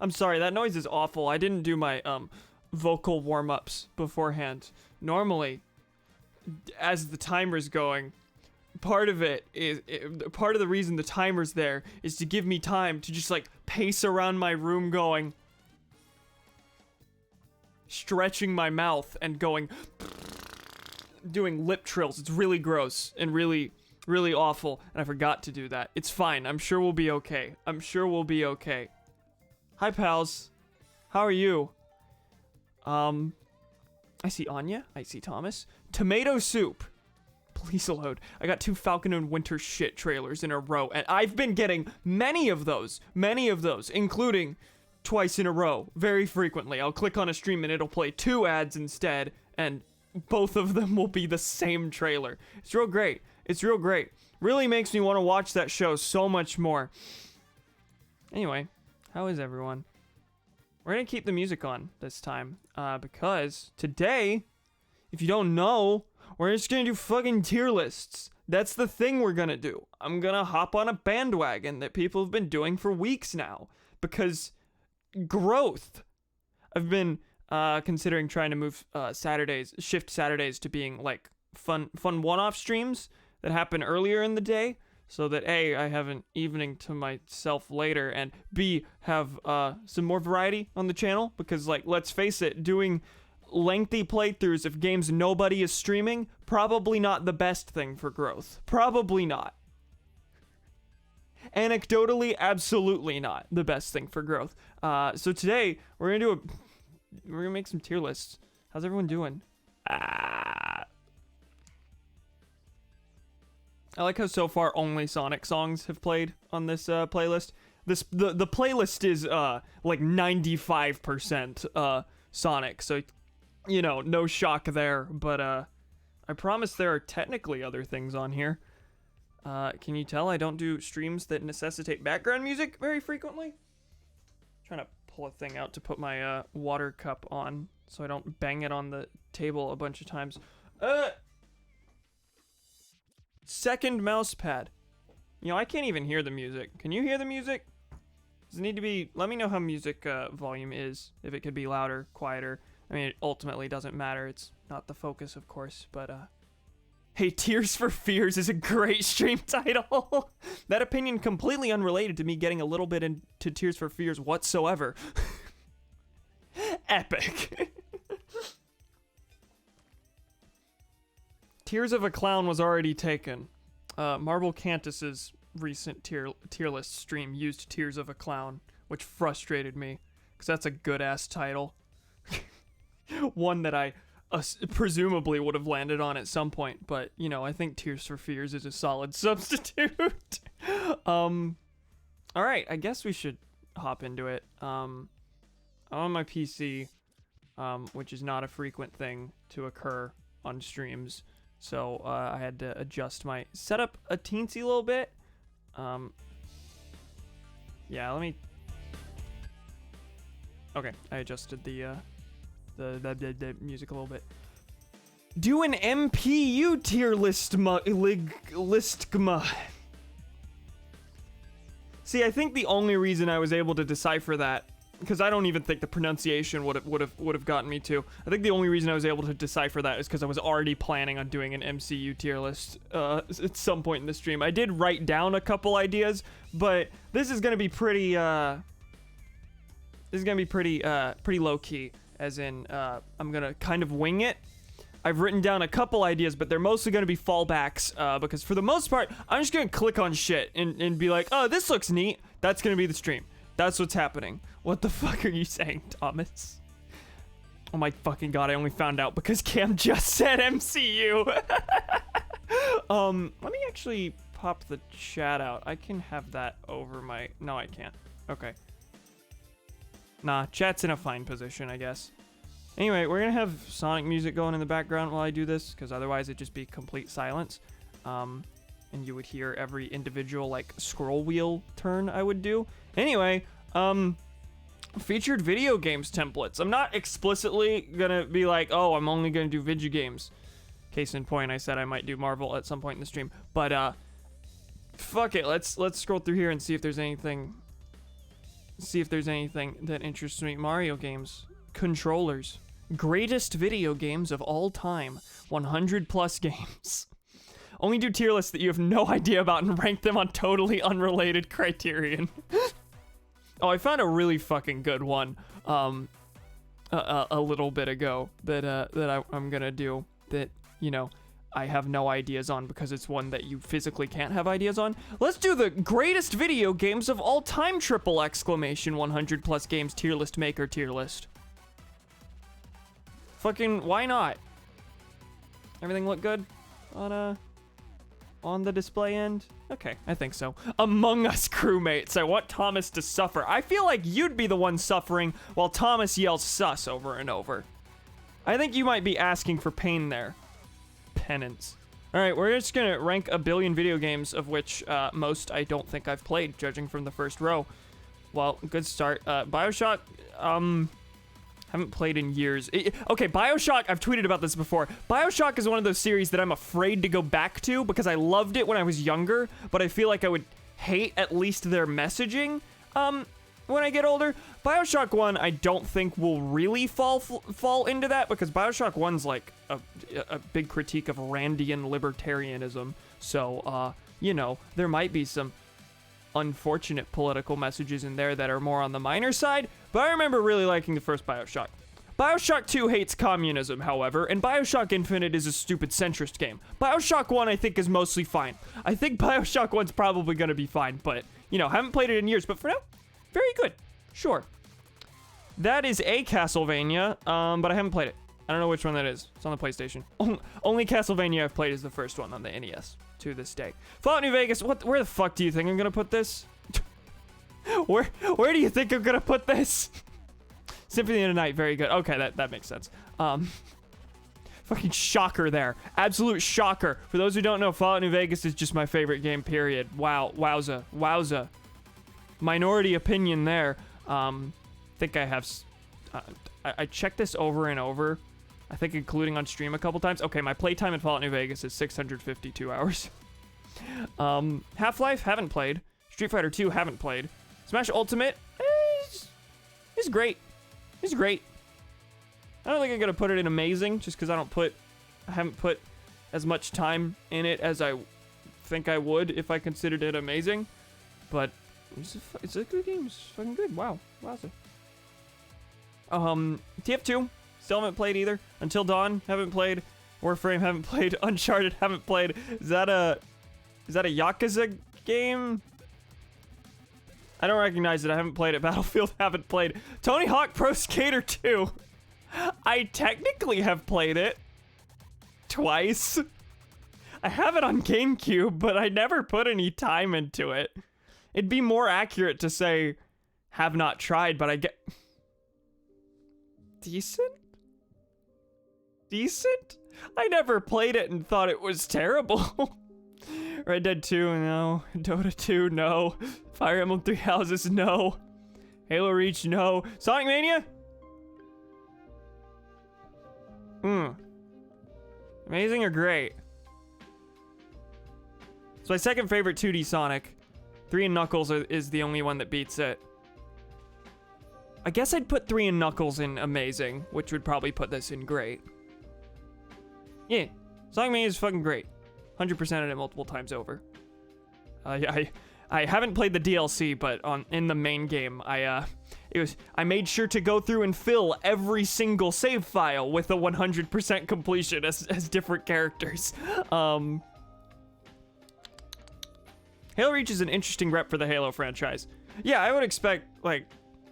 I'm sorry, that noise is awful. I didn't do my vocal warm-ups beforehand. Normally, as the timer's going, part of it is part of the reason the timer's there is to give me time to just like pace around my room going, stretching my mouth and going, doing lip trills. It's really gross and really awful, and I forgot to do that. It's fine. I'm sure we'll be okay. I'm sure we'll be okay. Hi, pals. How are you? I see Anya. I see Thomas. Tomato soup. Please load. I got 2 Falcon and Winter shit trailers in a row, and I've been getting many of those, including twice in a row, very frequently. I'll click on a stream and it'll play 2 ads instead, and both of them will be the same trailer. It's real great. It's real great. Really makes me want to watch that show so much more. Anyway, how is everyone? We're gonna keep the music on this time, because today, if you don't know, we're just gonna do fucking tier lists. That's the thing we're gonna do. I'm gonna hop on a bandwagon that people have been doing for weeks now, because growth. I've been considering trying to move shift Saturdays to being like fun one-off streams that happen earlier in the day, so that A, I have an evening to myself later, and B, have some more variety on the channel, because like, let's face it, doing lengthy playthroughs of games nobody is streaming, probably not the best thing for growth. Probably not. Anecdotally, absolutely not the best thing for growth. So today, we're gonna make some tier lists. How's everyone doing? I like how so far only Sonic songs have played on this playlist. The playlist is like 95% Sonic, so you know, no shock there. But I promise there are technically other things on here. Can you tell I don't do streams that necessitate background music very frequently? Trying to pull a thing out to put my water cup on so I don't bang it on the table a bunch of times. Second mouse pad. You know, I can't even hear the music. Can you hear the music? Does it need to be... Let me know how music volume is, if it could be louder, quieter. I mean, it ultimately doesn't matter. It's not the focus, of course, but Hey, Tears for Fears is a great stream title. That opinion completely unrelated to me getting a little bit into Tears for Fears whatsoever. Epic. Tears of a Clown was already taken. Marble Cantus's recent tier list stream used Tears of a Clown, which frustrated me, because that's a good-ass title. One that I presumably would have landed on at some point, but, you know, I think Tears for Fears is a solid substitute. Alright, I guess we should hop into it. I'm on my PC, which is not a frequent thing to occur on streams, so I had to adjust my setup a teensy little bit. Yeah, let me... Okay, I adjusted the music a little bit. Do an MPU tier listgma. See, I think the only reason I was able to decipher that, because I don't even think the pronunciation would have gotten me to. I think the only reason I was able to decipher that is because I was already planning on doing an MCU tier list at some point in the stream. I did write down a couple ideas, but this is gonna be pretty pretty low key. As in, I'm gonna kind of wing it. I've written down a couple ideas, but they're mostly gonna be fallbacks, because for the most part, I'm just gonna click on shit and be like, oh, this looks neat. That's gonna be the stream. That's what's happening. What the fuck are you saying, Thomas? Oh my fucking god, I only found out because Cam just said MCU. Let me actually pop the chat out. I can have that over my... No, I can't. Okay. Nah, chat's in a fine position, I guess. Anyway, we're gonna have Sonic music going in the background while I do this, because otherwise it'd just be complete silence. And you would hear every individual, like, scroll wheel turn I would do. Anyway, featured video games templates. I'm not explicitly gonna be like, oh, I'm only gonna do video games. Case in point, I said I might do Marvel at some point in the stream. But, fuck it, let's scroll through here and see if there's anything... See if there's anything that interests me. Mario games. Controllers. Greatest video games of all time. 100 plus games. Only do tier lists that you have no idea about and rank them on totally unrelated criterion. Oh, I found a really fucking good one a little bit ago that I'm gonna do that, you know, I have no ideas on because it's one that you physically can't have ideas on. Let's do the greatest video games of all time triple exclamation 100 plus games tier list maker tier list. Fucking, why not? Everything look good on the display end? Okay, I think so. Among Us crewmates. I want Thomas to suffer. I feel like you'd be the one suffering while Thomas yells sus over and over. I think you might be asking for pain there. Penance. Alright, we're just gonna rank a billion video games, of which most I don't think I've played, judging from the first row. Well, good start. Bioshock, haven't played in years. Okay, Bioshock, I've tweeted about this before. Bioshock is one of those series that I'm afraid to go back to because I loved it when I was younger, but I feel like I would hate at least their messaging when I get older. Bioshock 1, I don't think will really fall into that because Bioshock 1's like a big critique of Randian libertarianism. So, you know, there might be some unfortunate political messages in there that are more on the minor side, but I remember really liking the first Bioshock. Bioshock 2 hates communism, however, and Bioshock Infinite is a stupid centrist game. Bioshock 1, I think, is mostly fine. I think Bioshock 1's probably gonna be fine, but, you know, haven't played it in years, but for now, very good. Sure. That is a Castlevania, but I haven't played it. I don't know which one that is. It's on the PlayStation. Only Castlevania I've played is the first one on the NES to this day. Fallout New Vegas, where the fuck do you think I'm gonna put this? Where do you think I'm gonna put this? Symphony of the Night, very good. Okay, that makes sense. Fucking shocker there. Absolute shocker. For those who don't know, Fallout New Vegas is just my favorite game, period. Wow, wowza. Minority opinion there. Think I have... I checked this over and over. I think including on stream a couple times. Okay, my playtime in Fallout New Vegas is 652 hours. Half-Life, haven't played. Street Fighter 2, haven't played. Smash Ultimate is great. It's great. I don't think I'm gonna put it in amazing, just because I haven't put as much time in it as I think I would if I considered it amazing. But it's a good game. It's fucking good. Wow. Wowza. TF2, still haven't played either. Until Dawn, haven't played. Warframe, haven't played. Uncharted, haven't played. Is that a Yakuza game? I don't recognize it. I haven't played it. Battlefield, haven't played. Tony Hawk Pro Skater 2. I technically have played it twice. I have it on GameCube, but I never put any time into it. It'd be more accurate to say have not tried, but I get... Decent? I never played it and thought it was terrible. Red Dead 2, no. Dota 2, no. Fire Emblem Three Houses, no. Halo Reach, no. Sonic Mania? Amazing or great? It's my second favorite 2D Sonic. 3 and Knuckles is the only one that beats it. I guess I'd put 3 and Knuckles in amazing, which would probably put this in great. Yeah, Sonic Mania is fucking great. 100%ed it multiple times over. I haven't played the DLC, but in the main game, I made sure to go through and fill every single save file with a 100% completion as different characters. Halo Reach is an interesting rep for the Halo franchise. Yeah, I would expect, like,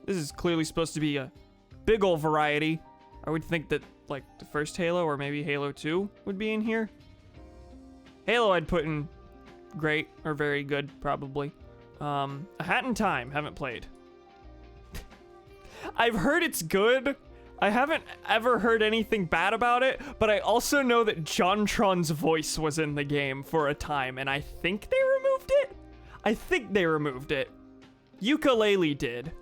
this is clearly supposed to be a big ol' variety. I would think that, like, the first Halo or maybe Halo 2 would be in here. Halo I'd put in great or very good, probably. A Hat in Time, haven't played. I've heard it's good. I haven't ever heard anything bad about it, but I also know that JonTron's voice was in the game for a time, and I think they removed it. Yooka-Laylee did.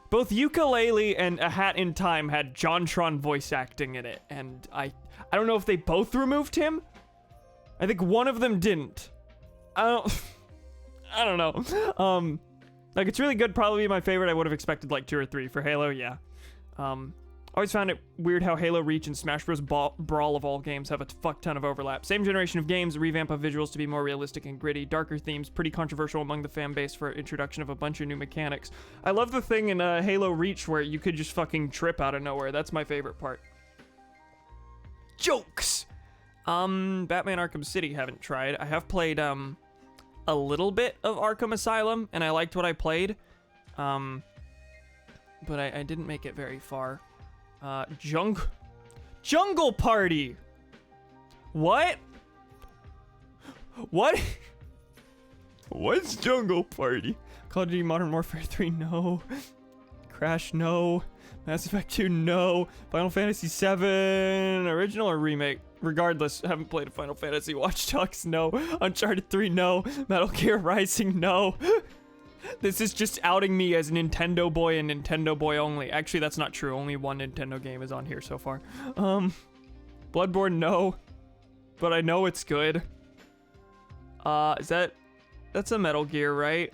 Both Yooka-Laylee and A Hat in Time had JonTron voice acting in it, and I don't know if they both removed him. I think one of them didn't. I don't know. Like, it's really good, probably my favorite. I would have expected like 2 or 3 for Halo, yeah. Always found it weird how Halo Reach and Smash Bros. Brawl of all games have a fuck ton of overlap. Same generation of games, revamp of visuals to be more realistic and gritty, darker themes, pretty controversial among the fan base for introduction of a bunch of new mechanics. I love the thing in Halo Reach where you could just fucking trip out of nowhere. That's my favorite part. Jokes! Batman Arkham City, haven't tried. I have played, a little bit of Arkham Asylum, and I liked what I played. But I didn't make it very far. Jungle Party! What? What? What's Jungle Party? Call of Duty Modern Warfare 3, no. Crash, no. Mass Effect 2, no. Final Fantasy 7, original or remake? Regardless, haven't played a Final Fantasy. Watch Dogs, no. Uncharted 3, no. Metal Gear Rising, no. This is just outing me as Nintendo boy and Nintendo boy only. Actually, that's not true. Only one Nintendo game is on here so far. Bloodborne, no. But I know it's good. That's a Metal Gear, right?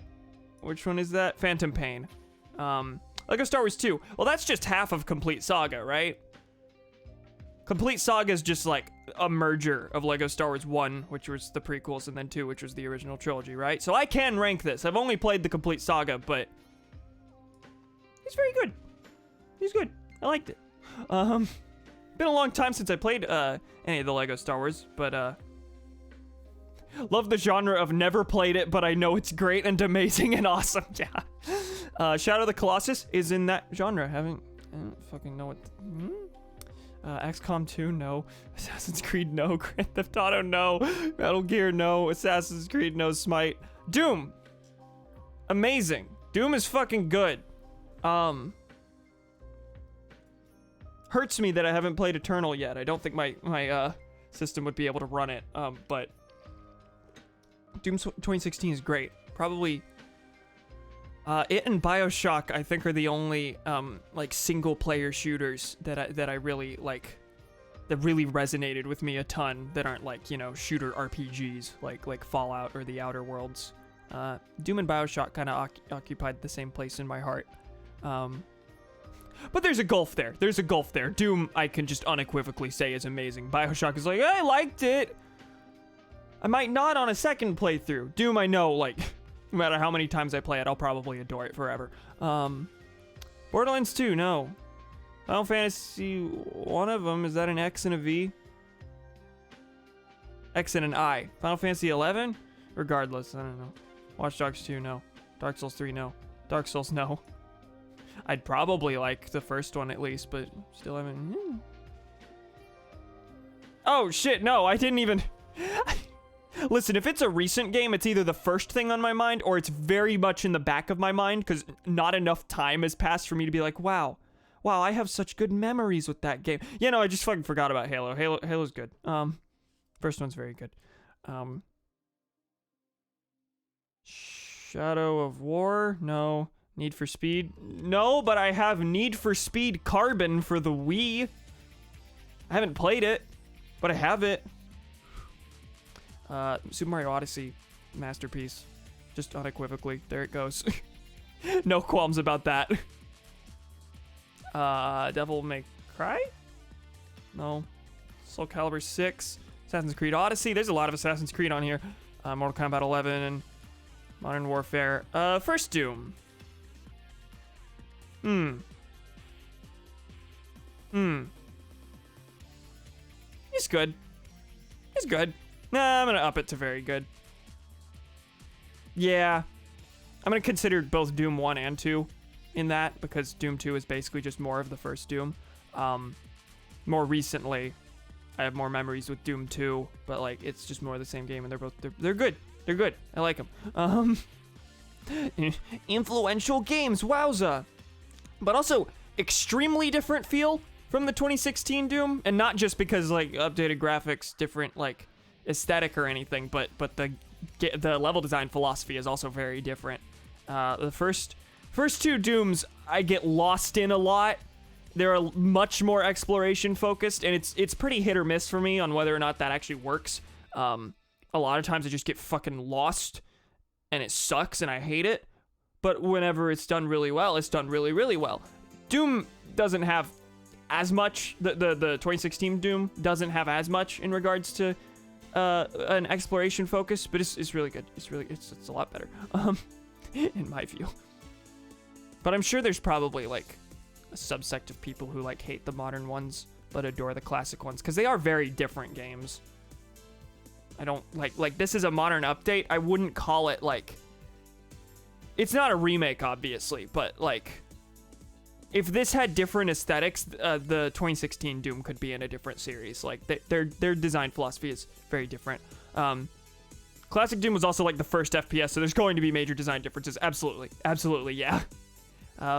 Which one is that? Phantom Pain. Lego Star Wars 2. Well, that's just half of Complete Saga, right? Complete Saga is just like a merger of Lego Star Wars 1, which was the prequels, and then 2, which was the original trilogy, right? So I can rank this. I've only played the Complete Saga, but he's very good. He's good. I liked it. Been a long time since I played any of the Lego Star Wars, but love the genre of never played it, but I know it's great and amazing and awesome. Yeah. Shadow of the Colossus is in that genre. I don't fucking know what. XCOM 2, no. Assassin's Creed, no. Grand Theft Auto, no. Metal Gear, no. Assassin's Creed, no. Smite. Doom. Amazing. Doom is fucking good. Hurts me that I haven't played Eternal yet. I don't think my system would be able to run it. But Doom 2016 is great. Probably It and BioShock, I think, are the only like single-player shooters that I really like, that really resonated with me a ton. That aren't like, you know, shooter RPGs like Fallout or The Outer Worlds. Doom and BioShock kind of occupied the same place in my heart. But there's a gulf there. There's a gulf there. Doom, I can just unequivocally say, is amazing. BioShock is like, I liked it. I might not on a second playthrough. Doom, I know, like, no matter how many times I play it, I'll probably adore it forever. Borderlands 2, no. Final Fantasy, one of them, is that an X and a V? X and an I. Final Fantasy 11? Regardless, I don't know. Watch Dogs 2, no. Dark Souls 3, no. Dark Souls, no. I'd probably like the first one at least, but still haven't. Oh shit, no, I didn't even. Listen, if it's a recent game, it's either the first thing on my mind or it's very much in the back of my mind because not enough time has passed for me to be like, wow, I have such good memories with that game. Yeah, no, I just fucking forgot about Halo. Halo's good. First one's very good. Shadow of War, no. Need for Speed, no, but I have Need for Speed Carbon for the Wii. I haven't played it, but I have it. Super Mario Odyssey, masterpiece. Just unequivocally, there it goes. No qualms about that. Devil May Cry? No. Soul Calibur 6. Assassin's Creed Odyssey. There's a lot of Assassin's Creed on here. Mortal Kombat 11 and Modern Warfare. First Doom. He's good. He's good. Nah, I'm gonna up it to very good. Yeah. I'm gonna consider both Doom 1 and 2 in that, because Doom 2 is basically just more of the first Doom. More recently, I have more memories with Doom 2, but like it's just more of the same game, and they're good. They're good. I like them. Influential games, wowza. But also extremely different feel from the 2016 Doom, and not just because like updated graphics, different like aesthetic or anything, but the level design philosophy is also very different. The first two Dooms I get lost in a lot. They're much more exploration focused, and it's pretty hit or miss for me on whether or not that actually works. A lot of times I just get fucking lost, and it sucks, and I hate it. But whenever it's done really well, it's done really, really well. Doom doesn't have as much. The 2016 Doom doesn't have as much in regards to an exploration focus, but it's really good. It's a lot better, in my view. But I'm sure there's probably like a subsect of people who like hate the modern ones but adore the classic ones, because they are very different games. I don't like this is a modern update. I wouldn't call it like. It's not a remake, obviously, but like, if this had different aesthetics, the 2016 Doom could be in a different series. Like, their design philosophy is very different. Classic Doom was also like the first FPS, so there's going to be major design differences. Absolutely, yeah.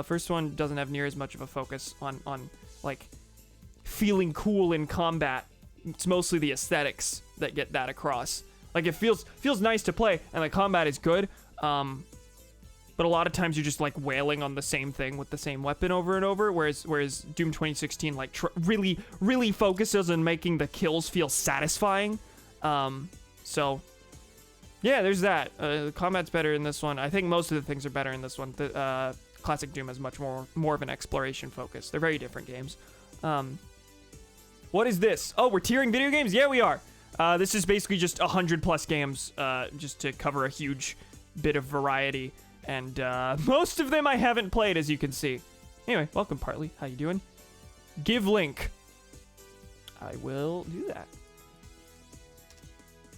First one doesn't have near as much of a focus on like feeling cool in combat. It's mostly the aesthetics that get that across. Like, it feels nice to play, and the combat is good. But a lot of times you're just like wailing on the same thing with the same weapon over and over, whereas Doom 2016 like really focuses on making the kills feel satisfying. So yeah, there's that. The combat's better in this one. I think most of the things are better in this one. The classic Doom has much more of an exploration focus. They're very different games. What is this? Oh, we're tiering video games? Yeah, we are. This is basically just 100+ games, just to cover a huge bit of variety. And most of them I haven't played, as you can see. Anyway, welcome, Partly. How you doing? Give link. I will do that.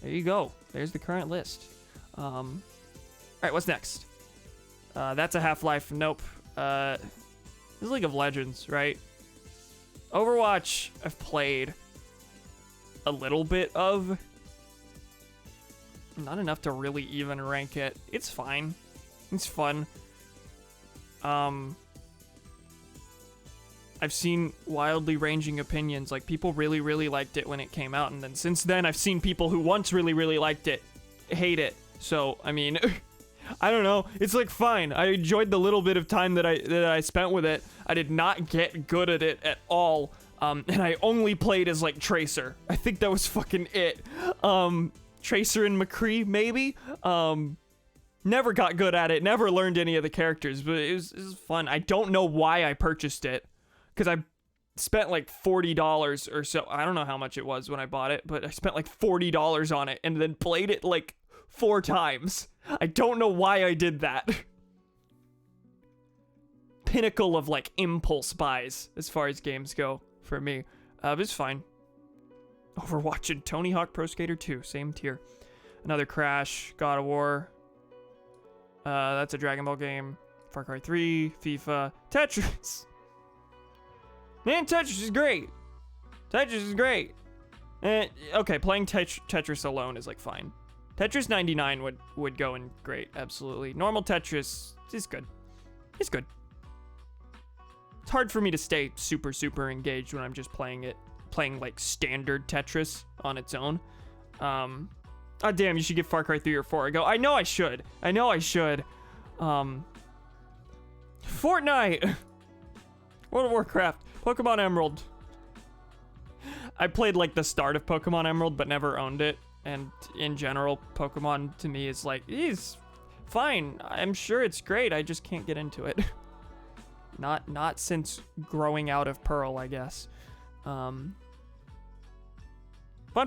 There you go. There's the current list. All right, what's next? That's a Half-Life. Nope. This is League of Legends, right? Overwatch, I've played a little bit of. Not enough to really even rank it. It's fine. It's fun. I've seen wildly ranging opinions. Like, people really, really liked it when it came out, and then since then I've seen people who once really, really liked it hate it. So, I mean, I don't know. It's like fine. I enjoyed the little bit of time that I spent with it. I did not get good at it at all. And I only played as like Tracer. I think that was fucking it. Tracer and McCree maybe. Never got good at it. Never learned any of the characters, but it was fun. I don't know why I purchased it, because I spent like $40 or so. I don't know how much it was when I bought it, but I spent like $40 on it and then played it like 4 times. I don't know why I did that. Pinnacle of like impulse buys as far as games go for me. But it's fine. Overwatch and Tony Hawk Pro Skater 2, same tier. Another Crash, God of War. That's a Dragon Ball game. Far Cry 3, FIFA, Tetris. Man, Tetris is great. Tetris is great. Okay, playing Tetris alone is like fine. Tetris 99 would go in great, absolutely. Normal Tetris is good. It's good. It's hard for me to stay super engaged when I'm just playing like standard Tetris on its own. Oh damn, you should get Far Cry 3 or 4. I know I should. Fortnite. World of Warcraft. Pokemon Emerald. I played like the start of Pokemon Emerald, but never owned it. And in general, Pokemon to me is like, it's fine. I'm sure it's great. I just can't get into it. Not since growing out of Pearl, I guess. Fun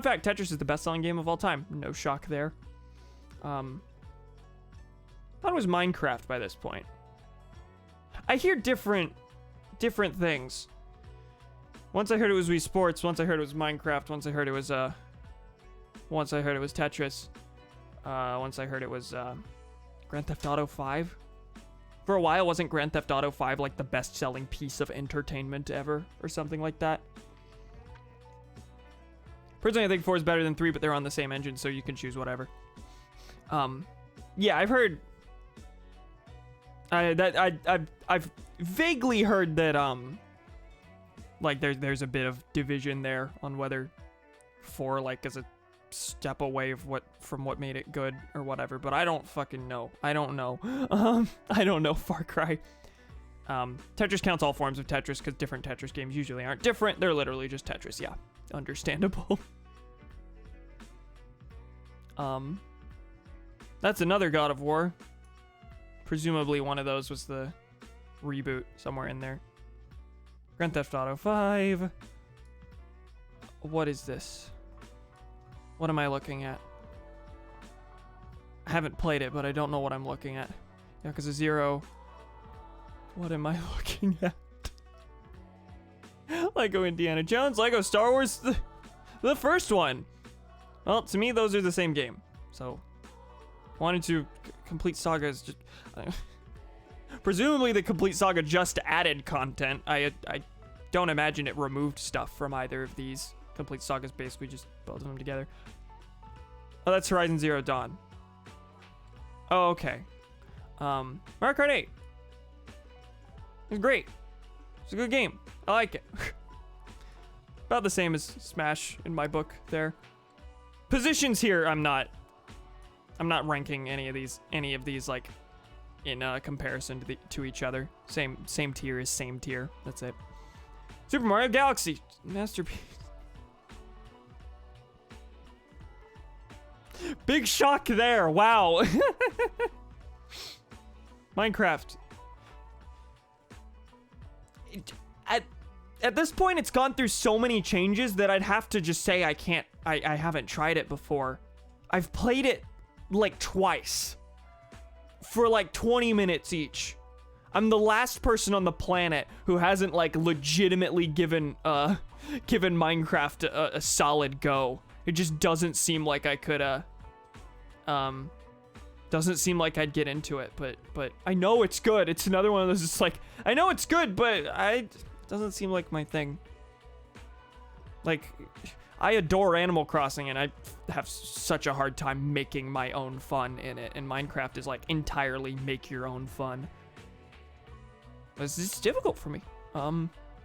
fact, Tetris is the best-selling game of all time. No shock there. Thought it was Minecraft by this point. I hear different things. Once I heard it was Wii Sports, once I heard it was Minecraft, once I heard it was Tetris. Once I heard it was Grand Theft Auto 5. For a while, wasn't Grand Theft Auto 5 like the best-selling piece of entertainment ever or something like that? Personally, I think 4 is better than 3, but they're on the same engine, so you can choose whatever. Yeah, I've heard. I've vaguely heard that like there's a bit of division there on whether 4 like is a step away from what made it good or whatever, but I don't fucking know. I don't know. I don't know Far Cry. Tetris counts all forms of Tetris because different Tetris games usually aren't different. They're literally just Tetris. Yeah, understandable. That's another God of War. Presumably one of those was the reboot somewhere in there. Grand Theft Auto 5. What is this? What am I looking at? I haven't played it, but I don't know what I'm looking at. Yakuza 0. What am I looking at? Lego Indiana Jones, Lego Star Wars, the first one. Well, to me, those are the same game. So, wanted to complete saga is just... presumably the complete saga just added content. I don't imagine it removed stuff from either of these. Complete sagas basically just building them together. Oh, that's Horizon Zero Dawn. Oh, okay. Mario Kart 8. It's great. It's a good game. I like it. About the same as Smash in my book there. Positions here, I'm not ranking any of these like in comparison to each other. Same tier is same tier. That's it. Super Mario Galaxy, masterpiece. Big shock there. Wow. Minecraft. At this point, it's gone through so many changes that I'd have to just say I haven't tried it before. I've played it like twice for like 20 minutes each. I'm the last person on the planet who hasn't like legitimately given Minecraft a solid go. It just doesn't seem like I could doesn't seem like I'd get into it, but I know it's good. It's another one of those, it's like, I know it's good, but doesn't seem like my thing. Like, I adore Animal Crossing, and I have such a hard time making my own fun in it, and Minecraft is like entirely make your own fun. This is difficult for me.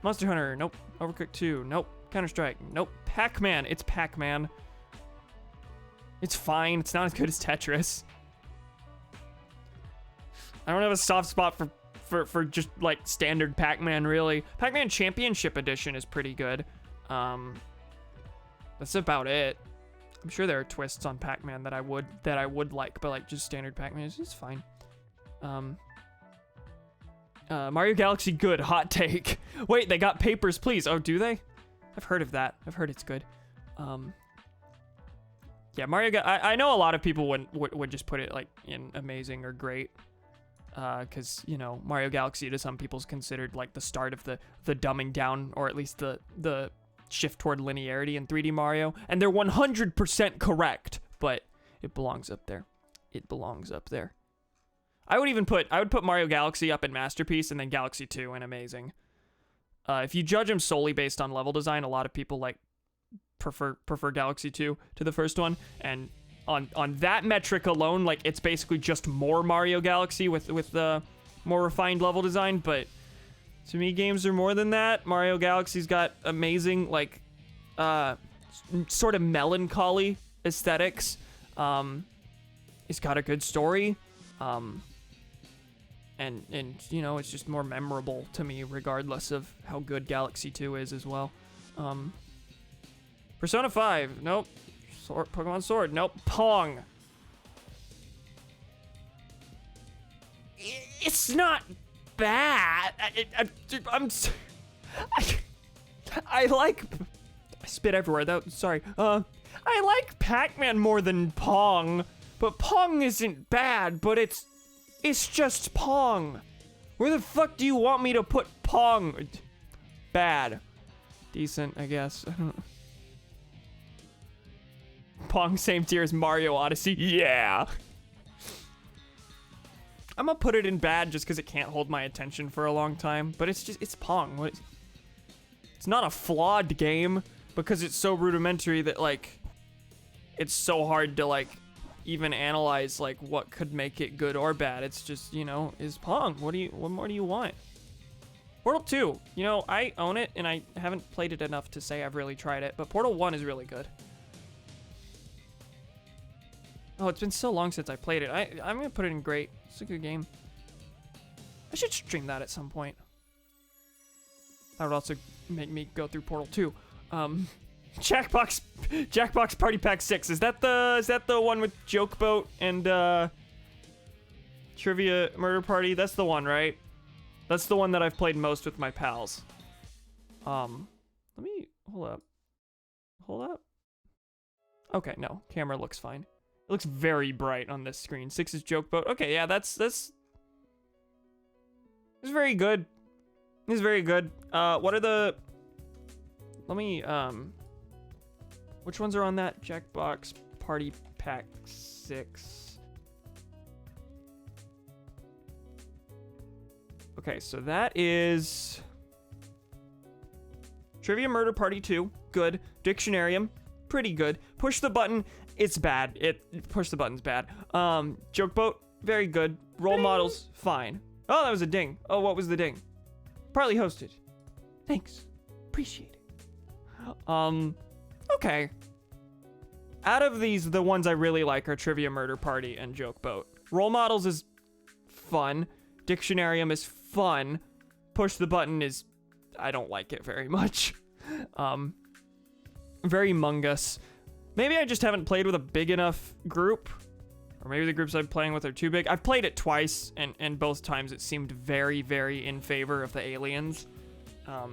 Monster Hunter, nope. Overcooked 2, nope. Counter-Strike, nope. Pac-Man, it's Pac-Man. It's fine, it's not as good as Tetris. I don't have a soft spot for just like standard Pac-Man really. Pac-Man Championship Edition is pretty good. That's about it. I'm sure there are twists on Pac-Man that I would like, but like just standard Pac-Man is fine. Mario Galaxy good, hot take. Wait, they got Papers, Please. Oh, do they? I've heard of that. I've heard it's good. Yeah, I know a lot of people would just put it like in amazing or great. Because, you know, Mario Galaxy to some people's considered like the start of the dumbing down, or at least the shift toward linearity in 3D Mario. And they're 100% correct, but it belongs up there. It belongs up there. I would put Mario Galaxy up in Masterpiece and then Galaxy 2 in Amazing. If you judge them solely based on level design, a lot of people like prefer Galaxy 2 to the first one, and on that metric alone, like it's basically just more Mario Galaxy with the more refined level design. But to me, games are more than that. Mario Galaxy's got amazing like sort of melancholy aesthetics. It's got a good story. And you know, it's just more memorable to me regardless of how good Galaxy 2 is as well. Persona 5, nope. Pokemon Sword, nope. Pong. It's not bad. I like... I spit everywhere, though. Sorry. I like Pac-Man more than Pong, but Pong isn't bad, but it's just Pong. Where the fuck do you want me to put Pong? Bad. Decent, I guess. I don't know. Pong same tier as Mario Odyssey. Yeah. I'm gonna put it in bad just because it can't hold my attention for a long time. But it's Pong. It's not a flawed game because it's so rudimentary that like it's so hard to like even analyze like what could make it good or bad. It's just, you know, is Pong. What more do you want? Portal 2, you know, I own it and I haven't played it enough to say I've really tried it, but Portal 1 is really good. Oh, it's been so long since I played it. I'm gonna put it in great. It's a good game. I should stream that at some point. That would also make me go through Portal 2. Jackbox Party Pack 6. Is that the one with Joke Boat and Trivia Murder Party? That's the one, right? That's the one that I've played most with my pals. Let me hold up. Okay, no, camera looks fine. It looks very bright on this screen. 6 is Joke Boat. Okay, yeah, that's it's very good. It's very good. What are the... Let me, which ones are on that? Jackbox Party Pack 6. Okay, so that is... Trivia Murder Party 2, good. Dictionarium, pretty good. Push the Button, it's bad. Push the Button's bad. Joke Boat, very good. Role Models, fine. Oh, that was a ding. Oh, what was the ding? Partly hosted. Thanks. Appreciate it. Okay. Out of these, the ones I really like are Trivia Murder Party and Joke Boat. Role Models is fun. Dictionarium is fun. Push the Button is... I don't like it very much. Very Mungus. Maybe I just haven't played with a big enough group. Or maybe the groups I'm playing with are too big. I've played it twice, and both times it seemed very, very in favor of the aliens. But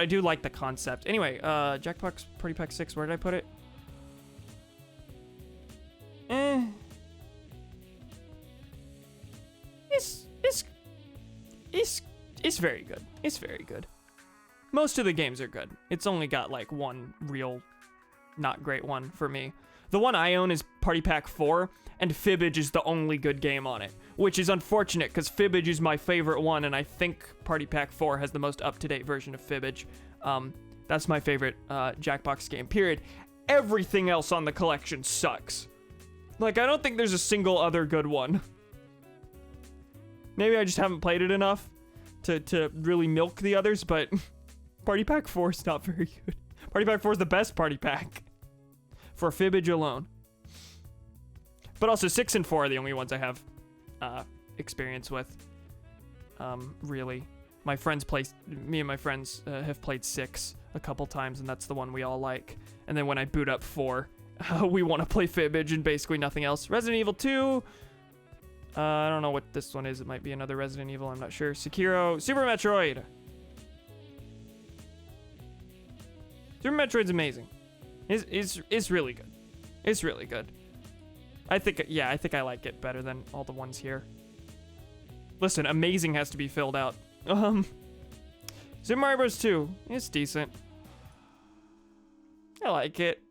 I do like the concept. Anyway, Jackbox Party Pack 6, where did I put it? It's very good. It's very good. Most of the games are good. It's only got like one real not great one for me. The one I own is Party Pack 4, and Fibbage is the only good game on it, which is unfortunate because Fibbage is my favorite one, and I think Party Pack 4 has the most up-to-date version of Fibbage. That's my favorite Jackbox game, period. Everything else on the collection sucks. Like, I don't think there's a single other good one. Maybe I just haven't played it enough to really milk the others, but Party Pack 4 is not very good. Party Pack 4 is the best Party Pack. For Fibbage alone. But also 6 and 4 are the only ones I have experience with. Really. Me and my friends have played 6 a couple times, and that's the one we all like. And then when I boot up 4, we want to play Fibbage and basically nothing else. Resident Evil 2. I don't know what this one is. It might be another Resident Evil. I'm not sure. Sekiro. Super Metroid. Super Metroid's amazing. It's really good. It's really good. I think I like it better than all the ones here. Listen, amazing has to be filled out. Super Mario Bros. 2. It's decent. I like it.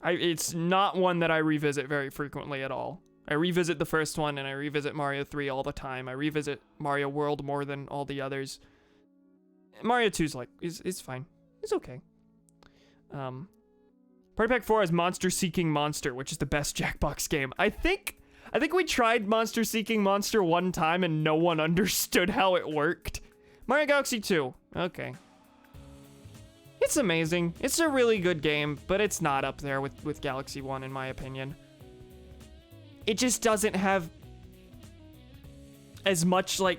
It's not one that I revisit very frequently at all. I revisit the first one, and I revisit Mario 3 all the time. I revisit Mario World more than all the others. Mario 2's is fine. It's okay. Party Pack 4 has Monster Seeking Monster, which is the best Jackbox game. I think we tried Monster Seeking Monster one time and no one understood how it worked. Mario Galaxy 2. Okay. It's amazing. It's a really good game, but it's not up there with Galaxy 1 in my opinion. It just doesn't have as much like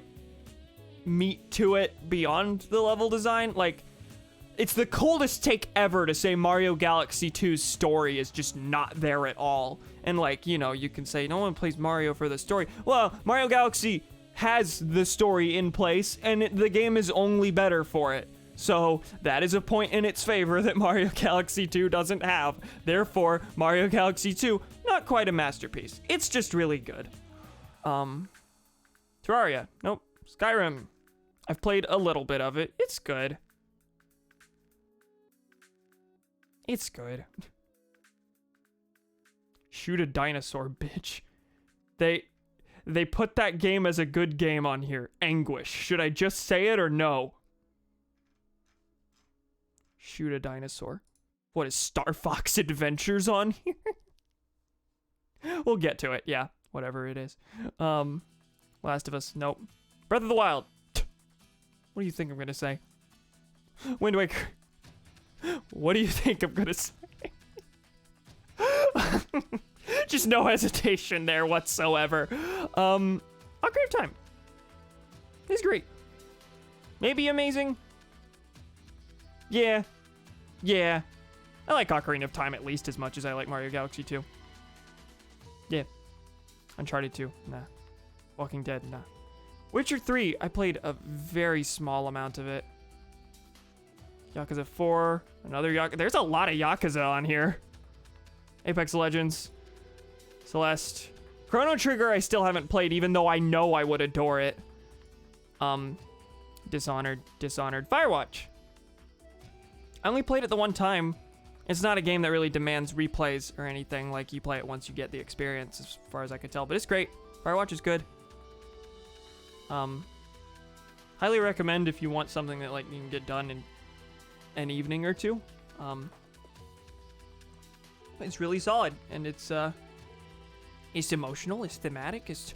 meat to it beyond the level design. Like, it's the coldest take ever to say Mario Galaxy 2's story is just not there at all. And like, you know, you can say no one plays Mario for the story. Well, Mario Galaxy has the story in place, and the game is only better for it. So that is a point in its favor that Mario Galaxy 2 doesn't have. Therefore, Mario Galaxy 2, not quite a masterpiece. It's just really good. Terraria. Nope. Skyrim. I've played a little bit of it. It's good. It's good. Shoot a dinosaur, bitch. They put that game as a good game on here. Anguish. Should I just say it or no? Shoot a dinosaur. What is Star Fox Adventures on here? We'll get to it. Yeah, whatever it is. Last of Us. Nope. Breath of the Wild. What do you think I'm gonna say? Wind Waker. What do you think I'm gonna say? Just no hesitation there whatsoever. Ocarina of Time. It's great. Maybe amazing. Yeah. Yeah. I like Ocarina of Time at least as much as I like Mario Galaxy 2. Yeah. Uncharted 2. Nah. Walking Dead. Nah. Witcher 3. I played a very small amount of it. Yakuza 4. Another Yakuza. There's a lot of Yakuza on here. Apex Legends. Celeste. Chrono Trigger I still haven't played, even though I know I would adore it. Dishonored. Firewatch. I only played it the one time. It's not a game that really demands replays or anything. Like, you play it once you get the experience, as far as I could tell. But it's great. Firewatch is good. Highly recommend if you want something that, like, you can get done in an evening or two. It's really solid. And it's emotional. It's thematic. Its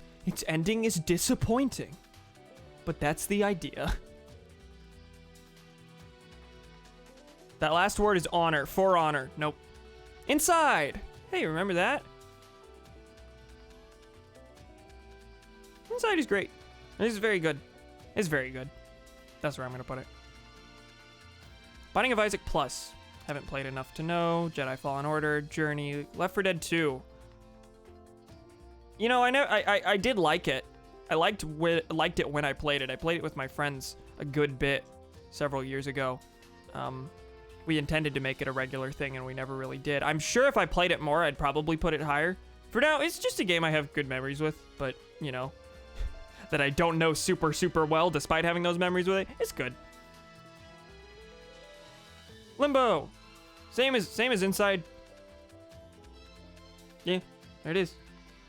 ending is disappointing. But that's the idea. That last word is honor. For honor. Nope. Inside. Hey, remember that? Inside is great. This is very good. It's very good. That's where I'm going to put it. Binding of Isaac Plus. Haven't played enough to know. Jedi Fallen Order. Journey. Left 4 Dead 2. You know, I did like it. I liked it when I played it. I played it with my friends a good bit several years ago. We intended to make it a regular thing, and we never really did. I'm sure if I played it more, I'd probably put it higher. For now, it's just a game I have good memories with, but, you know, that I don't know super, super well, despite having those memories with it. It's good. Limbo. Same as Inside. Yeah, there it is.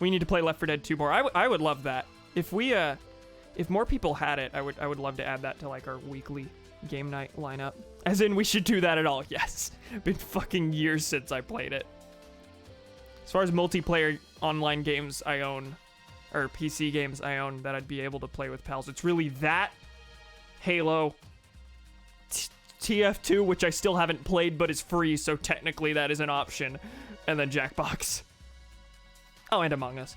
We need to play Left 4 Dead 2 more. I would love that. If more people had it, I would love to add that to, like, our weekly game night lineup. As in, we should do that at all. Yes. Been fucking years since I played it. As far as multiplayer online games I own, or PC games I own that I'd be able to play with pals, it's really that, Halo, TF2, which I still haven't played but is free, so technically that is an option, and then Jackbox. Oh, and Among Us.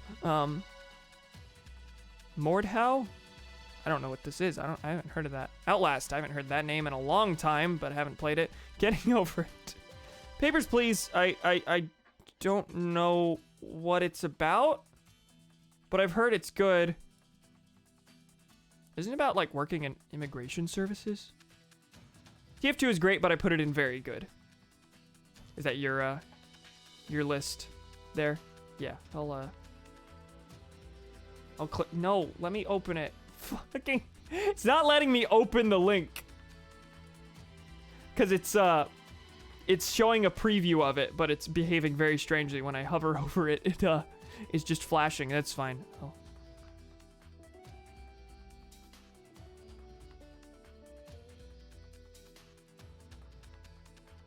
Mordhau? I don't know what this is. I haven't heard of that. Outlast. I haven't heard that name in a long time, but haven't played it. Getting over it. Papers, Please. I don't know what it's about, but I've heard it's good. Isn't it about, like, working in immigration services? TF2 is great, but I put it in very good. Is that your list there? Yeah, I'll click. No, let me open it. Fucking, it's not letting me open the link. Cause it's showing a preview of it, but it's behaving very strangely when I hover over it. It's just flashing. That's fine. Oh.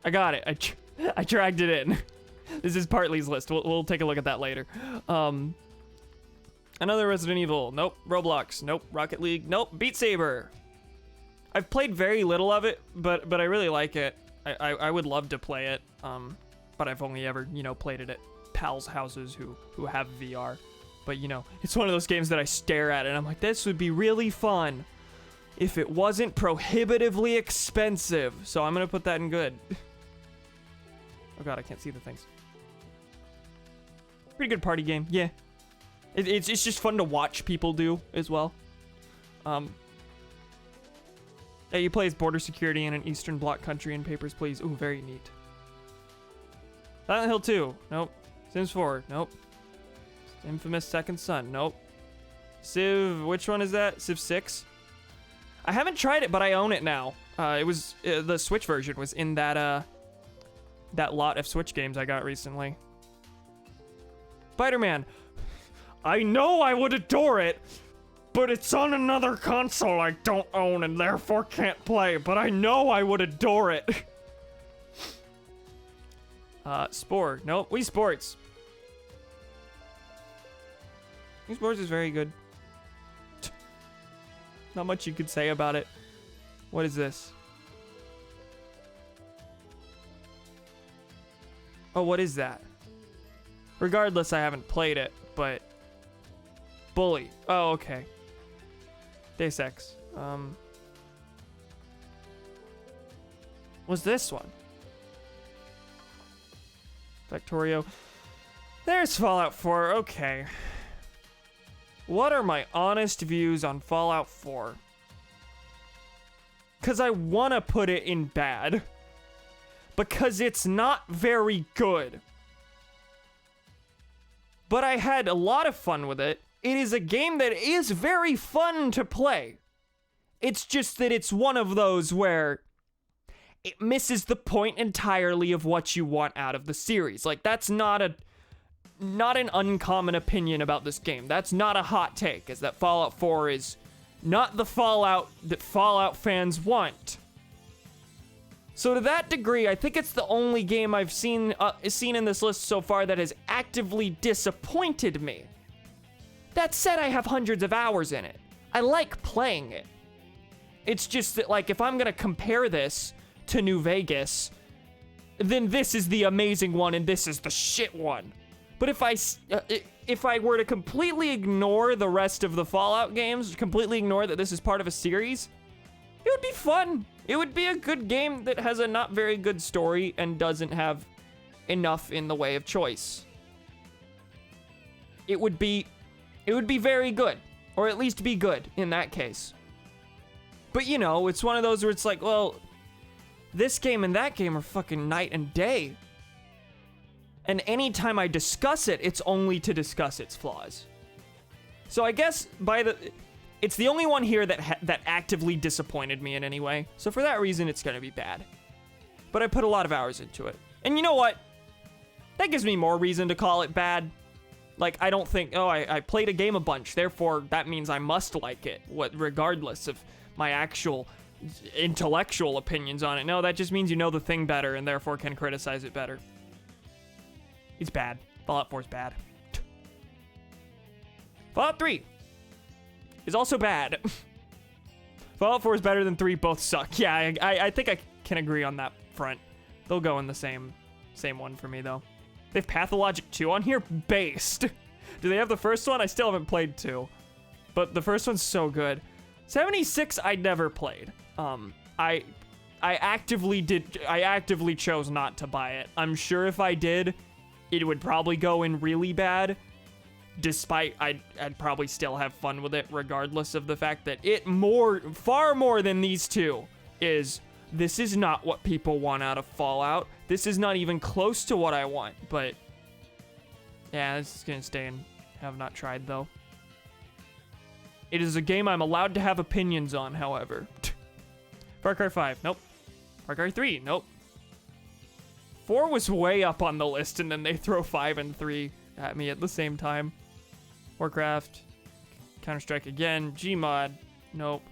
I got it. I dragged it in. This is Partly's list. We'll take a look at that later. Another Resident Evil. Nope. Roblox. Nope. Rocket League. Nope. Beat Saber. I've played very little of it, but I really like it. I would love to play it. But I've only ever, played it at pals' houses who have VR. But, it's one of those games that I stare at and I'm like, this would be really fun if it wasn't prohibitively expensive. So I'm going to put that in good. Oh god, I can't see the things. Pretty good party game, yeah. It's just fun to watch people do as well. Yeah, you play as border security in an Eastern Bloc country in Papers, Please. Ooh, very neat. Silent Hill 2, nope. Sims 4, nope. Infamous Second Son, nope. Civ, which one is that? Civ 6? I haven't tried it, but I own it now. It was, the Switch version was in that lot of Switch games I got recently. Spider-Man. I know I would adore it, but it's on another console I don't own and therefore can't play, but I know I would adore it. Spore. Nope, Wii Sports. Wii Sports is very good. Not much you could say about it. What is this? Oh, what is that? Regardless, I haven't played it, but... Bully. Oh, okay. Deus Ex. Was this one? Factorio. There's Fallout 4. Okay. What are my honest views on Fallout 4? Because I want to put it in bad. Because it's not very good. But I had a lot of fun with it. It is a game that is very fun to play. It's just that it's one of those where it misses the point entirely of what you want out of the series. Like, that's not an uncommon opinion about this game. That's not a hot take, is that Fallout 4 is not the Fallout that Fallout fans want. So to that degree, I think it's the only game I've seen in this list so far that has actively disappointed me. That said, I have hundreds of hours in it. I like playing it. It's just that, like, if I'm gonna compare this to New Vegas, then this is the amazing one and this is the shit one. But if I were to completely ignore the rest of the Fallout games, completely ignore that this is part of a series, it would be fun. It would be a good game that has a not very good story and doesn't have enough in the way of choice. It would be very good, or at least be good in that case. But it's one of those where it's like, well, this game and that game are fucking night and day. And anytime I discuss it, it's only to discuss its flaws. So I guess it's the only one here that actively disappointed me in any way. So for that reason, it's gonna be bad. But I put a lot of hours into it. And you know what? That gives me more reason to call it bad. Like, I don't think, I played a game a bunch, therefore that means I must like it, regardless of my actual intellectual opinions on it. No, that just means you know the thing better and therefore can criticize it better. It's bad. Fallout 4 is bad. Fallout 3 is also bad. Fallout 4 is better than 3, both suck. Yeah, I think I can agree on that front. They'll go in the same one for me, though. They have Pathologic 2 on here? Based. Do they have the first one? I still haven't played 2. But the first one's so good. 76 I never played. I actively chose not to buy it. I'm sure if I did, it would probably go in really bad. Despite I'd probably still have fun with it regardless of the fact that it far more than these two this is not what people want out of Fallout. This is not even close to what I want, but yeah, this is gonna stay in have not tried though. It is a game I'm allowed to have opinions on, however. Far Cry 5, nope. Far Cry 3, nope. 4 was way up on the list, and then they throw 5 and 3 at me at the same time. Warcraft, Counter-Strike again, Gmod, nope.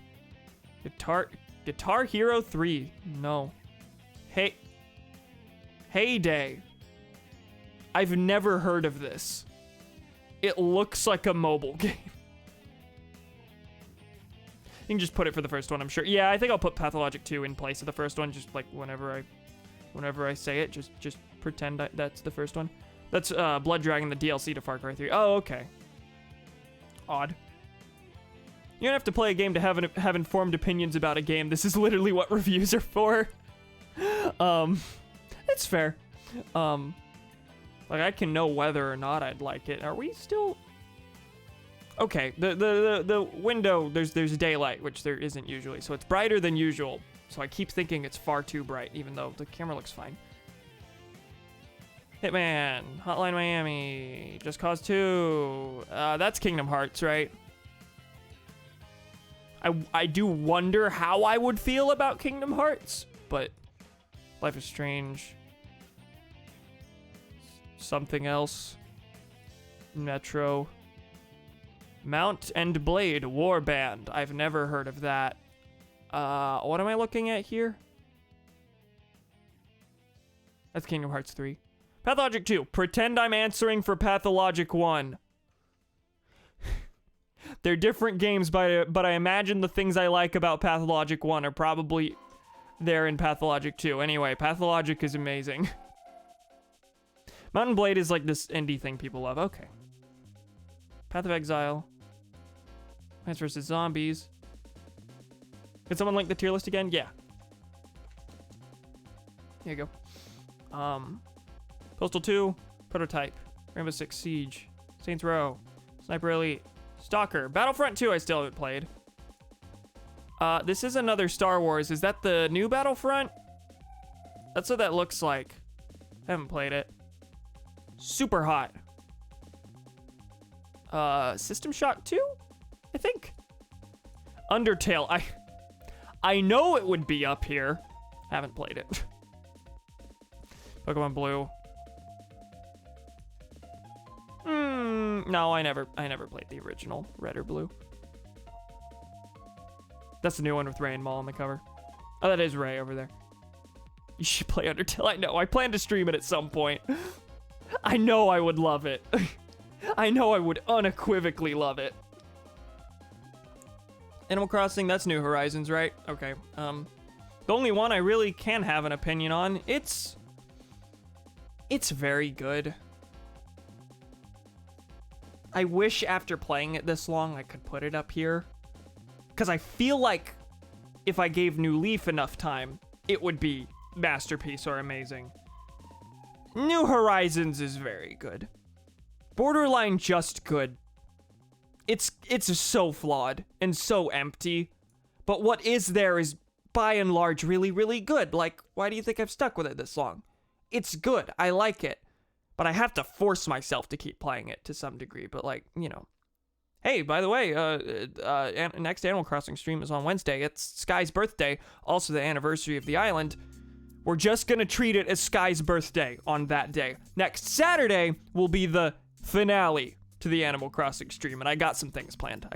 Guitar Hero 3, no. Heyday. I've never heard of this. It looks like a mobile game. You can just put it for the first one, I'm sure. Yeah, I think I'll put Pathologic 2 in place of the first one, just like whenever I say it, just pretend that's the first one. That's Blood Dragon, the DLC to Far Cry 3. Oh, okay. Odd. You don't have to play a game to have informed opinions about a game. This is literally what reviews are for. It's fair. Like I can know whether or not I'd like it. Are we still? Okay, the window, there's daylight, which there isn't usually, so it's brighter than usual. So I keep thinking it's far too bright, even though the camera looks fine. Hitman, Hotline Miami, Just Cause 2. That's Kingdom Hearts, right? I do wonder how I would feel about Kingdom Hearts, but Life is Strange. Something else. Metro. Mount and Blade Warband. I've never heard of that. What am I looking at here? That's Kingdom Hearts 3. Pathologic 2. Pretend I'm answering for Pathologic 1. They're different games, but I imagine the things I like about Pathologic 1 are probably there in Pathologic 2. Anyway, Pathologic is amazing. Mount and Blade is like this indie thing people love. Okay. Path of Exile. Plants vs. Zombies. Could someone link the tier list again? Yeah. Here you go. Postal 2. Prototype. Rainbow Six Siege. Saints Row. Sniper Elite. Stalker. Battlefront 2 I still haven't played. This is another Star Wars. Is that the new Battlefront? That's what that looks like. Haven't played it. Super Hot. System Shock 2? I think. Undertale. I know it would be up here. Haven't played it. Pokemon Blue. No, I never played the original Red or Blue. That's the new one with Ray and Maul on the cover. Oh, that is Ray over there. You should play Undertale. I know. I plan to stream it at some point. I know I would love it. I know I would unequivocally love it. Animal Crossing, that's New Horizons, right? Okay. The only one I really can have an opinion on, it's very good. I wish after playing it this long I could put it up here. Because I feel like if I gave New Leaf enough time, it would be masterpiece or amazing. New Horizons is very good. Borderline just good. It's so flawed and so empty. But what is there is by and large really, really good. Like, why do you think I've stuck with it this long? It's good. I like it. But I have to force myself to keep playing it to some degree. But like, you know. Hey, by the way, next Animal Crossing stream is on Wednesday. It's Sky's birthday, also the anniversary of the island. We're just gonna treat it as Sky's birthday on that day. Next Saturday will be the finale to the Animal Crossing stream, and I got some things planned.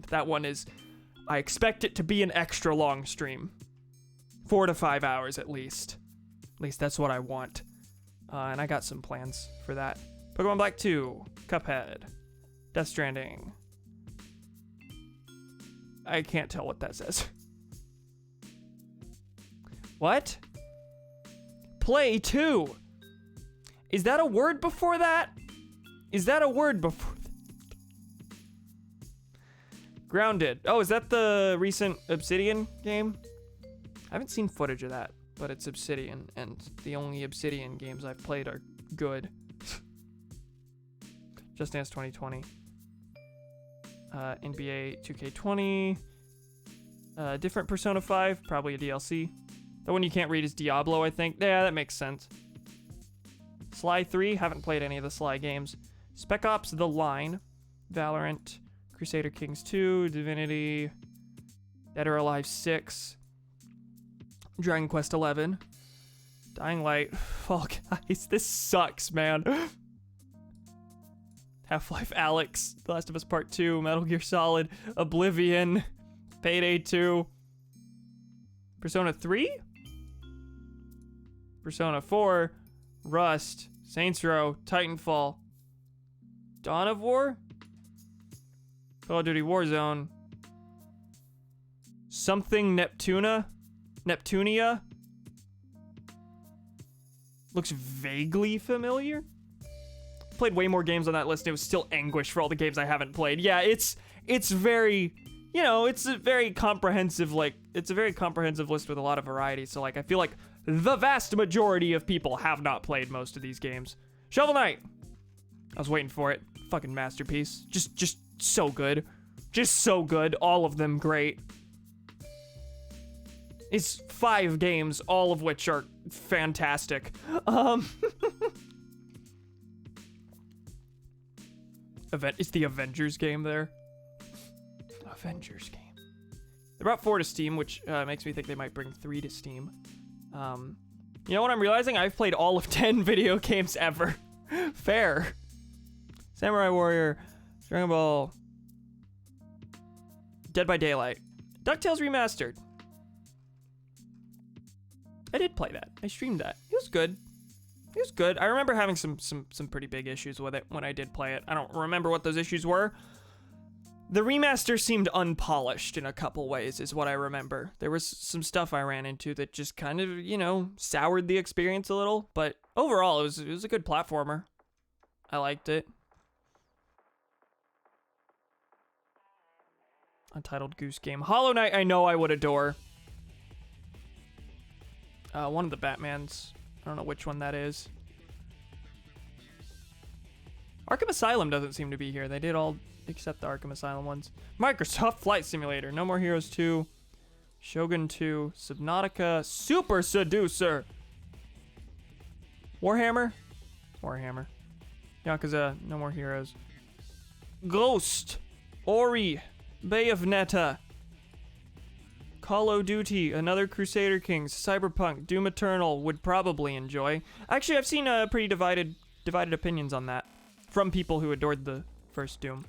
That one is, I expect it to be an extra long stream. 4 to 5 hours at least. At least that's what I want. And I got some plans for that. Pokemon Black 2, Cuphead, Death Stranding. I can't tell what that says. What? Play 2. Is that a word before that? Is that a word before? Grounded. Oh, is that the recent Obsidian game? I haven't seen footage of that, but it's Obsidian, and the only Obsidian games I've played are good. Just Dance 2020. NBA 2K20. Different Persona 5, probably a DLC. The one you can't read is Diablo, I think. Yeah, that makes sense. Sly 3, haven't played any of the Sly games. Spec Ops The Line. Valorant. Crusader Kings 2. Divinity. Dead or Alive 6. Dragon Quest 11. Dying Light. Fall Guys, this sucks, man. Half-Life Alyx. The Last of Us Part 2. Metal Gear Solid. Oblivion. Payday 2. Persona 3? Persona 4. Rust. Saints Row. Titanfall. Dawn of War? Call of Duty Warzone. Something Neptunia? Looks vaguely familiar. Played way more games on that list. It was still anguish for all the games I haven't played. Yeah, it's very, you know, it's a very comprehensive, it's a very comprehensive list with a lot of variety. So, I feel like the vast majority of people have not played most of these games. Shovel Knight. I was waiting for it. Fucking masterpiece. Just so good. Just so good. All of them great. It's 5 games, all of which are fantastic. It's the Avengers game there. Avengers game. They brought 4 to Steam, which makes me think they might bring 3 to Steam. You know what I'm realizing? I've played all of 10 video games ever. Fair. Samurai Warrior, Dragon Ball, Dead by Daylight, DuckTales Remastered. I did play that. I streamed that. It was good. It was good. I remember having some pretty big issues with it when I did play it. I don't remember what those issues were. The remaster seemed unpolished in a couple ways, is what I remember. There was some stuff I ran into that just kind of, you know, soured the experience a little. But overall, it was a good platformer. I liked it. Untitled Goose Game. Hollow Knight, I know I would adore. One of the Batmans. I don't know which one that is. Arkham Asylum doesn't seem to be here. They did all except the Arkham Asylum ones. Microsoft Flight Simulator. No More Heroes 2. Shogun 2. Subnautica. Super Seducer. Warhammer. Yakuza. No More Heroes. Ghost. Ori. Bayonetta. Call of Duty, another Crusader Kings, Cyberpunk, Doom Eternal would probably enjoy. Actually, I've seen pretty divided opinions on that from people who adored the first Doom.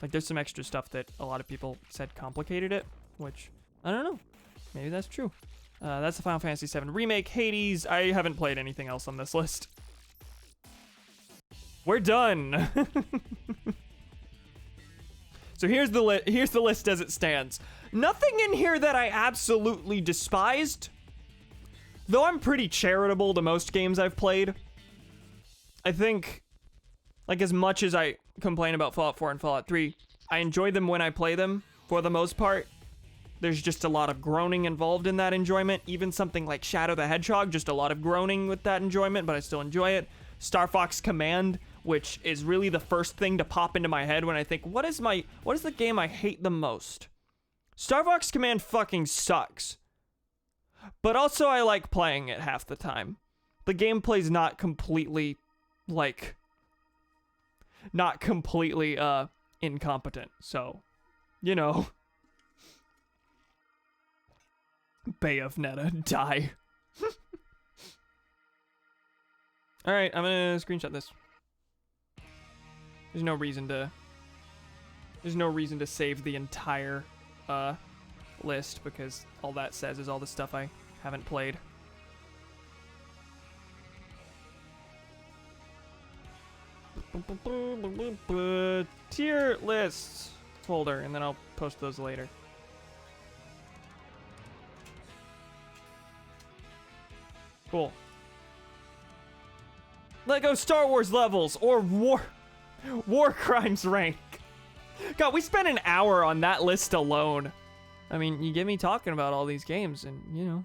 There's some extra stuff that a lot of people said complicated it, which, I don't know. Maybe that's true. That's the Final Fantasy VII Remake, Hades. I haven't played anything else on this list. We're done. So here's the list as it stands. Nothing in here that I absolutely despised. Though I'm pretty charitable to most games I've played. I think, as much as I complain about Fallout 4 and Fallout 3, I enjoy them when I play them, for the most part. There's just a lot of groaning involved in that enjoyment. Even something like Shadow the Hedgehog, just a lot of groaning with that enjoyment, but I still enjoy it. Star Fox Command, which is really the first thing to pop into my head when I think, what is the game I hate the most? Star Fox Command fucking sucks. But also I like playing it half the time. The gameplay's not completely incompetent. So, you know. Bayonetta, die. Alright, I'm gonna screenshot this. There's no reason to save the entire list, because all that says is all the stuff I haven't played. Tier lists folder, and then I'll post those later. Cool. Lego Star Wars levels or War crimes rank. God, we spent an hour on that list alone. I mean, you get me talking about all these games, and you know.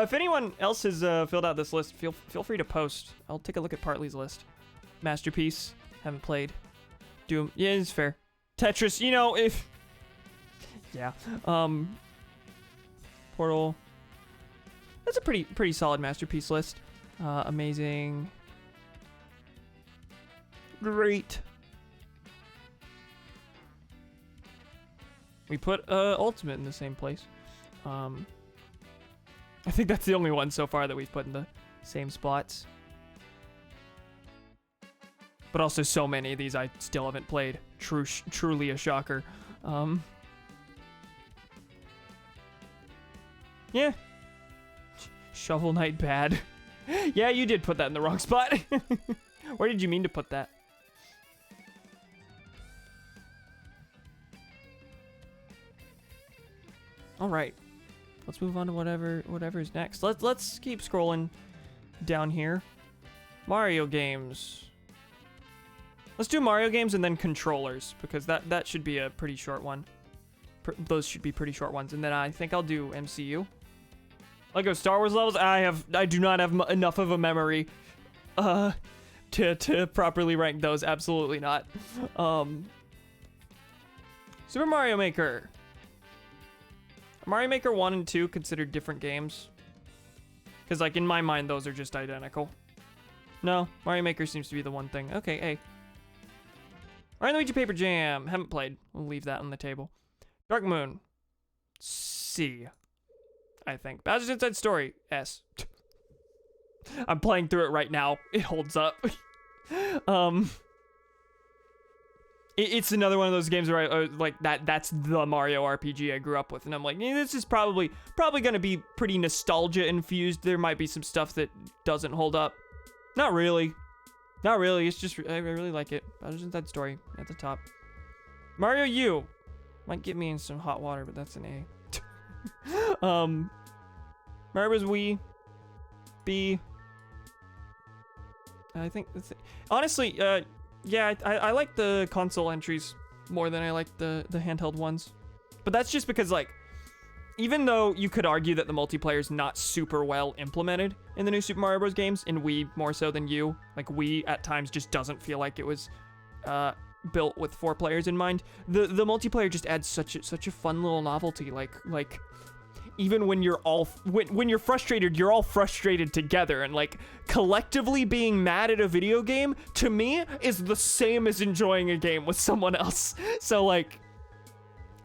If anyone else has filled out this list, feel free to post. I'll take a look at Partly's list. Masterpiece, haven't played. Doom, yeah, it's fair. Tetris, you know, if yeah. Portal. That's a pretty solid Masterpiece list. Amazing. Great. We put Ultimate in the same place. I think that's the only one so far that we've put in the same spots. But also so many of these I still haven't played. Truly a shocker. Yeah. Shovel Knight bad. Yeah, you did put that in the wrong spot. Where did you mean to put that? All right, let's move on to whatever's next. Let's keep scrolling down here. Mario games. Let's do Mario games and then controllers, because that should be a pretty short one. Those should be pretty short ones, and then I think I'll do MCU. Lego Star Wars levels. I do not have enough of a memory, to properly rank those. Absolutely not. Super Mario Maker. Mario Maker 1 and 2 considered different games. Because, like, in my mind, those are just identical. No, Mario Maker seems to be the one thing. Okay, A. Mario & Luigi Paper Jam. Haven't played. We'll leave that on the table. Dark Moon. C. I think. Bowser's Inside Story. S. I'm playing through it right now. It holds up. It's another one of those games where I like that's the Mario RPG I grew up with, and I'm like, this is probably gonna be pretty nostalgia infused. There might be some stuff that doesn't hold up. Not really. It's just I really like it. Bowser's Inside Story at the top. Mario U might get me in some hot water, but that's an A. Mario Bros. Wii B. I think that's it. Honestly, yeah, I like the console entries more than I like the handheld ones. But that's just because, like, even though you could argue that the multiplayer is not super well implemented in the new Super Mario Bros. Games, in Wii more so than U, like, Wii at times just doesn't feel like it was built with 4 players in mind. The multiplayer just adds such a fun little novelty, like even when you're all when you're frustrated, you're all frustrated together, and like collectively being mad at a video game to me is the same as enjoying a game with someone else. So like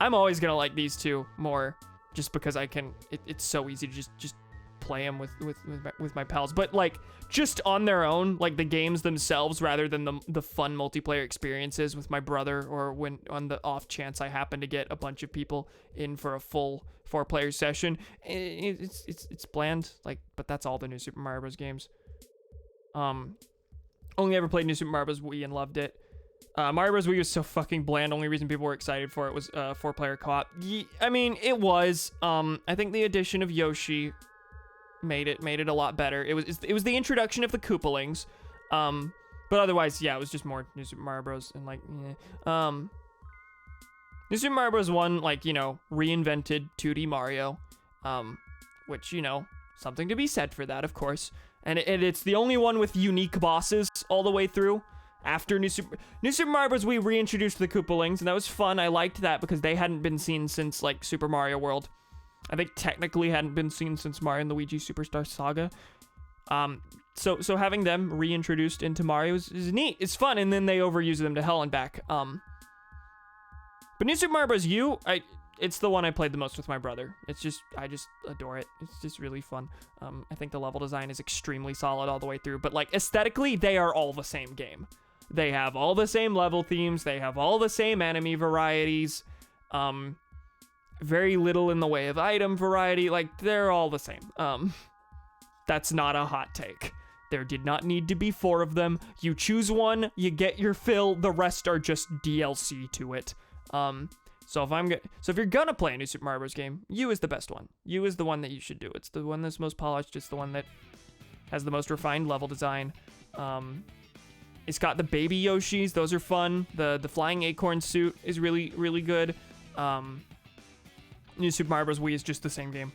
I'm always gonna like these two more just because I can it's so easy to just play them with my pals. But like just on their own, like the games themselves rather than the fun multiplayer experiences with my brother, or when on the off chance I happen to get a bunch of people in for a full 4-player session, it's bland, like, but that's all the new Super Mario Bros. Games. Only ever played New Super Mario Bros. Wii and loved it. Mario Bros. Wii was so fucking bland. Only reason people were excited for it was 4-player co-op. I mean, it was. I think the addition of Yoshi made it a lot better. It was the introduction of the Koopalings. But otherwise, yeah, it was just more New Super Mario Bros. And like, New Super Mario Bros. 1, like, you know, reinvented 2D Mario, which, you know, something to be said for that, of course. And it's the only one with unique bosses all the way through. After New Super Mario Bros. We reintroduced the Koopalings, and that was fun. I liked that because they hadn't been seen since, like, Super Mario World. I think technically hadn't been seen since Mario and Luigi Superstar Saga. So having them reintroduced into Mario is neat. It's fun, and then they overuse them to hell and back. But New Super Mario Bros. U, it's the one I played the most with my brother. I just adore it. It's just really fun. I think the level design is extremely solid all the way through, but like aesthetically, they are all the same game. They have all the same level themes. They have all the same enemy varieties. Very little in the way of item variety. Like, they're all the same. That's not a hot take. There did not need to be 4 of them. You choose one, you get your fill. The rest are just DLC to it. So if you're gonna play a new Super Mario Bros. Game, U is the best one. U is the one that you should do. It's the one that's most polished. It's the one that has the most refined level design. It's got the baby Yoshis. Those are fun. The flying acorn suit is really, really good. New Super Mario Bros. Wii is just the same game.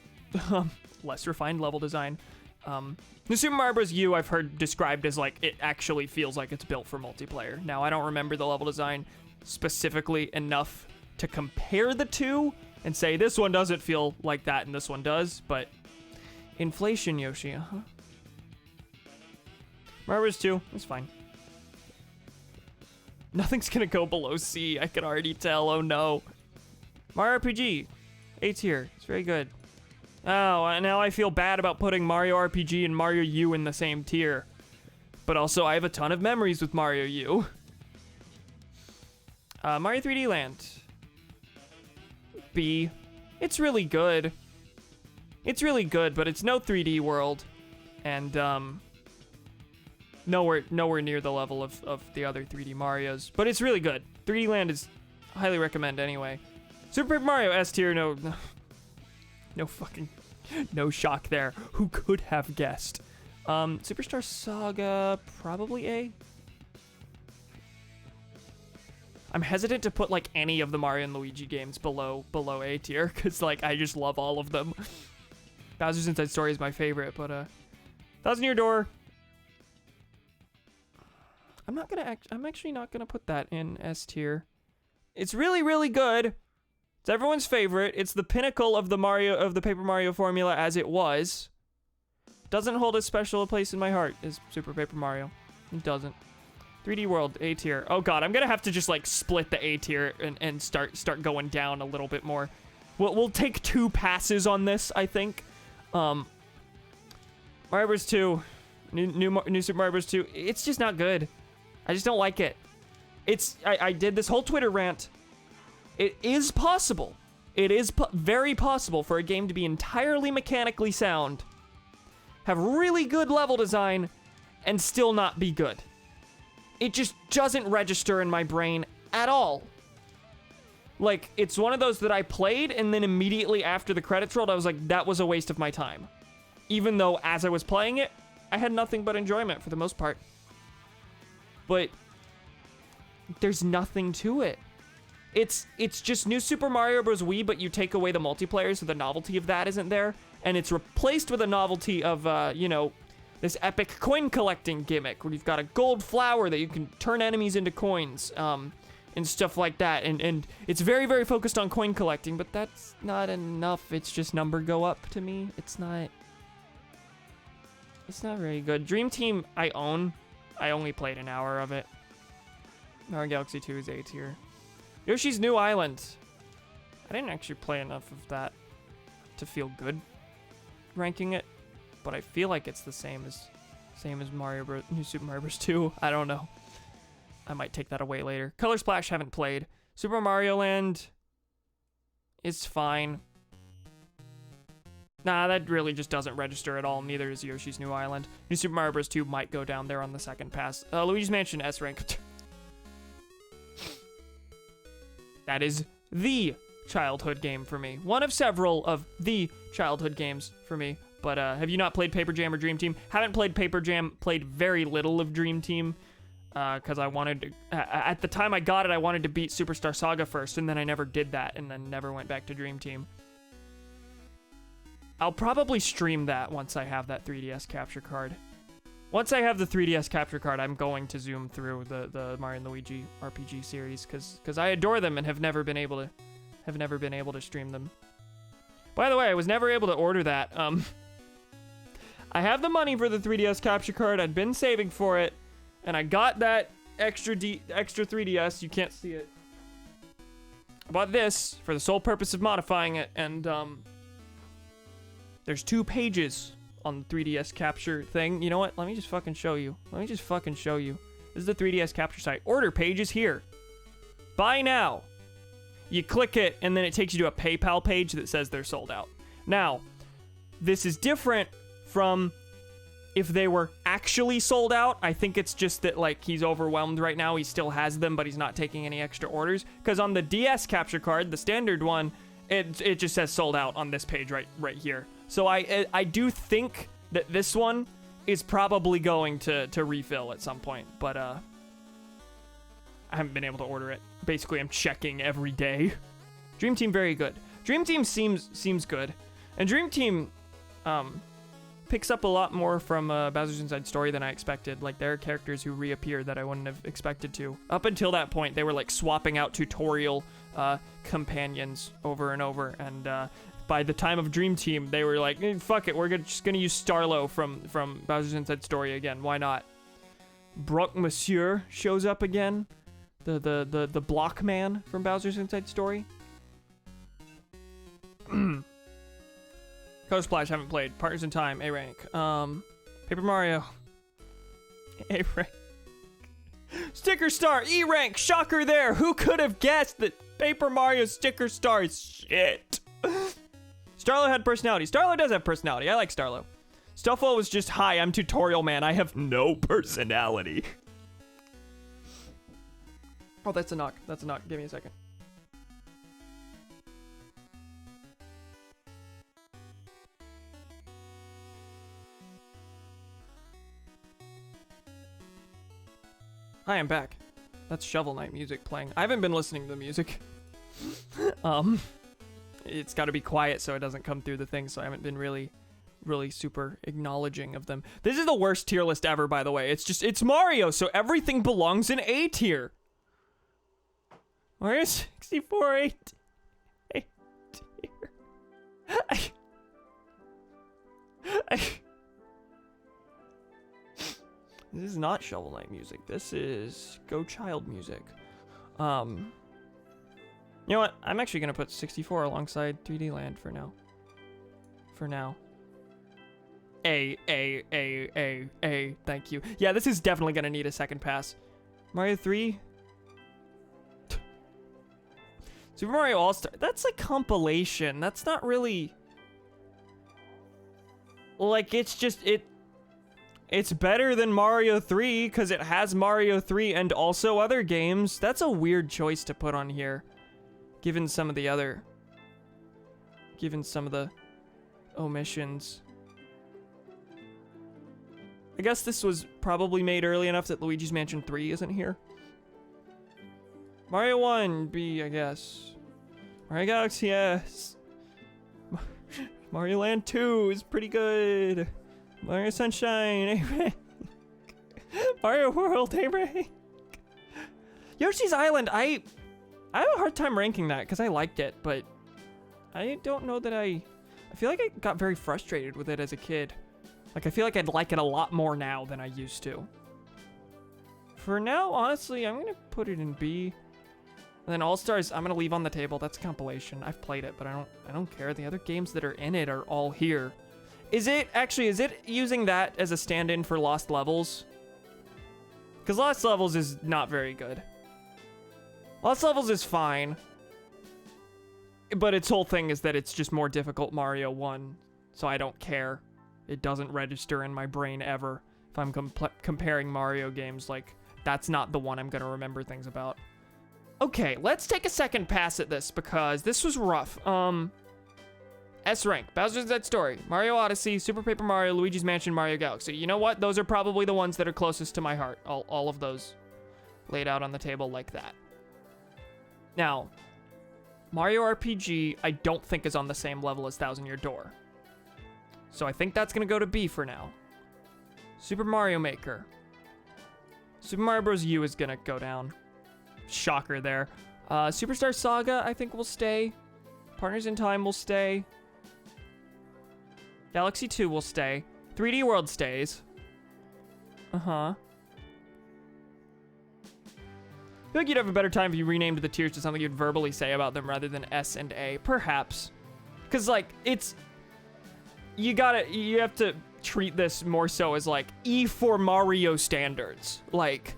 Less refined level design. New Super Mario Bros. U I've heard described as like, it actually feels like it's built for multiplayer. Now, I don't remember the level design specifically enough to compare the two and say this one doesn't feel like that and this one does, but Inflation Yoshi, Mario Bros. 2, it's fine. Nothing's gonna go below C, I can already tell, oh no. Mario RPG, A tier, it's very good. Oh, now I feel bad about putting Mario RPG and Mario U in the same tier. But also, I have a ton of memories with Mario U. Mario 3D Land. B. It's really good. It's really good, but it's no 3D world. And, nowhere near the level of the other 3D Marios. But it's really good. 3D Land is highly recommend anyway. Super Paper Mario S tier, no fucking, no shock there. Who could have guessed? Superstar Saga, probably A. I'm hesitant to put like any of the Mario and Luigi games below A tier, because like I just love all of them. Bowser's Inside Story is my favorite, but Thousand Year Door. I'm actually not gonna put that in S tier. It's really, really good. It's everyone's favorite. It's the pinnacle of the Paper Mario formula as it was. Doesn't hold as special a place in my heart as Super Paper Mario. It doesn't. 3D World, A tier. Oh god, I'm gonna have to just like split the A tier and start going down a little bit more. We'll take 2 passes on this, I think. Mario Bros. 2, New Super Mario Bros. 2. It's just not good. I just don't like it. I did this whole Twitter rant. It is possible. It is very possible for a game to be entirely mechanically sound, have really good level design, and still not be good. It just doesn't register in my brain at all. Like, it's one of those that I played, and then immediately after the credits rolled, I was like, that was a waste of my time. Even though, as I was playing it, I had nothing but enjoyment for the most part. But there's nothing to it. It's just New Super Mario Bros. Wii, but you take away the multiplayer, so the novelty of that isn't there. And it's replaced with a novelty of, this epic coin collecting gimmick, where you've got a gold flower that you can turn enemies into coins, and stuff like that. And it's very, very focused on coin collecting, but that's not enough. It's just number go up to me. It's not very good. Dream Team, I own. I only played an hour of it. Mario Galaxy 2 is A tier. Yoshi's New Island. I didn't actually play enough of that to feel good ranking it, but I feel like it's the same as New Super Mario Bros. 2. I don't know. I might take that away later. Color Splash, haven't played. Super Mario Land is fine. Nah, that really just doesn't register at all. Neither is Yoshi's New Island. New Super Mario Bros. 2 might go down there on the second pass. Luigi's Mansion, S rank. That is the childhood game for me. One of several of the childhood games for me. But have you not played Paper Jam or Dream Team? Haven't played Paper Jam, played very little of Dream Team. Because I wanted to, at the time I got it, I wanted to beat Superstar Saga first, and then I never did that, and then never went back to Dream Team. I'll probably stream that once I have that 3DS capture card. Once I have the 3DS capture card, I'm going to zoom through the Mario and Luigi RPG series, because I adore them and have never been able to stream them. By the way, I was never able to order that. I have the money for the 3DS capture card. I'd been saving for it, and I got that extra 3DS. You can't see it. I bought this for the sole purpose of modifying it, and there's 2 pages on the 3DS capture thing. You know what? Let me just fucking show you. This is the 3DS capture site. Order page is here. Buy now. You click it, and then it takes you to a PayPal page that says they're sold out. Now, this is different from if they were actually sold out. I think it's just that, like, he's overwhelmed right now. He still has them, but he's not taking any extra orders. Because on the DS capture card, the standard one, it just says sold out on this page right here. So I do think that this one is probably going to refill at some point. But I haven't been able to order it. Basically, I'm checking every day. Dream Team, very good. Dream Team seems good. And Dream Team picks up a lot more from Bowser's Inside Story than I expected. Like, there are characters who reappear that I wouldn't have expected to. Up until that point, they were like swapping out tutorial companions over and over. And by the time of Dream Team, they were like, fuck it, we're just gonna use Starlo from Bowser's Inside Story again. Why not? Brock Monsieur shows up again. The block man from Bowser's Inside Story. Color Splash, haven't played. Partners in Time, A rank. Paper Mario, A rank. Sticker Star, E rank. Shocker there. Who could have guessed that Paper Mario Sticker Star is shit? Starlo had personality. Starlo does have personality. I like Starlo. Stuffwell was just, hi, I'm tutorial man. I have no personality. Oh, that's a knock. That's a knock. Give me a second. Hi, I'm back. That's Shovel Knight music playing. I haven't been listening to the music. It's got to be quiet so it doesn't come through the thing, so I haven't been really super acknowledging of them. This is the worst tier list ever, by the way. It's Mario, so everything belongs in A tier. Mario 64 A tier. This is not Shovel Knight music. This is Go Child music. You know what? I'm actually gonna put 64 alongside 3D Land for now. For now. A. Thank you. Yeah, this is definitely gonna need a second pass. Mario 3. Super Mario All-Star. That's a compilation. That's not really... Like, it's just... It's better than Mario 3 because it has Mario 3 and also other games. That's a weird choice to put on here, given some of the omissions. I guess this was probably made early enough that Luigi's Mansion 3 isn't here. Mario 1, B, I guess. Mario Galaxy, yes. Mario Land 2 is pretty good. Mario Sunshine, A rank. Mario World, A rank. Yoshi's Island, I have a hard time ranking that because I liked it, but I don't know that I feel like I got very frustrated with it as a kid. Like, I feel like I'd like it a lot more now than I used to. For now, honestly, I'm gonna put it in B. And then All-Stars, I'm gonna leave on the table. That's a compilation. I've played it, but I don't care. The other games that are in it are all here. Is it using that as a stand-in for Lost Levels? Because Lost Levels is not very good. Lost Levels is fine. But its whole thing is that it's just more difficult Mario 1. So I don't care. It doesn't register in my brain ever. If I'm comparing Mario games, like, that's not the one I'm going to remember things about. Okay, let's take a second pass at this because this was rough. S rank, Bowser's Inside Story, Mario Odyssey, Super Paper Mario, Luigi's Mansion, Mario Galaxy. You know what? Those are probably the ones that are closest to my heart. All of those laid out on the table like that. Now, Mario RPG, I don't think is on the same level as Thousand Year Door. So I think that's gonna go to B for now. Super Mario Maker. Super Mario Bros. U is gonna go down. Shocker there. Superstar Saga, I think will stay. Partners in Time will stay. Galaxy 2 will stay. 3D World stays. I feel like you'd have a better time if you renamed the tiers to something you'd verbally say about them rather than S and A. Perhaps. Because, like, you have to treat this more so as, like, E for Mario standards. Like,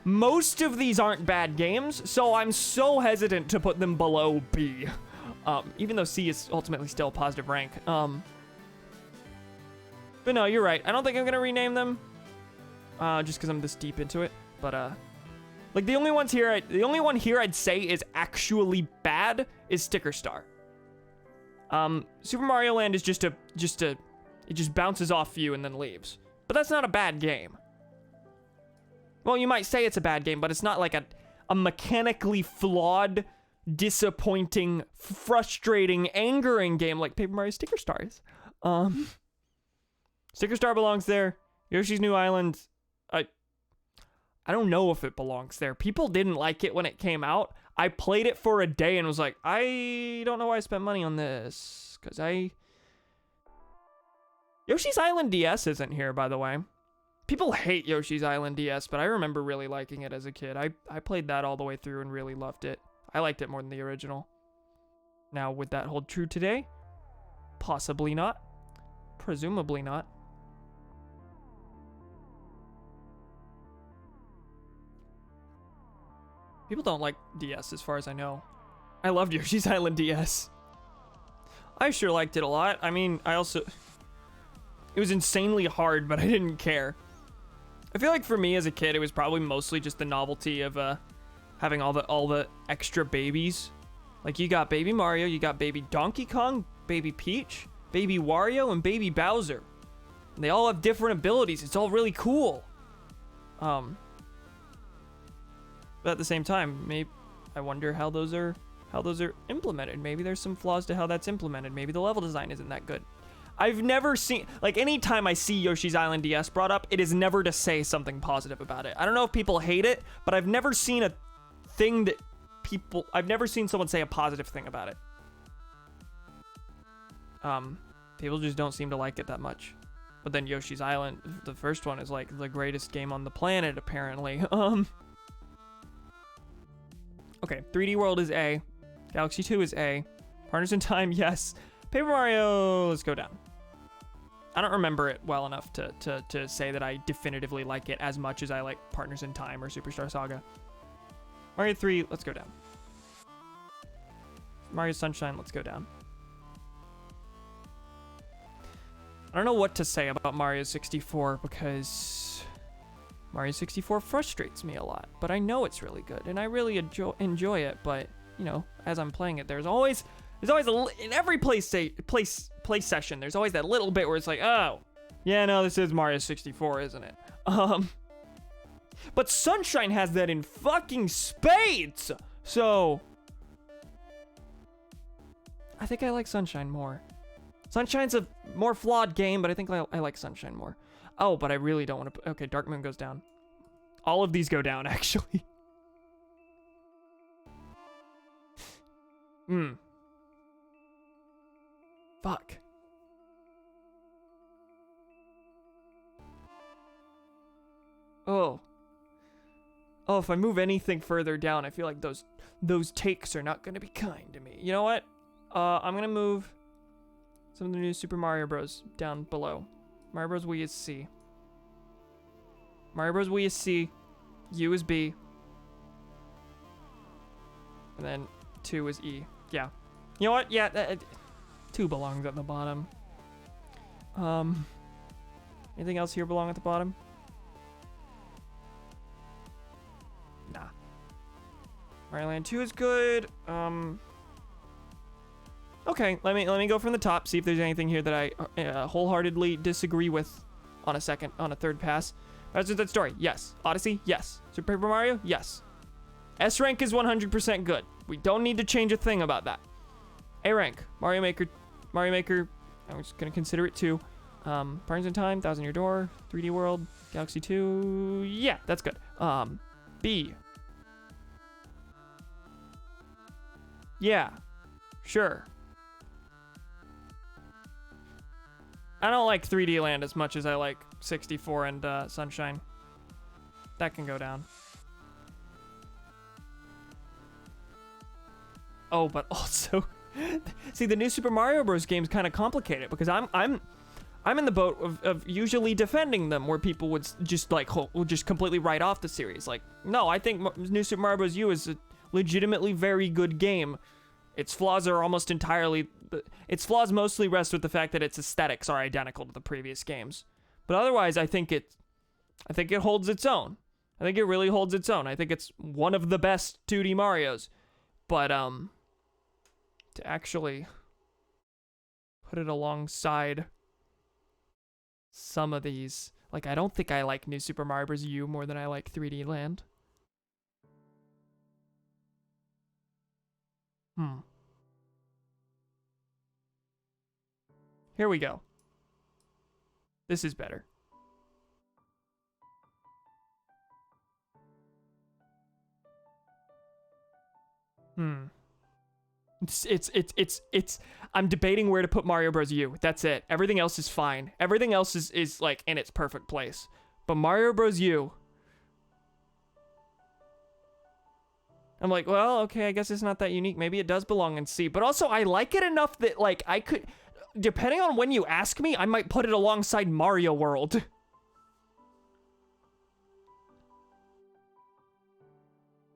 most of these aren't bad games, so I'm so hesitant to put them below B. Even though C is ultimately still a positive rank. But no, you're right. I don't think I'm gonna rename them, just because I'm this deep into it. But like the only one here I'd say is actually bad is Sticker Star. Super Mario Land is it just bounces off you and then leaves. But that's not a bad game. Well, you might say it's a bad game, but it's not like a mechanically flawed, disappointing, frustrating, angering game like Paper Mario Sticker Stars. Sticker Star belongs there. Yoshi's New Island, I don't know if it belongs there. People didn't like it when it came out. I played it for a day and was like, I don't know why I spent money on this. Because Yoshi's Island DS isn't here, by the way. People hate Yoshi's Island DS, but I remember really liking it as a kid. I played that all the way through and really loved it. I liked it more than the original. Now, would that hold true today? Possibly not. Presumably not. People don't like DS as far as I know. I loved Yoshi's Island DS. I sure liked it a lot. I mean, it was insanely hard, but I didn't care. I feel like for me as a kid, it was probably mostly just the novelty of having all the extra babies. Like you got Baby Mario, you got Baby Donkey Kong, Baby Peach, Baby Wario, and Baby Bowser. And they all have different abilities. It's all really cool. But at the same time, maybe I wonder how those are implemented. Maybe there's some flaws to how that's implemented. Maybe the level design isn't that good. I've never seen, like, anytime I see Yoshi's Island DS brought up, it is never to say something positive about it. I don't know if people hate it, but I've never seen a thing that I've never seen someone say a positive thing about it. People just don't seem to like it that much. But then Yoshi's Island, the first one, is like the greatest game on the planet, apparently. Okay, 3D World is A. Galaxy 2 is A. Partners in Time, yes. Paper Mario, let's go down. I don't remember it well enough to say that I definitively like it as much as I like Partners in Time or Superstar Saga. Mario 3, let's go down. Mario Sunshine, let's go down. I don't know what to say about Mario 64 because Mario 64 frustrates me a lot, but I know it's really good and I really enjoy it. But you know, as I'm playing it, there's always in every play session, there's always that little bit where it's like, oh, yeah, no, this is Mario 64, isn't it? But Sunshine has that in fucking spades. So I think I like Sunshine more. Sunshine's a more flawed game, but I think I like Sunshine more. Oh, but I really don't want to... Okay, Dark Moon goes down. All of these go down, actually. Fuck. Oh. Oh, if I move anything further down, I feel like those takes are not going to be kind to me. You know what? I'm going to move some of the new Super Mario Bros. Down below. Mario Bros. Wii is C. Mario Bros. Wii is C. U is B. And then 2 is E. Yeah. You know what? Yeah, 2 belongs at the bottom. Anything else here belong at the bottom? Nah. Mario Land 2 is good. Okay, let me go from the top, see if there's anything here that I wholeheartedly disagree with on a third pass. That's that story. Yes. Odyssey. Yes. Super Paper Mario. Yes. S rank is 100% good. We don't need to change a thing about that. A rank. Mario Maker. I'm just gonna consider it 2. Partners in Time. 1,000 Year Door. 3D World. Galaxy 2. Yeah, that's good. B. Yeah. Sure. I don't like 3D Land as much as I like 64 and Sunshine. That can go down. Oh, but also, see, the new Super Mario Bros. Game's kind of complicated because I'm in the boat of usually defending them, where people would just completely write off the series. Like, no, I think new Super Mario Bros. U is a legitimately very good game. Its flaws are almost entirely... Its flaws mostly rest with the fact that its aesthetics are identical to the previous games. But otherwise, I think it holds its own. I think it really holds its own. I think it's one of the best 2D Marios. But, to actually put it alongside some of these... Like, I don't think I like New Super Mario Bros. U more than I like 3D Land. Here we go. This is better. It's I'm debating where to put Mario Bros. U. That's it. Everything else is fine. Everything else is like in its perfect place. But Mario Bros. U, I'm like, well, okay, I guess it's not that unique. Maybe it does belong in C. But also, I like it enough that, like, I could, depending on when you ask me, I might put it alongside Mario World.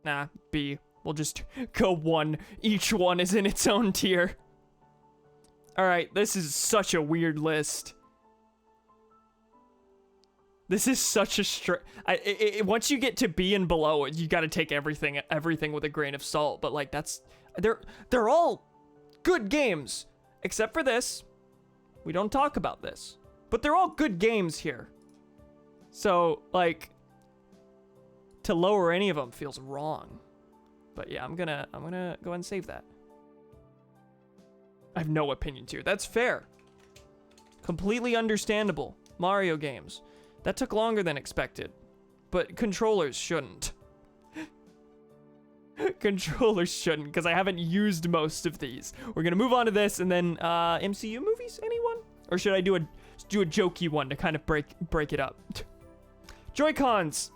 Nah, B. We'll just go 1. Each one is in its own tier. Alright, this is such a weird list. This is such a once you get to B and below, you gotta take everything with a grain of salt. But like, they're all good games. Except for this. We don't talk about this. But they're all good games here. So, like, to lower any of them feels wrong. But yeah, I'm gonna go ahead and save that. I have no opinions here. That's fair. Completely understandable. Mario games. That took longer than expected. But controllers shouldn't. Controllers shouldn't, because I haven't used most of these. We're gonna move on to this, and then MCU movies, anyone? Or should I do a jokey one to kind of break it up? Joy-Cons.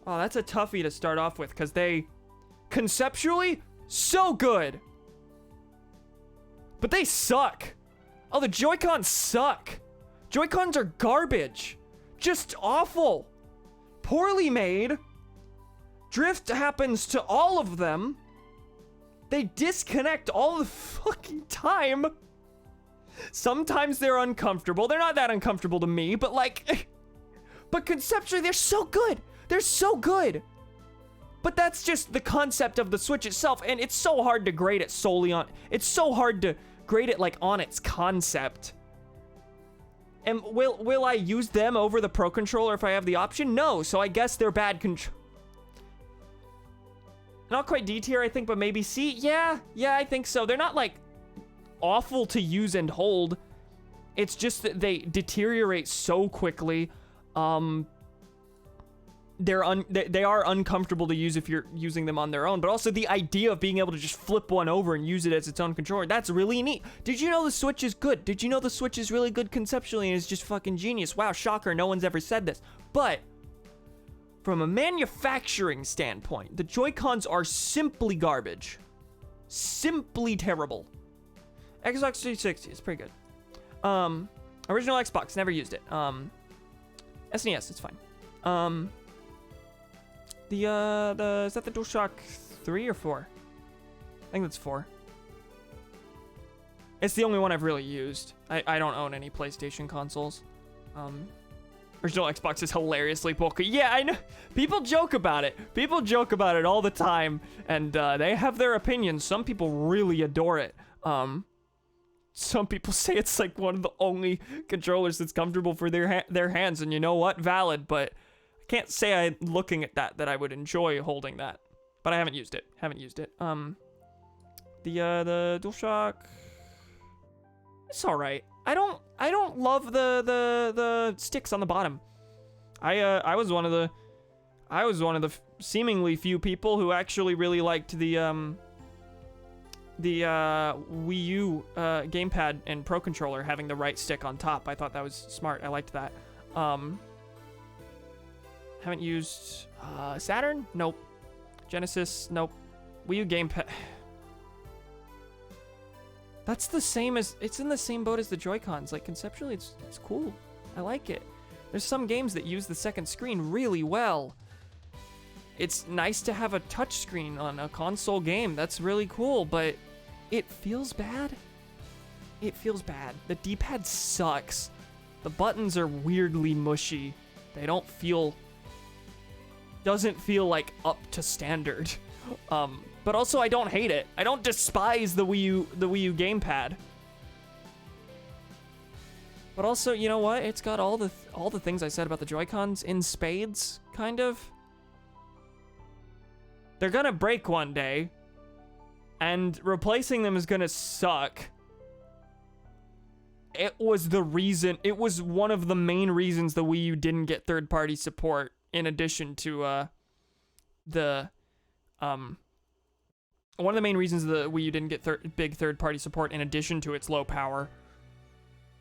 Oh, that's a toughie to start off with, because they, conceptually, so good. But they suck. Oh, the Joy-Cons suck. Joy-Cons are garbage. Just awful. Poorly made. Drift happens to all of them. They disconnect all the fucking time. Sometimes they're uncomfortable. They're not that uncomfortable to me, but like, but conceptually, they're so good. They're so good. But that's just the concept of the Switch itself, and it's so hard to grade it solely on, it's so hard to grade it like on its concept. And will I use them over the Pro Controller if I have the option? No, so I guess they're bad not quite D tier, I think, but maybe C? Yeah, I think so. They're not like awful to use and hold. It's just that they deteriorate so quickly. They are uncomfortable to use if you're using them on their own, but also the idea of being able to just flip one over and use it as its own controller, that's really neat. Did you know the Switch is good? Did you know the Switch is really good conceptually and is just fucking genius? Wow, shocker, no one's ever said this. But from a manufacturing standpoint, the Joy-Cons are simply garbage. Simply terrible. Xbox 360 is pretty good. Original Xbox, never used it. SNES, it's fine. Is that the DualShock 3 or 4? I think that's 4. It's the only one I've really used. I don't own any PlayStation consoles. Original Xbox is hilariously bulky. Yeah, I know. People joke about it. People joke about it all the time, and they have their opinions. Some people really adore it. Some people say it's like one of the only controllers that's comfortable for their hands, and you know what? Valid, but I can't say looking at that I would enjoy holding that. But I haven't used it. The DualShock, it's all right. I don't love the sticks on the bottom. I was one of the seemingly few people who actually really liked the Wii U gamepad and Pro Controller having the right stick on top. I thought that was smart. I liked that. Haven't used Saturn? Nope. Genesis? Nope. Wii U gamepad. That's the same as, it's in the same boat as the Joy-Cons. Like, conceptually, it's cool. I like it. There's some games that use the second screen really well. It's nice to have a touch screen on a console game. That's really cool, but it feels bad. It feels bad. The D-pad sucks. The buttons are weirdly mushy. They don't feel, doesn't feel like up to standard. But also, I don't hate it. I don't despise the Wii U gamepad. But also, you know what? It's got all the things I said about the Joy-Cons in spades, kind of. They're gonna break one day, and replacing them is gonna suck. It was one of the main reasons the Wii U didn't get third-party support, in addition to, one of the main reasons the Wii U didn't get big third-party support, in addition to its low power.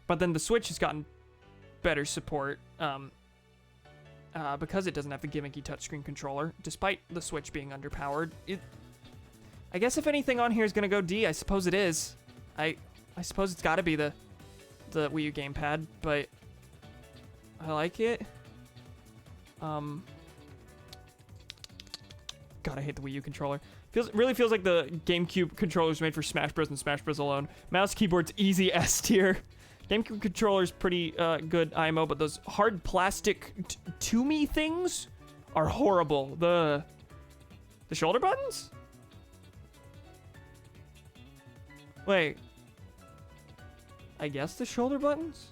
But then the Switch has gotten better support, because it doesn't have the gimmicky touchscreen controller, despite the Switch being underpowered. I guess if anything on here is gonna go D, I suppose it is. I suppose it's gotta be the Wii U gamepad, but I like it. God, I hate the Wii U controller. Really feels like the GameCube controller was made for Smash Bros. And Smash Bros. Alone. Mouse keyboard's easy S tier. GameCube controller's pretty good IMO, but those hard plastic to-me things are horrible. The shoulder buttons? Wait. I guess the shoulder buttons?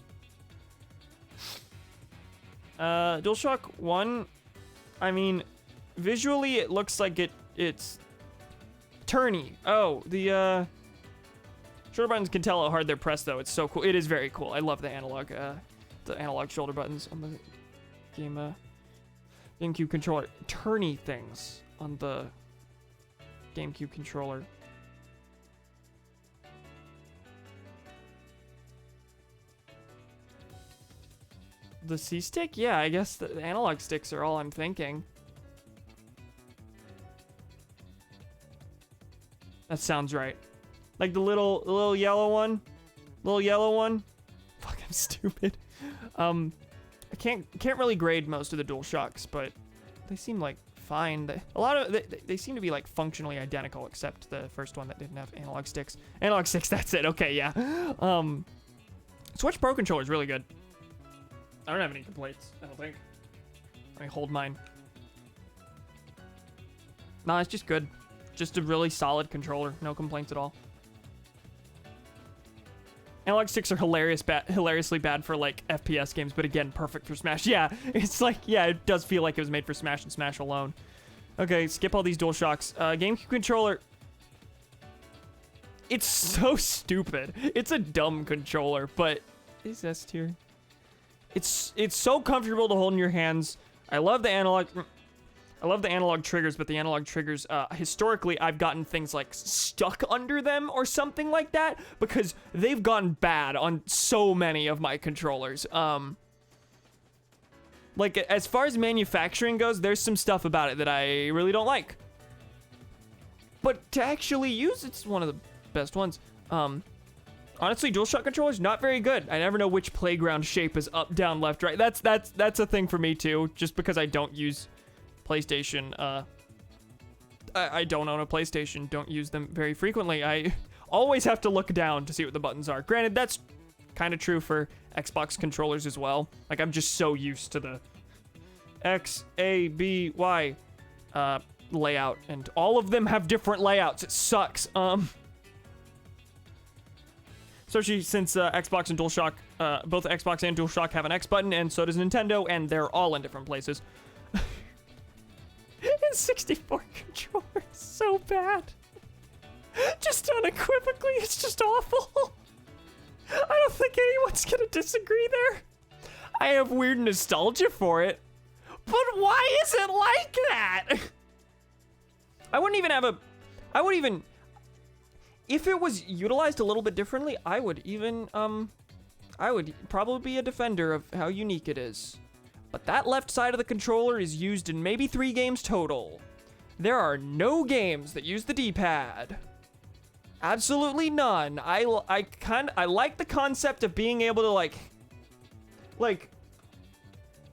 DualShock 1, I mean, visually it looks like it's turny. Oh, the shoulder buttons can tell how hard they're pressed, though. It's so cool. It is very cool. I love the analog shoulder buttons on the GameCube controller. Turny things on the GameCube controller. The C-stick? Yeah, I guess the analog sticks are all I'm thinking. That sounds right. Like the little yellow one? Little yellow one? Fuck, I'm stupid. I can't really grade most of the DualShocks, but they seem like fine. They seem to be like functionally identical, except the first one that didn't have analog sticks. Analog sticks, that's it. Okay, yeah. Switch Pro controller is really good. I don't have any complaints, I don't think. Let me hold mine. Nah, it's just good. Just a really solid controller. No complaints at all. Analog sticks are hilariously bad for, like, FPS games, but again, perfect for Smash. Yeah, it's like, yeah, it does feel like it was made for Smash and Smash alone. Okay, skip all these DualShocks. GameCube controller. It's so stupid. It's a dumb controller, but is S tier? It's so comfortable to hold in your hands. I love the analog triggers, but the analog triggers, historically, I've gotten things like stuck under them or something like that because they've gone bad on so many of my controllers. Like, as far as manufacturing goes, there's some stuff about it that I really don't like. But to actually use, it's one of the best ones. Honestly, DualShock controllers, not very good. I never know which playground shape is up, down, left, right. That's a thing for me too, just because I don't use PlayStation. I don't own a PlayStation, don't use them very frequently. I always have to look down to see what the buttons are. Granted, that's kind of true for Xbox controllers as well. Like, I'm just so used to the X, A, B, Y layout, and all of them have different layouts. It sucks. Especially since Xbox and DualShock, both Xbox and DualShock have an X button, and so does Nintendo, and they're all in different places. N64 controller is so bad. Just unequivocally, it's just awful. I don't think anyone's gonna disagree there. I have weird nostalgia for it, but why is it like that? I wouldn't even, if it was utilized a little bit differently, I would probably be a defender of how unique it is. But that left side of the controller is used in maybe 3 games total. There are no games that use the D-pad. Absolutely none. I like the concept of being able to like,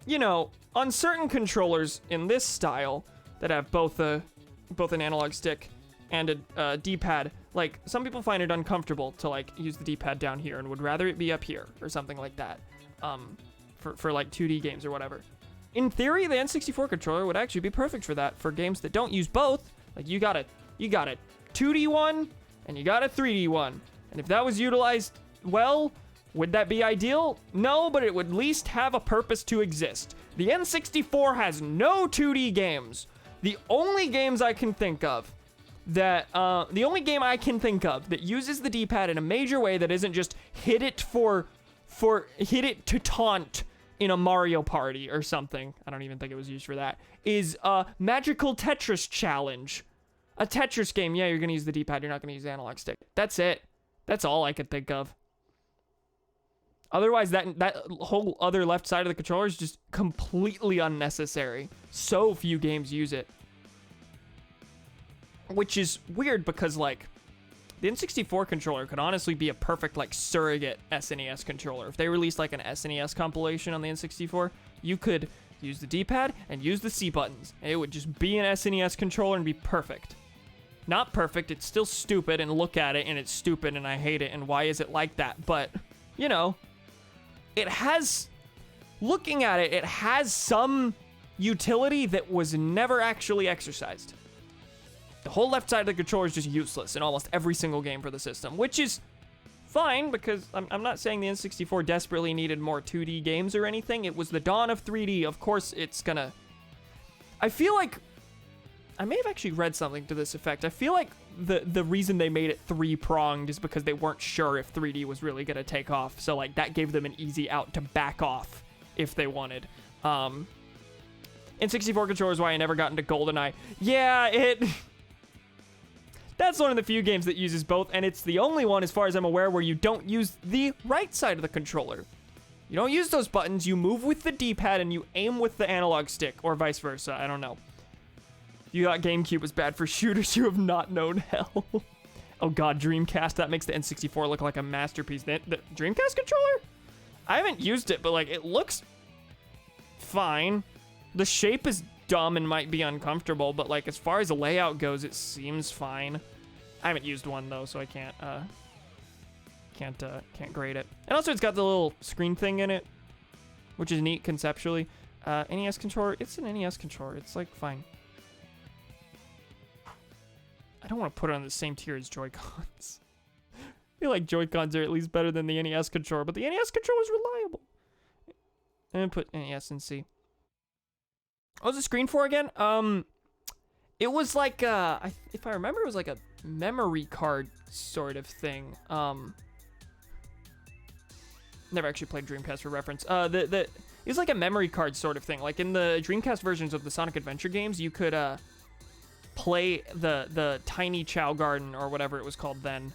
you know, on certain controllers in this style that have both an analog stick and a D-pad, like, some people find it uncomfortable to, like, use the D-pad down here and would rather it be up here or something like that, for like 2D games or whatever. In theory, the N64 controller would actually be perfect for that, for games that don't use both. Like, you got a 2D one and you got a 3D one, and if that was utilized well, Would that be ideal? No, but it would at least have a purpose to exist. The N64 has no 2D games. The only games I can think of that, the only game I can think of that uses the D-pad in a major way that isn't just hit it hit it to taunt in a Mario Party or something. I don't even think it was used for that. Is Magical Tetris Challenge. A Tetris game, yeah, you're gonna use the D-pad, you're not gonna use the analog stick. That's it. That's all I could think of. Otherwise, that whole other left side of the controller is just completely unnecessary. So few games use it. Which is weird because, like, the N64 controller could honestly be a perfect, like, surrogate SNES controller. If they released, like, an SNES compilation on the N64, you could use the D-pad and use the C buttons. And it would just be an SNES controller and be perfect. Not perfect, it's still stupid, and look at it, and it's stupid, and I hate it, and why is it like that? But, you know, it has, looking at it, it has some utility that was never actually exercised. The whole left side of the controller is just useless in almost every single game for the system, which is fine, because I'm not saying the N64 desperately needed more 2D games or anything. It was the dawn of 3D. Of course, it's gonna... I feel like... I may have actually read something to this effect. I feel like the reason they made it three-pronged is because they weren't sure if 3D was really gonna take off. So, like, that gave them an easy out to back off if they wanted. N64 controller is why I never got into GoldenEye. Yeah, it... That's one of the few games that uses both, and it's the only one, as far as I'm aware, where you don't use the right side of the controller. You don't use those buttons, you move with the D-pad, and you aim with the analog stick, or vice versa, I don't know. You thought GameCube was bad for shooters, you have not known hell. Oh god, Dreamcast, that makes the N64 look like a masterpiece. The Dreamcast controller? I haven't used it, but, like, it looks fine. The shape is dumb and might be uncomfortable, but, like, as far as the layout goes, it seems fine. I haven't used one though, so I can't grade it. And also, it's got the little screen thing in it, which is neat conceptually. NES controller, it's an NES controller. It's like fine. I don't want to put it on the same tier as Joy-Cons. I feel like Joy-Cons are at least better than the NES controller, but the NES controller is reliable. I'm gonna put NES in C. What was the screen for again? It was like, if I remember, it was like a memory card sort of thing. Never actually played Dreamcast for reference. It was like a memory card sort of thing. Like in the Dreamcast versions of the Sonic Adventure games, you could play the tiny Chow Garden or whatever it was called then,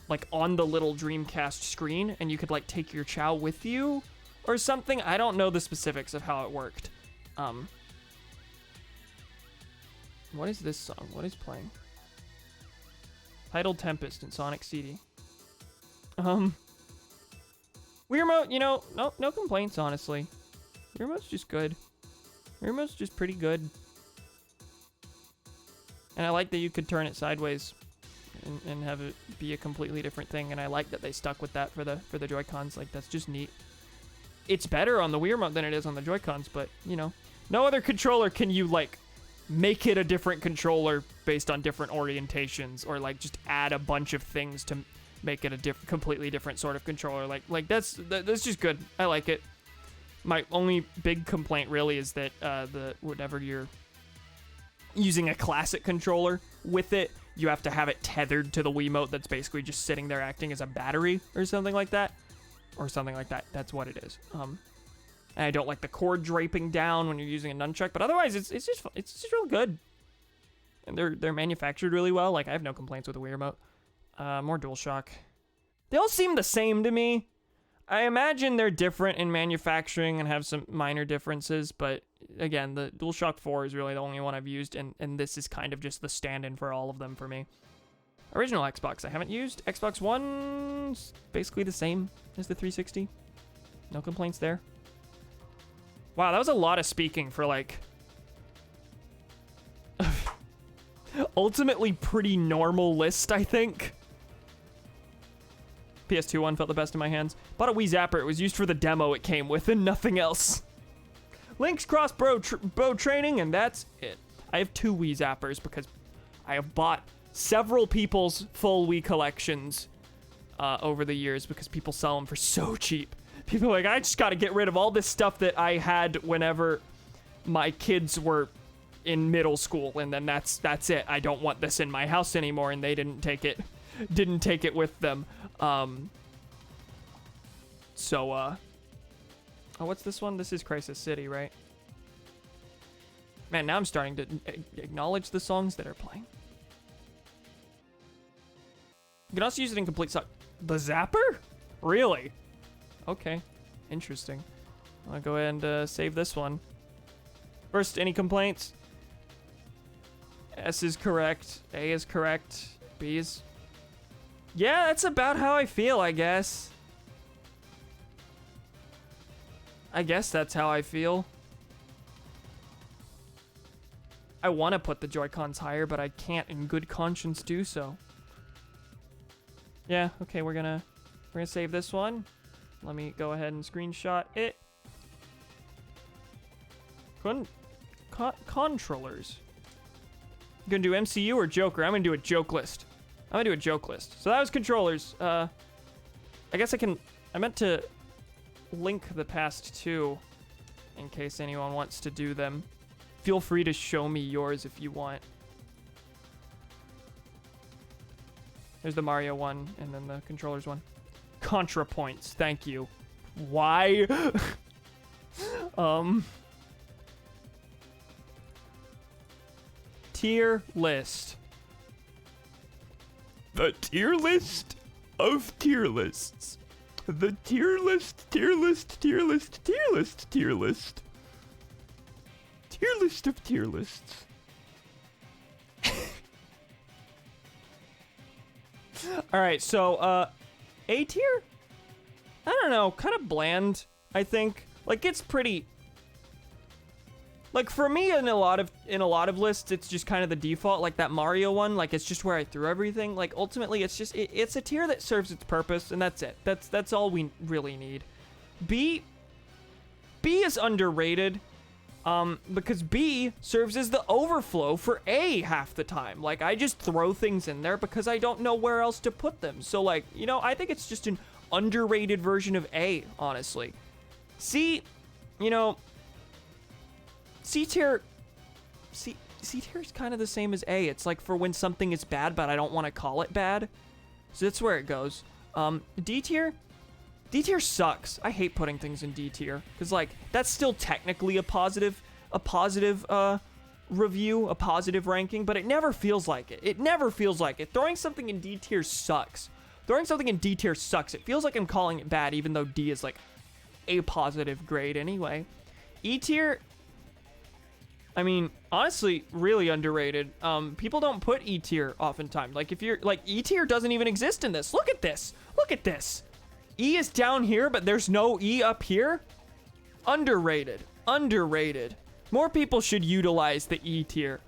like on the little Dreamcast screen, and you could like take your Chow with you or something. I don't know the specifics of how it worked. What is this song? What is playing? Titled Tempest in Sonic CD. Wii Remote, you know, no complaints, honestly. Wii Remote's just good. Wii Remote's just pretty good. And I like that you could turn it sideways and have it be a completely different thing, and I like that they stuck with that for the Joy-Cons. Like, that's just neat. It's better on the Wii Remote than it is on the Joy-Cons, but, you know, no other controller can you, like, make it a different controller based on different orientations, or, like, just add a bunch of things to make it a completely different sort of controller. Like that's just good. I like it. My only big complaint really is that whenever you're using a classic controller with it, you have to have it tethered to the Wiimote that's basically just sitting there acting as a battery or something like that. That's what it is. And I don't like the cord draping down when you're using a nunchuck, but otherwise it's just real good. And they're manufactured really well. Like, I have no complaints with the Wii Remote. More DualShock. They all seem the same to me. I imagine they're different in manufacturing and have some minor differences, but again, the DualShock 4 is really the only one I've used, and this is kind of just the stand-in for all of them for me. Original Xbox I haven't used. Xbox One's basically the same as the 360. No complaints there. Wow, that was a lot of speaking for, like, ultimately pretty normal list, I think. PS2 one felt the best in my hands. Bought a Wii Zapper. It was used for the demo it came with and nothing else. Link's crossbow bow training, and that's it. I have 2 Wii Zappers because I have bought several people's full Wii collections over the years because people sell them for so cheap. People are like, I just got to get rid of all this stuff that I had whenever my kids were in middle school, and then that's it. I don't want this in my house anymore, and they didn't take it with them. Oh, what's this one? This is Crisis City, right? Man, now I'm starting to acknowledge the songs that are playing. You can also use it in complete song. The Zapper? Really? Okay. Interesting. I'll go ahead and save this one. First, any complaints? S is correct. A is correct. B is... Yeah, that's about how I feel, I guess. I guess that's how I feel. I want to put the Joy-Cons higher, but I can't in good conscience do so. Yeah, okay, we're gonna save this one. Let me go ahead and screenshot it. Controllers. You gonna do MCU or Joker? I'm gonna do a joke list. So that was controllers. I guess I meant to link the past two in case anyone wants to do them. Feel free to show me yours if you want. There's the Mario one, and then the controllers one. ContraPoints, thank you. Why? Tier list. The tier list of tier lists. The tier list, tier list, tier list, tier list, tier list. Tier list of tier lists. Alright, so, A tier? I don't know, kind of bland, I think. Like, it's pretty... Like, for me, in a lot of lists, it's just kind of the default, like that Mario one, like, it's just where I threw everything. Like, ultimately, it's just, it's a tier that serves its purpose, and that's it. That's all we really need. B is underrated, because B serves as the overflow for A half the time. Like, I just throw things in there because I don't know where else to put them. So, like, you know, I think it's just an underrated version of A, honestly. C, you know... C tier is kind of the same as A. It's like for when something is bad, but I don't want to call it bad. So that's where it goes. D tier sucks. I hate putting things in D tier because like that's still technically a positive review, a positive ranking, but it never feels like it. Throwing something in D tier sucks. It feels like I'm calling it bad, even though D is like a positive grade anyway. E tier. I mean, honestly, really underrated. People don't put E tier oftentimes. Like, if you're, like, E tier doesn't even exist in this. Look at this. E is down here, but there's no E up here. Underrated. More people should utilize the E tier.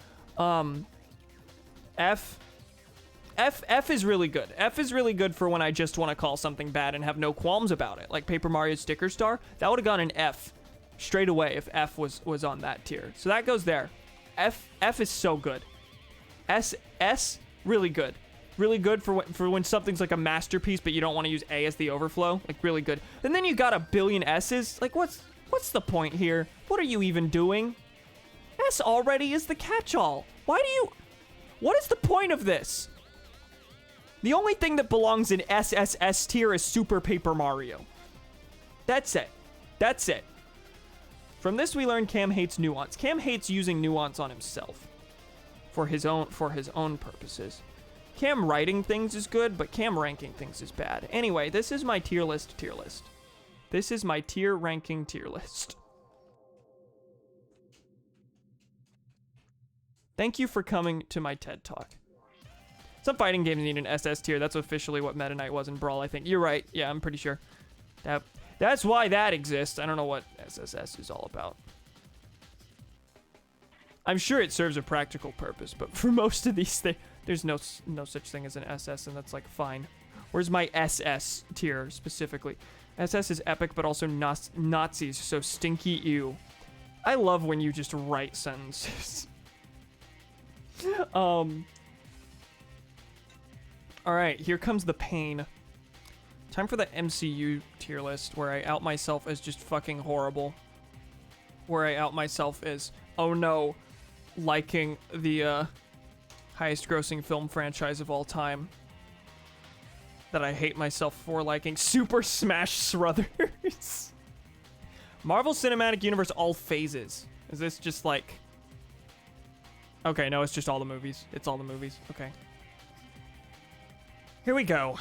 F is really good. F is really good for when I just want to call something bad and have no qualms about it. Like Paper Mario Sticker Star. That would have gone an F. Straight away if F was on that tier. So that goes there. F is so good. S really good. Really good for when something's like a masterpiece but you don't want to use A as the overflow. Like really good. And then you got a billion S's. Like what's the point here? What are you even doing? S already is the catch-all. What is the point of this? The only thing that belongs in SSS tier is Super Paper Mario. That's it. From this, we learn Cam hates nuance. Cam hates using nuance on himself for his own purposes. Cam writing things is good, but Cam ranking things is bad. Anyway, this is my tier list. This is my tier ranking tier list. Thank you for coming to my TED Talk. Some fighting games need an SS tier. That's officially what Meta Knight was in Brawl, I think. You're right. Yeah, I'm pretty sure. That's why that exists. I don't know what SSS is all about. I'm sure it serves a practical purpose, but for most of these things, there's no such thing as an SS, and that's like fine. Where's my SS tier specifically? SS is epic, but also Nazis, so stinky ew. I love when you just write sentences. All right, here comes the pain. Time for the MCU tier list where I out myself as just fucking horrible. Where I out myself as, oh no, liking the highest grossing film franchise of all time. That I hate myself for liking. Super Smash Sruthers. Marvel Cinematic Universe all phases. Is this just like... Okay, no, it's just all the movies. It's all the movies. Okay. Here we go.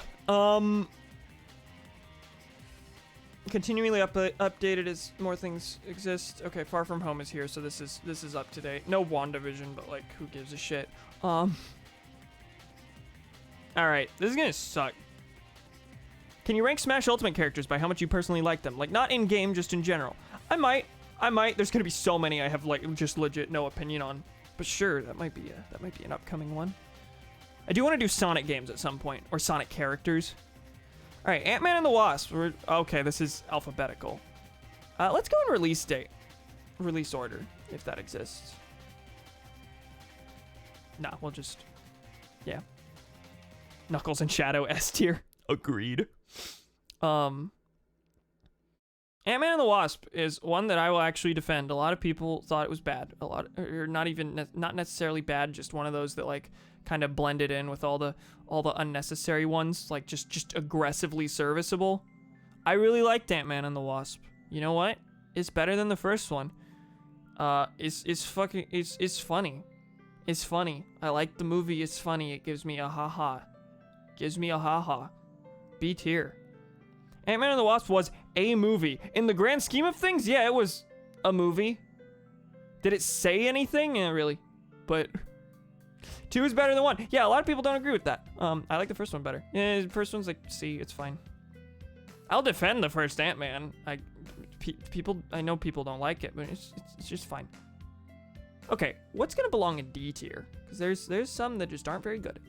Continually updated as more things exist. Okay, Far From Home is here, so this is up to date. No WandaVision, but like, who gives a shit? All right, this is gonna suck. Can you rank Smash Ultimate characters by how much you personally like them? Like, not in game, just in general. I might. There's gonna be so many I have like just legit no opinion on. But sure, that might be an upcoming one. I do want to do Sonic games at some point, or Sonic characters. All right, Ant-Man and the Wasp. Okay, this is alphabetical. Let's go in release date, release order, if that exists. Nah, we'll just, yeah. Knuckles and Shadow S tier. Agreed. Ant-Man and the Wasp is one that I will actually defend. A lot of people thought it was bad. Or not necessarily bad, just one of those that like kind of blended in with all the unnecessary ones, like just aggressively serviceable. I really liked Ant-Man and the Wasp. You know what? It's better than the first one. It's funny. It's funny. I like the movie. It's funny. It gives me a haha. B tier. Ant-Man and the Wasp was a movie. In the grand scheme of things, yeah, it was a movie. Did it say anything? Yeah, really. But 2 is better than 1. Yeah, a lot of people don't agree with that. I like the first one better. Yeah, the first one's like, see, it's fine. I'll defend the first Ant-Man. I know people don't like it, but it's just fine. Okay, what's gonna belong in D tier? Because there's some that just aren't very good.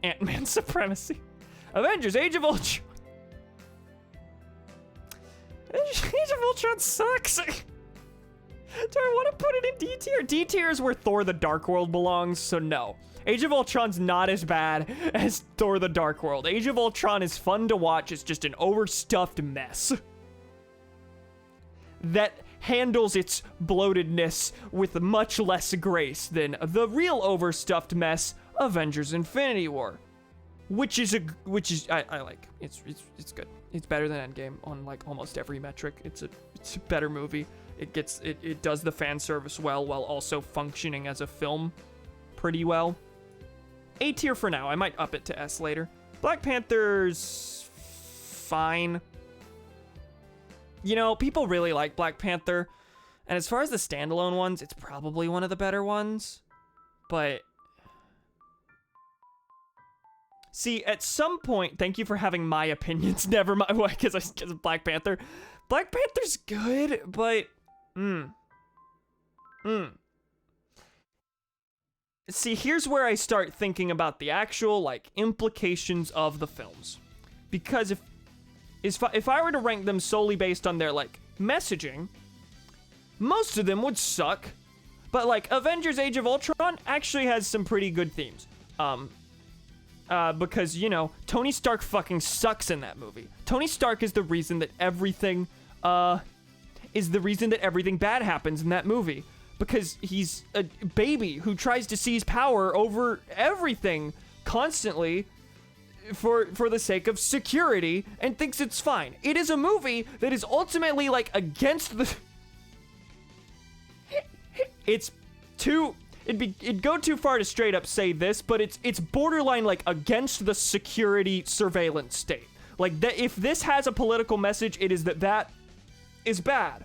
Ant-Man Supremacy. Avengers Age of Ultron. Age of Ultron sucks. Do I want to put it in D tier? D tier is where Thor the Dark World belongs, so no. Age of Ultron's not as bad as Thor the Dark World. Age of Ultron is fun to watch. It's just an overstuffed mess that handles its bloatedness with much less grace than the real overstuffed mess, Avengers Infinity War. Which is I like. It's good. It's better than Endgame on like almost every metric. It's a better movie. It does the fan service well while also functioning as a film pretty well. A tier for now. I might up it to S later. Black Panther's fine. You know, people really like Black Panther, and as far as the standalone ones, it's probably one of the better ones. But see, at some point, thank you for having my opinions. Never mind, because of Black Panther. Black Panther's good, but See, here's where I start thinking about the actual like implications of the films, because if I were to rank them solely based on their like messaging, most of them would suck. But like Avengers: Age of Ultron actually has some pretty good themes. Because, you know, Tony Stark fucking sucks in that movie. Tony Stark is the reason that everything bad happens in that movie. Because he's a baby who tries to seize power over everything constantly for the sake of security and thinks it's fine. It is a movie that is ultimately like against the It'd go too far to straight up say this, but it's borderline like against the security surveillance state. Like that, if this has a political message, it is that is bad.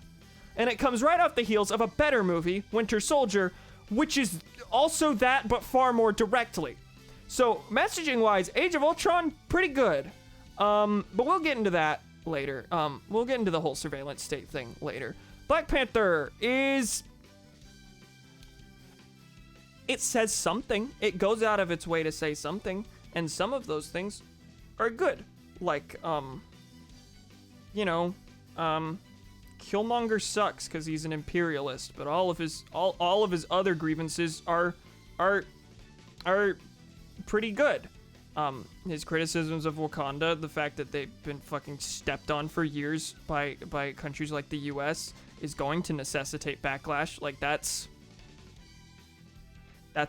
And it comes right off the heels of a better movie, Winter Soldier, which is also that, but far more directly. So messaging-wise, Age of Ultron, pretty good. But we'll get into that later. We'll get into the whole surveillance state thing later. Black Panther is... It says something. It goes out of its way to say something. And some of those things are good. Like, Killmonger sucks because he's an imperialist, but all of his other grievances are pretty good. his criticisms of Wakanda, the fact that they've been fucking stepped on for years by countries like the US, is going to necessitate backlash. Like, that's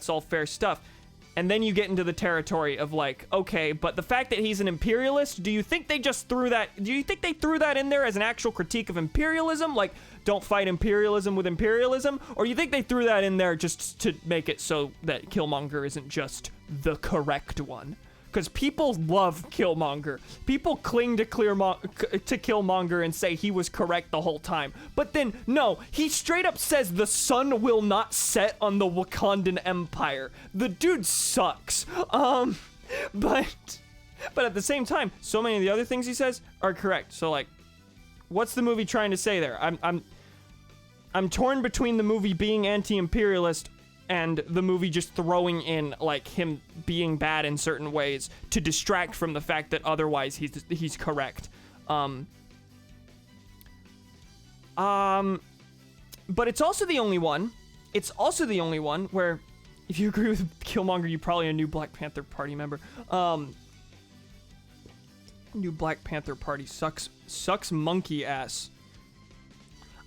all fair stuff. And then you get into the territory of like, okay, but the fact that he's an imperialist, do you think they threw that in there as an actual critique of imperialism? Like, don't fight imperialism with imperialism? Or you think they threw that in there just to make it so that Killmonger isn't just the correct one? Because people love Killmonger. People cling to Killmonger and say he was correct the whole time. But then, no, he straight up says the sun will not set on the Wakandan Empire. The dude sucks. But at the same time, so many of the other things he says are correct. So, like, what's the movie trying to say there? I'm torn between the movie being anti-imperialist and the movie just throwing in, like, him being bad in certain ways to distract from the fact that otherwise he's correct. But it's also the only one. It's also the only one where, if you agree with Killmonger, you're probably a new Black Panther Party member. New Black Panther Party sucks monkey ass.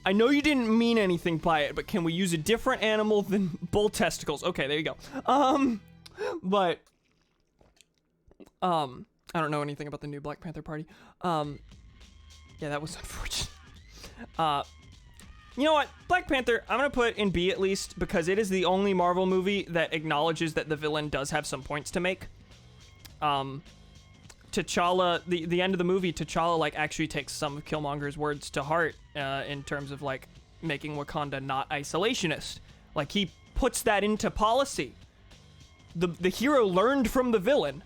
I know you didn't mean anything by it, but can we use a different animal than bull testicles? Okay, there you go. But I don't know anything about the new Black Panther Party. Yeah, that was unfortunate. You know what? Black Panther, I'm gonna put in B at least, because it is the only Marvel movie that acknowledges that the villain does have some points to make. T'Challa, the end of the movie, T'Challa, like, actually takes some of Killmonger's words to heart, in terms of, like, making Wakanda not isolationist. Like, he puts that into policy. The hero learned from the villain.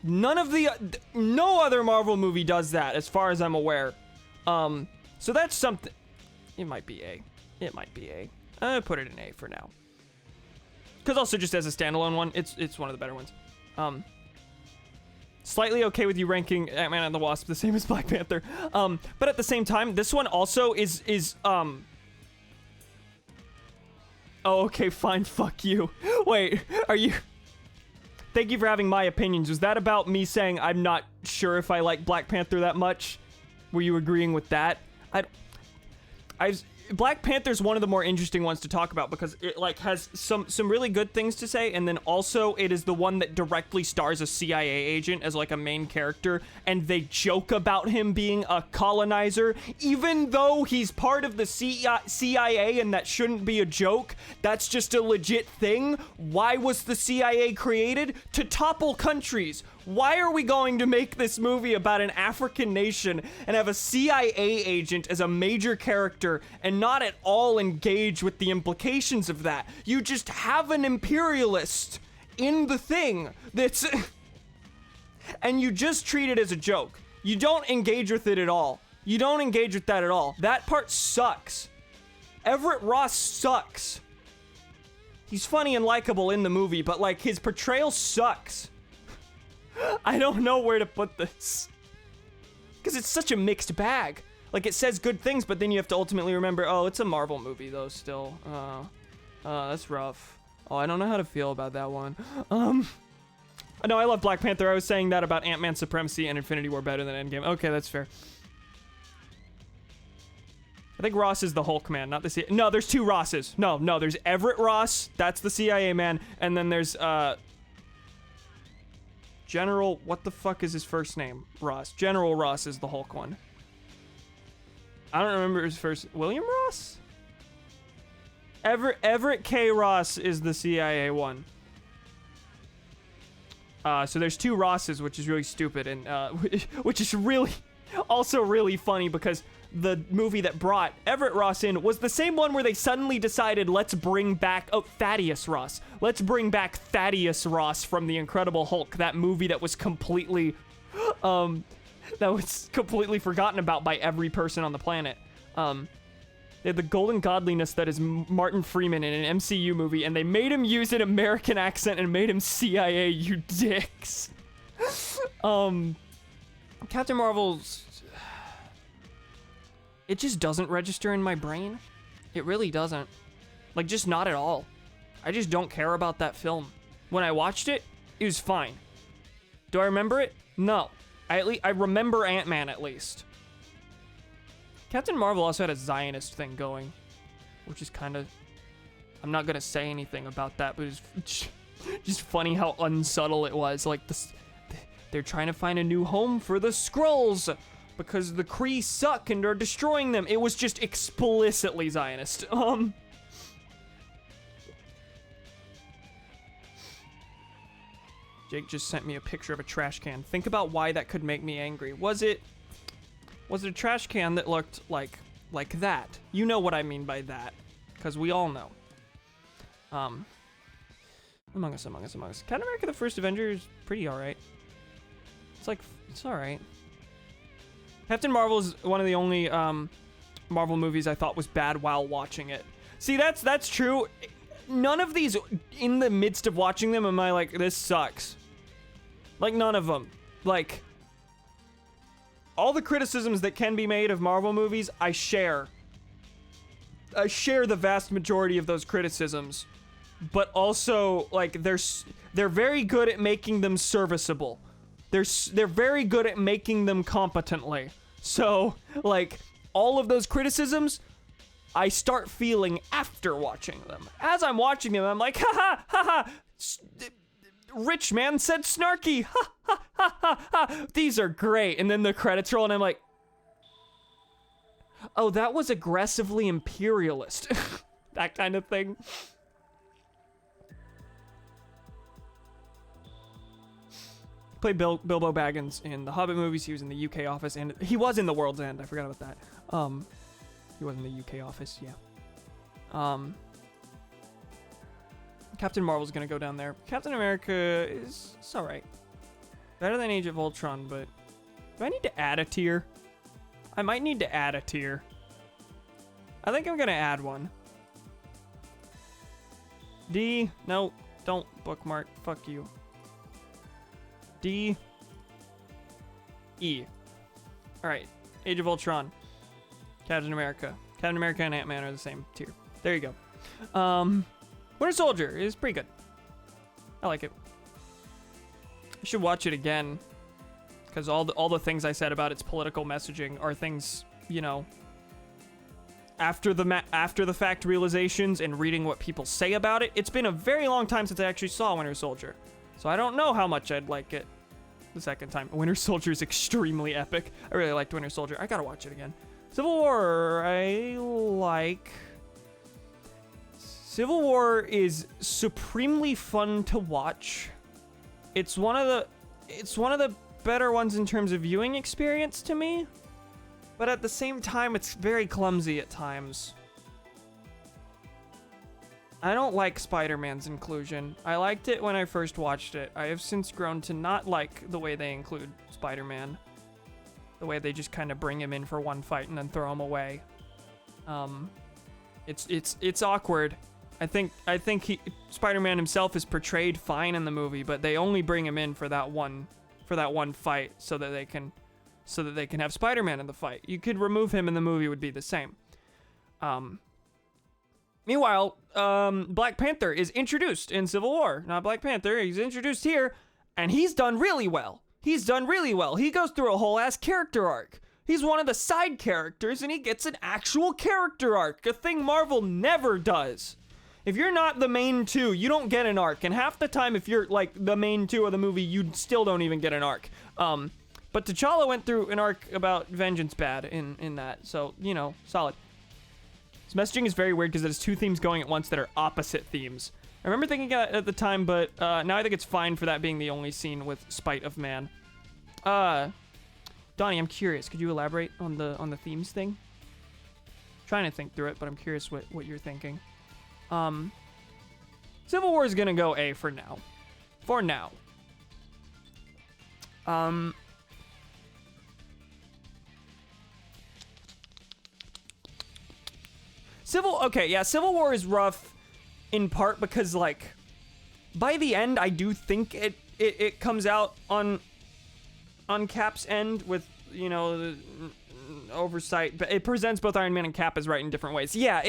No other Marvel movie does that, as far as I'm aware. So that's something. It might be A. It might be A. I'm gonna put it in A for now. Because also, just as a standalone one, it's one of the better ones. Slightly okay with you ranking Ant-Man and the Wasp the same as Black Panther. But at the same time, this one also is oh, okay, fine, fuck you. Wait, are you... Thank you for having my opinions. Was that about me saying I'm not sure if I like Black Panther that much? Were you agreeing with that? Black Panther's one of the more interesting ones to talk about because it, like, has some really good things to say, and then also it is the one that directly stars a CIA agent as, like, a main character, and they joke about him being a colonizer, even though he's part of the CIA and that shouldn't be a joke. That's just a legit thing. Why was the CIA created? To topple countries. Why are we going to make this movie about an African nation and have a CIA agent as a major character and not at all engage with the implications of that? You just have an imperialist in the thing that's... and you just treat it as a joke. You don't engage with it at all. You don't engage with that at all. That part sucks. Everett Ross sucks. He's funny and likable in the movie, but, like, his portrayal sucks. I don't know where to put this. Because it's such a mixed bag. Like, it says good things, but then you have to ultimately remember, oh, it's a Marvel movie, though, still. That's rough. Oh, I don't know how to feel about that one. No, I love Black Panther. I was saying that about Ant-Man Supremacy and Infinity War better than Endgame. Okay, that's fair. I think Ross is the Hulk man, not the CIA. No, there's two Rosses. No, there's Everett Ross. That's the CIA man. And then there's, General, what the fuck is his first name? Ross. General Ross is the Hulk one. I don't remember his first... William Ross? Everett K. Ross is the CIA one. So there's two Rosses, which is really stupid, and which is really also really funny because the movie that brought Everett Ross in was the same one where they suddenly decided, let's bring back... Oh, Thaddeus Ross. Let's bring back Thaddeus Ross from The Incredible Hulk, that movie that was completely... forgotten about by every person on the planet. They had the golden godliness that is Martin Freeman in an MCU movie, and they made him use an American accent and made him CIA, you dicks. Captain Marvel's... It just doesn't register in my brain. It really doesn't. Like, just not at all. I just don't care about that film. When I watched it, it was fine. Do I remember it? No. I remember Ant-Man at least. Captain Marvel also had a Zionist thing going, which is kind of... I'm not gonna say anything about that, but it's just funny how unsubtle it was. Like, they're trying to find a new home for the Skrulls because the Kree suck and are destroying them. It was just explicitly Zionist. Jake just sent me a picture of a trash can. Think about why that could make me angry. Was it a trash can that looked like that? You know what I mean by that, because we all know. Among Us. Captain America: The First Avenger is pretty alright. It's alright. Captain Marvel is one of the only Marvel movies I thought was bad while watching it. See, that's true. None of these, in the midst of watching them, am I like, this sucks. Like, none of them. Like, all the criticisms that can be made of Marvel movies, I share. I share the vast majority of those criticisms. But also, like, they're very good at making them serviceable. They're very good at making them competently. So, like, all of those criticisms, I start feeling after watching them. As I'm watching them, I'm like, ha ha. Rich man said snarky. Ha. These are great. And then the credits roll and I'm like, oh, that was aggressively imperialist. That kind of thing. Played Bilbo Baggins in the Hobbit movies. He was in the UK office, and he was in the World's End. I forgot about that. He was in the UK office, yeah. Captain Marvel's gonna go down there. Captain America it's alright. Better than Age of Ultron, but do I need to add a tier? I might need to add a tier. I think I'm gonna add one. D, no, don't bookmark, fuck you. D, E. Alright, Age of Ultron. Captain America. Captain America and Ant-Man are the same tier. There you go. Winter Soldier is pretty good. I like it. I should watch it again, because all the things I said about its political messaging are things, you know, after the fact realizations and reading what people say about it. It's been a very long time since I actually saw Winter Soldier, so I don't know how much I'd like it the second time. Winter Soldier is extremely epic. I really liked Winter Soldier. I gotta watch it again. Civil War, I like. Civil War is supremely fun to watch. It's one of the better ones in terms of viewing experience to me, but at the same time, it's very clumsy at times. I don't like Spider-Man's inclusion. I liked it when I first watched it. I have since grown to not like the way they include Spider-Man. The way they just kind of bring him in for one fight and then throw him away. It's awkward. I think Spider-Man himself is portrayed fine in the movie, but they only bring him in for that one fight so that they can have Spider-Man in the fight. You could remove him and the movie would be the same. Meanwhile, Black Panther is introduced in Civil War. Not Black Panther, he's introduced here, and he's done really well. He goes through a whole ass character arc. He's one of the side characters, and he gets an actual character arc, a thing Marvel never does. If you're not the main two, you don't get an arc, and half the time if you're like the main two of the movie, you still don't even get an arc. But T'Challa went through an arc about vengeance bad in that, so, you know, solid. His messaging is very weird because it has two themes going at once that are opposite themes. I remember thinking that at the time, but now I think it's fine for that being the only scene with Spite of Man. Donnie, I'm curious. Could you elaborate on the themes thing? I'm trying to think through it, but I'm curious what you're thinking. Civil War is gonna go A for now. For now. Civil War is rough in part because, like, by the end, I do think it comes out on Cap's end with, you know, the oversight, but it presents both Iron Man and Cap as right in different ways. Yeah,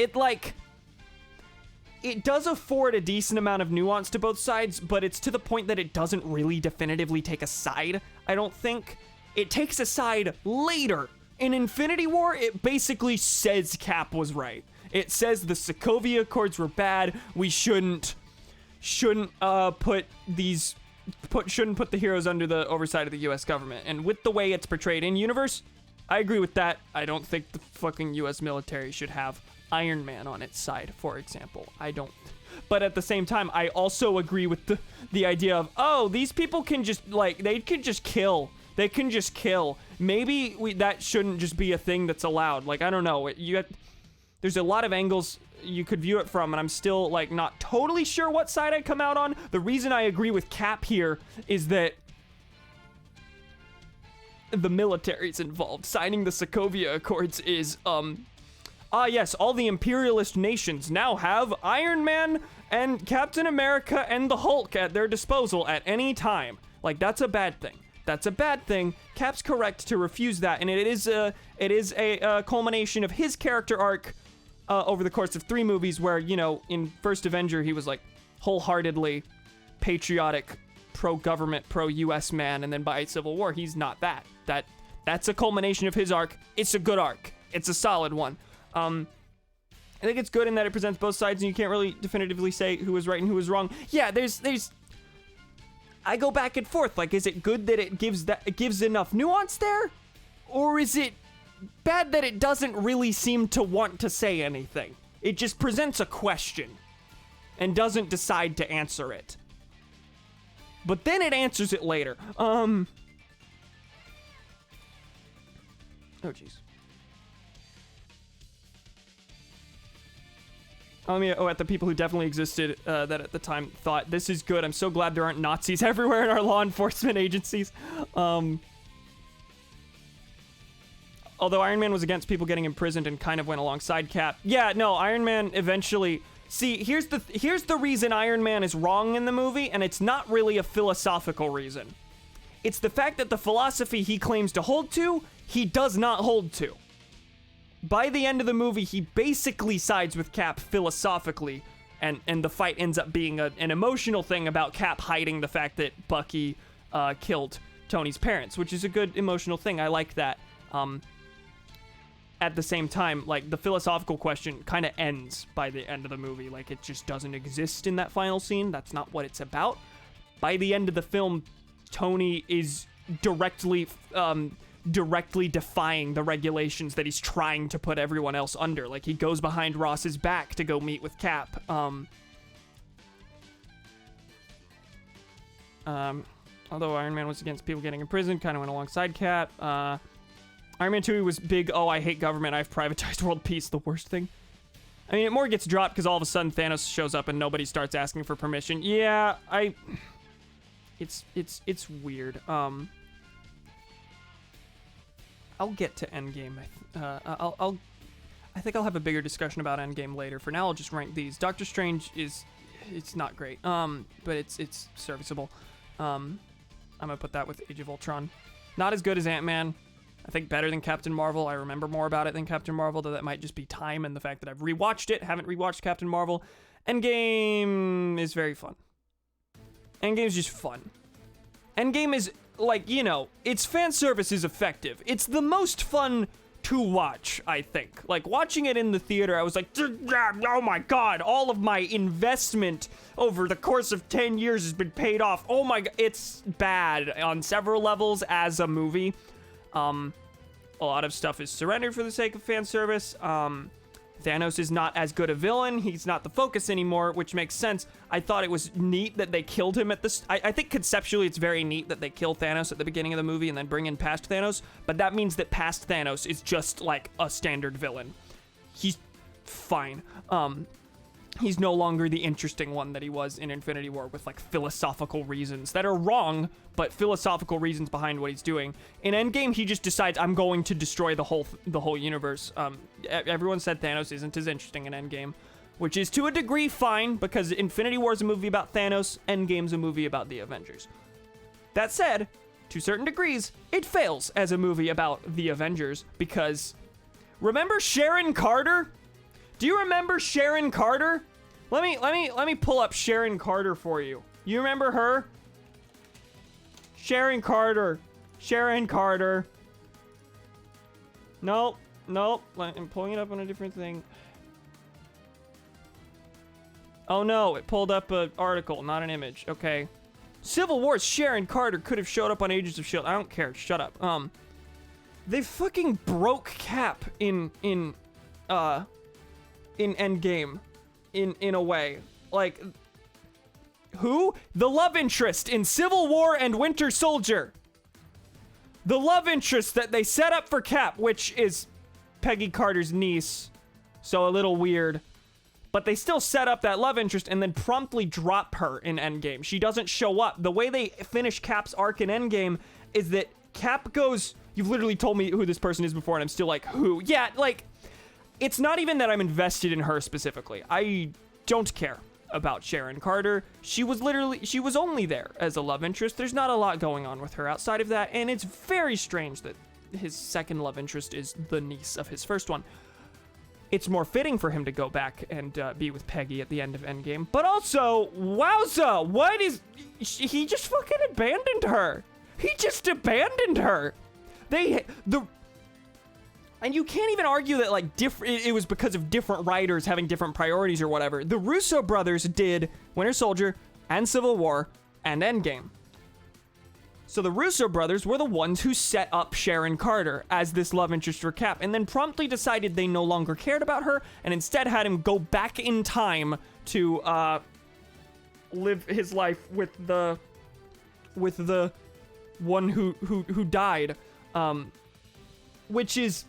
it does afford a decent amount of nuance to both sides, but it's to the point that it doesn't really definitively take a side, I don't think. It takes a side later. In Infinity War, it basically says Cap was right. It says the Sokovia Accords were bad. We shouldn't put the heroes under the oversight of the US government. And with the way it's portrayed in universe, I agree with that. I don't think the fucking US military should have Iron Man on its side, for example. I don't. But at the same time, I also agree with the idea of, oh, these people can just, like, they can just kill. They can just kill. Maybe that shouldn't just be a thing that's allowed. Like, I don't know. There's a lot of angles you could view it from, and I'm still, like, not totally sure what side I'd come out on. The reason I agree with Cap here is that the military's involved. Signing the Sokovia Accords is, yes, all the imperialist nations now have Iron Man and Captain America and the Hulk at their disposal at any time. Like, that's a bad thing. That's a bad thing. Cap's correct to refuse that, and it is a culmination of his character arc over the course of 3 movies where, you know, in First Avenger, he was, like, wholeheartedly patriotic, pro-government, pro-US man, and then by Civil War, he's not that. That's a culmination of his arc. It's a good arc. It's a solid one. I think it's good in that it presents both sides, and you can't really definitively say who was right and who was wrong. Yeah, I go back and forth. Like, is it good that it gives enough nuance there? Or is it bad that it doesn't really seem to want to say anything? It just presents a question and doesn't decide to answer it. But then it answers it later. Oh, jeez. At the people who definitely existed that at the time thought, this is good. I'm so glad there aren't Nazis everywhere in our law enforcement agencies. Although Iron Man was against people getting imprisoned and kind of went alongside Cap. Yeah, no, Iron Man eventually... See, here's the reason Iron Man is wrong in the movie, and it's not really a philosophical reason. It's the fact that the philosophy he claims to hold to, he does not hold to. By the end of the movie, he basically sides with Cap philosophically, and the fight ends up being an emotional thing about Cap hiding the fact that Bucky killed Tony's parents, which is a good emotional thing. I like that. At the same time, like, the philosophical question kind of ends by the end of the movie. Like, it just doesn't exist in that final scene. That's not what it's about. By the end of the film, Tony is directly defying the regulations that he's trying to put everyone else under. Like, he goes behind Ross's back to go meet with Cap. Although Iron Man was against people getting in prison, kind of went alongside Cap. Iron Man 2 was big, oh, I hate government, I've privatized world peace, the worst thing. I mean, it more gets dropped because all of a sudden Thanos shows up and nobody starts asking for permission. Yeah, it's weird. I'll get to Endgame. I think I'll have a bigger discussion about Endgame later. For now, I'll just rank these. Doctor Strange it's not great. But it's serviceable. I'm gonna put that with Age of Ultron. Not as good as Ant-Man. I think better than Captain Marvel. I remember more about it than Captain Marvel, though that might just be time and the fact that I've rewatched it, haven't rewatched Captain Marvel. Endgame is very fun. Endgame's just fun. Endgame is, like, you know, its fan service is effective. It's the most fun to watch, I think. Like, watching it in the theater, I was like, oh my god, all of my investment over the course of 10 years has been paid off. Oh my god, it's bad on several levels as a movie. A lot of stuff is surrendered for the sake of fan service. Thanos is not as good a villain. He's not the focus anymore, which makes sense. I thought it was neat that they killed him at this. I think conceptually it's very neat that they kill Thanos at the beginning of the movie and then bring in past Thanos, but that means that past Thanos is just like a standard villain. He's fine. He's no longer the interesting one that he was in Infinity War with, like, philosophical reasons that are wrong, but philosophical reasons behind what he's doing. In Endgame, he just decides, I'm going to destroy the whole universe. Everyone said Thanos isn't as interesting in Endgame, which is to a degree fine, because Infinity War is a movie about Thanos, Endgame's a movie about the Avengers. That said, to certain degrees, it fails as a movie about the Avengers, because remember Sharon Carter? Do you remember Sharon Carter? Let me pull up Sharon Carter for you. You remember her? Sharon Carter. Sharon Carter. Nope. I'm pulling it up on a different thing. Oh no, it pulled up an article, not an image. Okay. Civil War's Sharon Carter could have showed up on Agents of S.H.I.E.L.D. I don't care. Shut up. They fucking broke Cap in Endgame. In a way. Like, who? The love interest in Civil War and Winter Soldier. The love interest that they set up for Cap, which is Peggy Carter's niece. So a little weird. But they still set up that love interest and then promptly drop her in Endgame. She doesn't show up. The way they finish Cap's arc in Endgame is that Cap goes, you've literally told me who this person is before and I'm still like, who? Yeah, like, it's not even that I'm invested in her specifically. I don't care about Sharon Carter. She was only there as a love interest. There's not a lot going on with her outside of that, and it's very strange that his second love interest is the niece of his first one. It's more fitting for him to go back and be with Peggy at the end of Endgame. But also, wowza, he just fucking abandoned her. He just abandoned her. And you can't even argue that, like, it was because of different writers having different priorities or whatever. The Russo brothers did Winter Soldier and Civil War and Endgame. So the Russo brothers were the ones who set up Sharon Carter as this love interest for Cap, and then promptly decided they no longer cared about her, and instead had him go back in time to live his life with the one who died. Which is,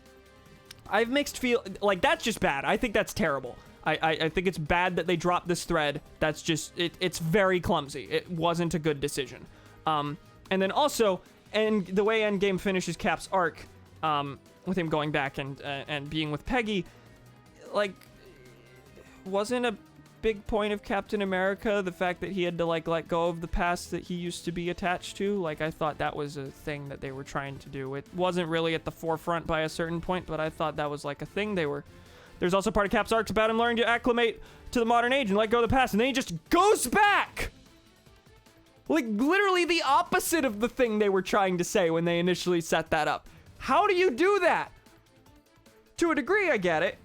I've mixed feel, like, that's just bad. I think that's terrible. I think it's bad that they dropped this thread. That's just, it's very clumsy. It wasn't a good decision. And then also, and the way Endgame finishes Cap's arc, with him going back and being with Peggy, like, wasn't a big point of Captain America the fact that he had to, like, let go of the past that he used to be attached to. Like, I thought that was a thing that they were trying to do. It wasn't really at the forefront by a certain point, but I thought that was, like, a thing they were. There's also part of Cap's arc about him learning to acclimate to the modern age and let go of the past, and then he just goes back! Like, literally the opposite of the thing they were trying to say when they initially set that up. How do you do that? To a degree, I get it.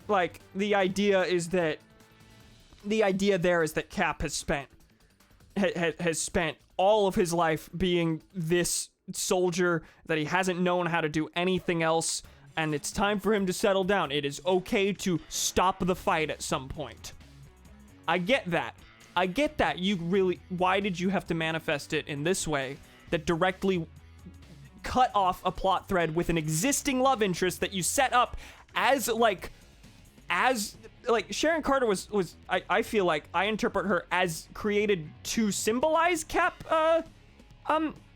Like, the idea there is that Cap has spent all of his life being this soldier, that he hasn't known how to do anything else, and it's time for him to settle down. It is okay to stop the fight at some point. I get that. Why did you have to manifest it in this way that directly cut off a plot thread with an existing love interest that you set up as Sharon Carter was I feel like I interpret her as created to symbolize Cap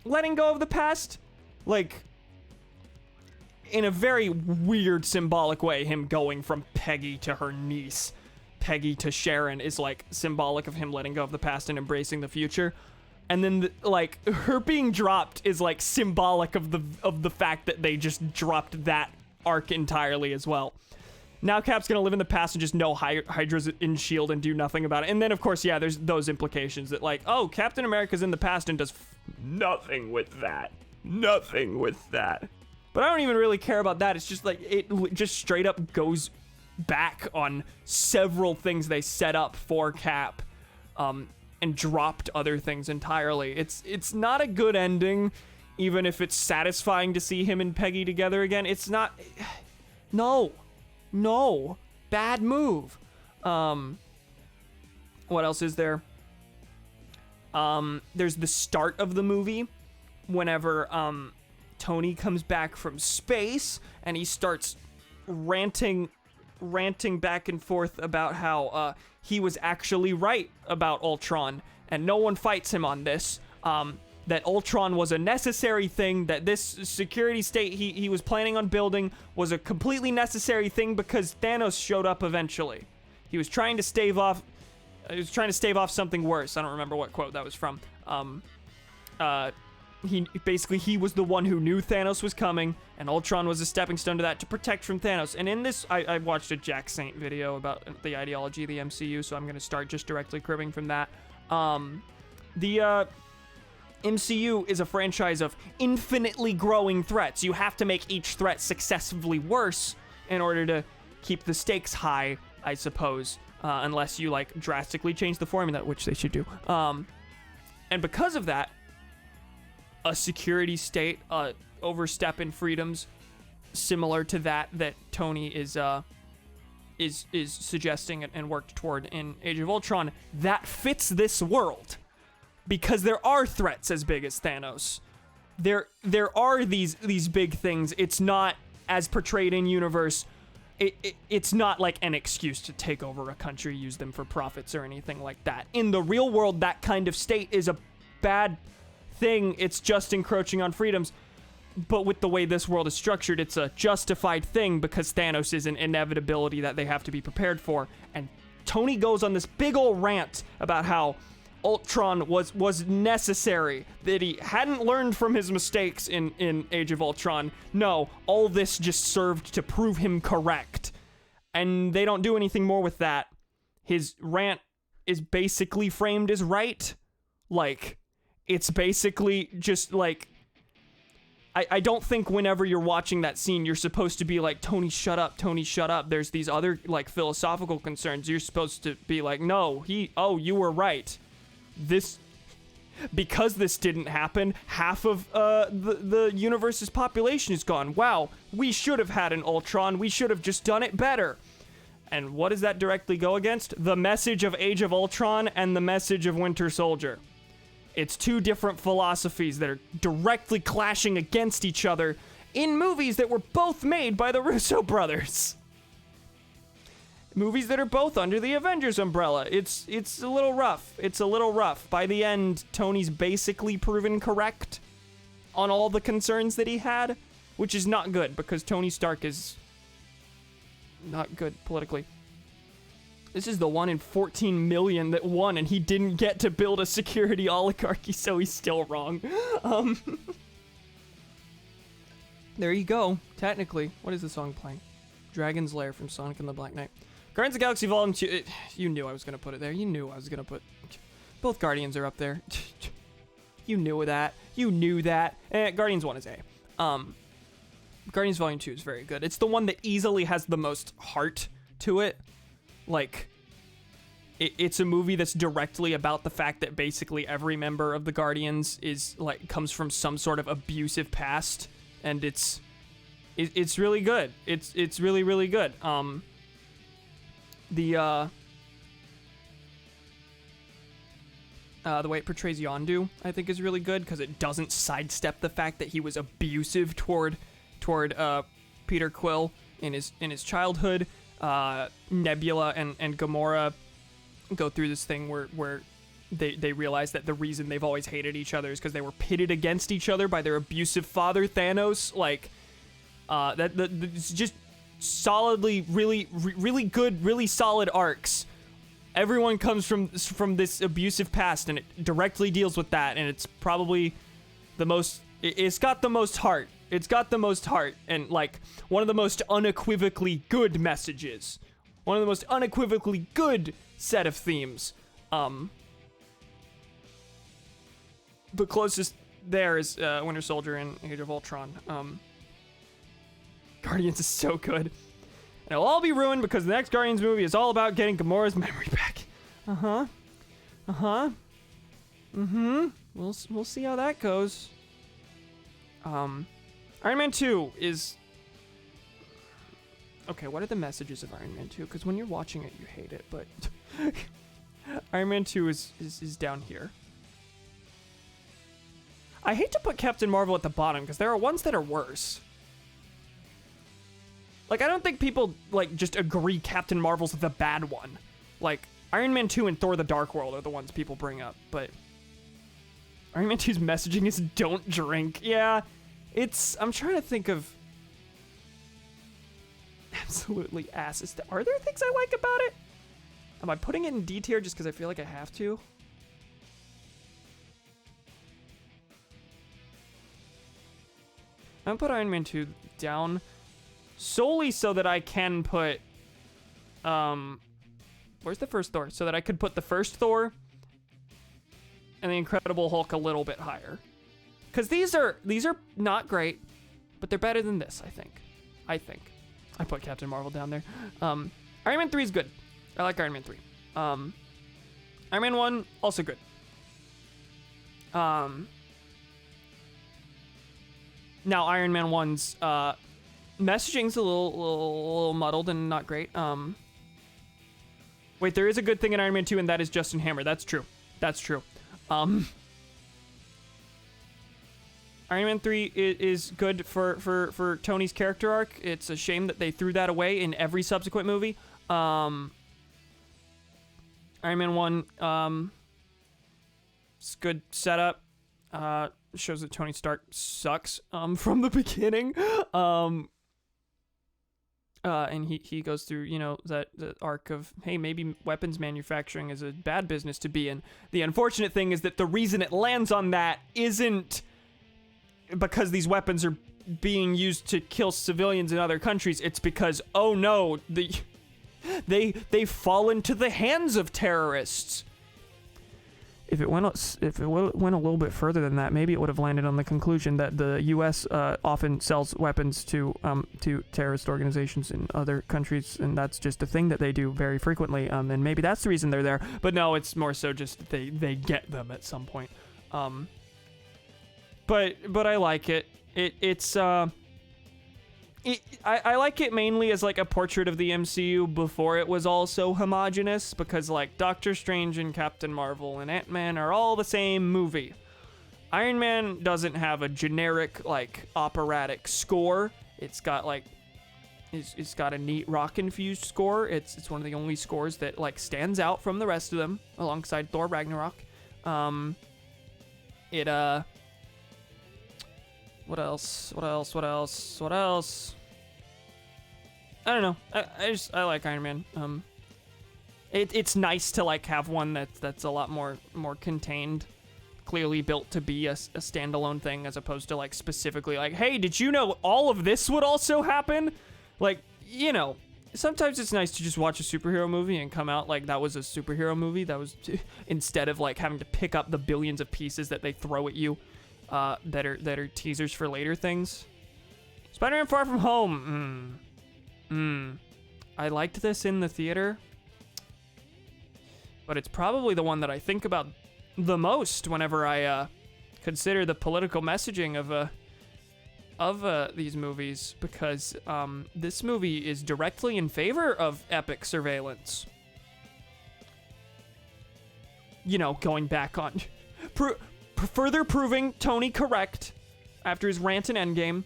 letting go of the past, like, in a very weird symbolic way. Him going from Peggy to her niece, Peggy to Sharon, is like symbolic of him letting go of the past and embracing the future. And then like her being dropped is like symbolic of the fact that they just dropped that arc entirely as well. Now Cap's gonna live in the past and just know Hydra's in S.H.I.E.L.D. and do nothing about it. And then, of course, yeah, there's those implications that, like, oh, Captain America's in the past and does nothing with that. Nothing with that. But I don't even really care about that. It's just, like, it just straight up goes back on several things they set up for Cap, and dropped other things entirely. It's not a good ending, even if it's satisfying to see him and Peggy together again. It's not... No, bad move. What else is there? There's the start of the movie whenever Tony comes back from space and he starts ranting back and forth about how he was actually right about Ultron and no one fights him on this. That Ultron was a necessary thing, that this security state he was planning on building was a completely necessary thing because Thanos showed up eventually. He was trying to stave off something worse. I don't remember what quote that was from. he was the one who knew Thanos was coming, and Ultron was a stepping stone to that to protect from Thanos. And in this, I watched a Jack Saint video about the ideology of the MCU, so I'm going to start just directly cribbing from that. The MCU is a franchise of infinitely growing threats. You have to make each threat successively worse in order to keep the stakes high, I suppose, unless you, like, drastically change the formula, which they should do. And because of that, a security state, overstep in freedoms similar to that Tony is suggesting and worked toward in Age of Ultron, that fits this world. Because there are threats as big as Thanos. There are these big things. It's not, as portrayed in universe, it's not like an excuse to take over a country, use them for profits or anything like that. In the real world, that kind of state is a bad thing. It's just encroaching on freedoms. But with the way this world is structured, it's a justified thing because Thanos is an inevitability that they have to be prepared for. And Tony goes on this big ol' rant about how Ultron was necessary, that he hadn't learned from his mistakes in Age of Ultron. No, all this just served to prove him correct. And they don't do anything more with that. His rant is basically framed as right. Like, it's basically just like, I don't think whenever you're watching that scene, you're supposed to be like, Tony, shut up, Tony, shut up. There's these other, like, philosophical concerns. You're supposed to be like, no, you were right. Because this didn't happen, half of the universe's population is gone. Wow, we should have had an Ultron. We should have just done it better. And what does that directly go against? The message of Age of Ultron and the message of Winter Soldier. It's two different philosophies that are directly clashing against each other in movies that were both made by the Russo brothers. Movies that are both under the Avengers umbrella. It's a little rough. It's a little rough. By the end, Tony's basically proven correct on all the concerns that he had, which is not good because Tony Stark is not good politically. This is the 1 in 14 million that won, and he didn't get to build a security oligarchy, so he's still wrong. There you go, technically. What is the song playing? Dragon's Lair from Sonic and the Black Knight. Guardians of the Galaxy Volume 2. You knew I was going to put it there. You knew I was going to put... Both Guardians are up there. You knew that. You knew that. Guardians 1 is A. Guardians Volume 2 is very good. It's the one that easily has the most heart to it. Like, it's a movie that's directly about the fact that basically every member of the Guardians is, like, comes from some sort of abusive past, and it's really good. It's really, really good. The way it portrays Yondu, I think, is really good because it doesn't sidestep the fact that he was abusive toward Peter Quill in his childhood. Nebula and Gamora go through this thing where they realize that the reason they've always hated each other is because they were pitted against each other by their abusive father Thanos. Like, it's just solidly really good, really solid arcs. Everyone comes from this abusive past, and it directly deals with that, and it's probably the most. It's got the most heart. It's got the most heart, and, like, one of the most unequivocally good messages. One of the most unequivocally good set of themes. The closest there is Winter Soldier and Age of Ultron. Guardians is so good. And it'll all be ruined because the next Guardians movie is all about getting Gamora's memory back. We'll see how that goes. Iron Man 2 is... Okay, what are the messages of Iron Man 2? Because when you're watching it, you hate it, but... Iron Man 2 is down here. I hate to put Captain Marvel at the bottom, because there are ones that are worse. Like, I don't think people, like, just agree Captain Marvel's the bad one. Like, Iron Man 2 and Thor the Dark World are the ones people bring up, but... Iron Man 2's messaging is don't drink. Yeah, I'm trying to think of absolutely asses. Are there things I like about it? Am I putting it in D tier just because I feel like I have to? I'm gonna put Iron Man 2 down solely so that I can put, where's the first Thor? So that I could put the first Thor and the Incredible Hulk a little bit higher. Because these are not great, but they're better than this, I think. I put Captain Marvel down there. Iron Man 3 is good. I like Iron Man 3. Iron Man 1, also good. Now Iron Man 1's messaging's a little muddled and not great. Wait, there is a good thing in Iron Man 2, and that is Justin Hammer. That's true. Iron Man 3 is good for Tony's character arc. It's a shame that they threw that away in every subsequent movie. Iron Man 1, it's good setup. Shows that Tony Stark sucks from the beginning. And he goes through, the arc of, hey, maybe weapons manufacturing is a bad business to be in. The unfortunate thing is that the reason it lands on that isn't because these weapons are being used to kill civilians in other countries. It's because, oh no, they fall into the hands of terrorists. If it went a little bit further than that, maybe it would have landed on the conclusion that the U.S. Often sells weapons to terrorist organizations in other countries, and that's just a thing that they do very frequently. And maybe that's the reason they're there. But no, it's more so just that they get them at some point. But I like it. I like it mainly as like a portrait of the MCU before it was all so homogenous, because like Doctor Strange and Captain Marvel and Ant-Man are all the same movie. Iron Man doesn't have a generic like operatic score. It's got like it's got a neat rock infused score. It's one of the only scores that like stands out from the rest of them alongside Thor Ragnarok. What else? I don't know. I like Iron Man. It's nice to like have one that's a lot more contained, clearly built to be a standalone thing, as opposed to like specifically like, hey, did you know all of this would also happen? Like, sometimes it's nice to just watch a superhero movie and come out like that was a superhero movie. That was instead of like having to pick up the billions of pieces that they throw at you. That are teasers for later things. Spider-Man Far From Home. I liked this in the theater, but it's probably the one that I think about the most whenever I consider the political messaging of these movies, because this movie is directly in favor of epic surveillance. Going back on further proving Tony correct after his rant in Endgame,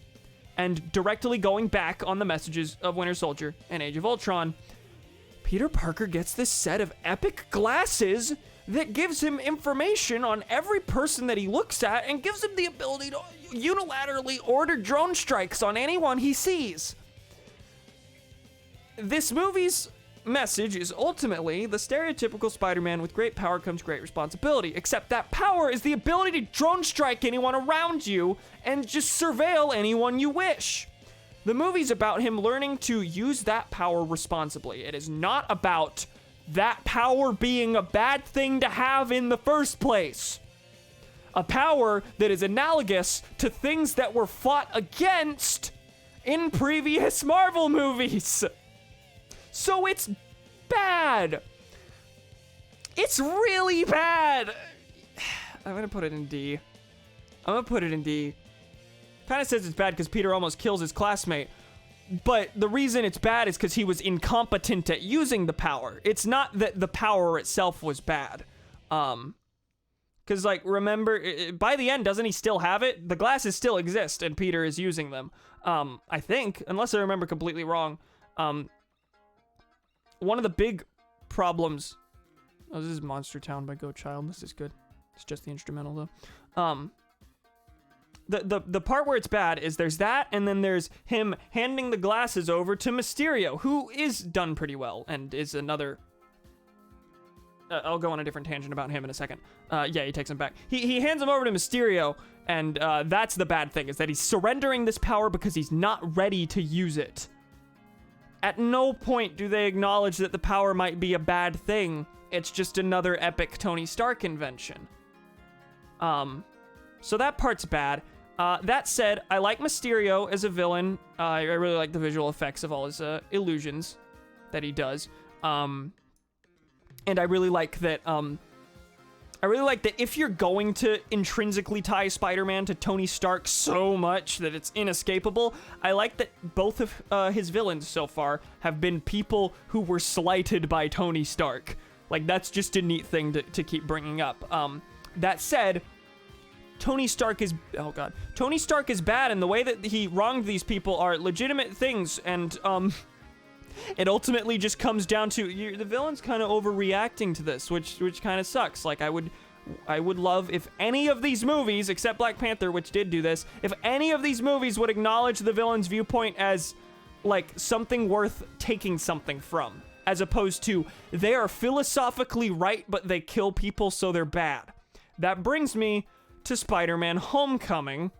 and directly going back on the messages of Winter Soldier and Age of Ultron, Peter Parker gets this set of epic glasses that gives him information on every person that he looks at and gives him the ability to unilaterally order drone strikes on anyone he sees. This movie's message is ultimately the stereotypical Spider-Man with great power comes great responsibility, except that power is the ability to drone strike anyone around you and just surveil anyone you wish. The movie's about him learning to use that power responsibly. It is not about that power being a bad thing to have in the first place. A power that is analogous to things that were fought against in previous Marvel movies. So it's bad. It's really bad. I'm gonna put it in D. Kind of says it's bad because Peter almost kills his classmate. But the reason it's bad is because he was incompetent at using the power. It's not that the power itself was bad. Because, like, remember, by the end, doesn't he still have it? The glasses still exist, and Peter is using them. I think, unless I remember completely wrong. One of the big problems... Oh, this is Monster Town by Go Child. This is good. It's just the instrumental, though. The part where it's bad is there's that, and then there's him handing the glasses over to Mysterio, who is done pretty well, and is another I'll go on a different tangent about him in a second. Yeah, he takes him back. He hands him over to Mysterio, and that's the bad thing, is that he's surrendering this power because he's not ready to use it. At no point do they acknowledge that the power might be a bad thing. It's just another epic Tony Stark invention. So that part's bad. That said, I like Mysterio as a villain. I really like the visual effects of all his illusions that he does. And I really like that. If you're going to intrinsically tie Spider-Man to Tony Stark so much that it's inescapable, I like that both of his villains so far have been people who were slighted by Tony Stark. Like, that's just a neat thing to keep bringing up. That said, Tony Stark is bad, and the way that he wronged these people are legitimate things, and it ultimately just comes down to the villain's kind of overreacting to this, which kind of sucks. Like, I would love if any of these movies, except Black Panther, which did do this, if any of these movies would acknowledge the villain's viewpoint as like something worth taking something from, as opposed to they are philosophically right but they kill people so they're bad. That brings me to Spider-Man Homecoming.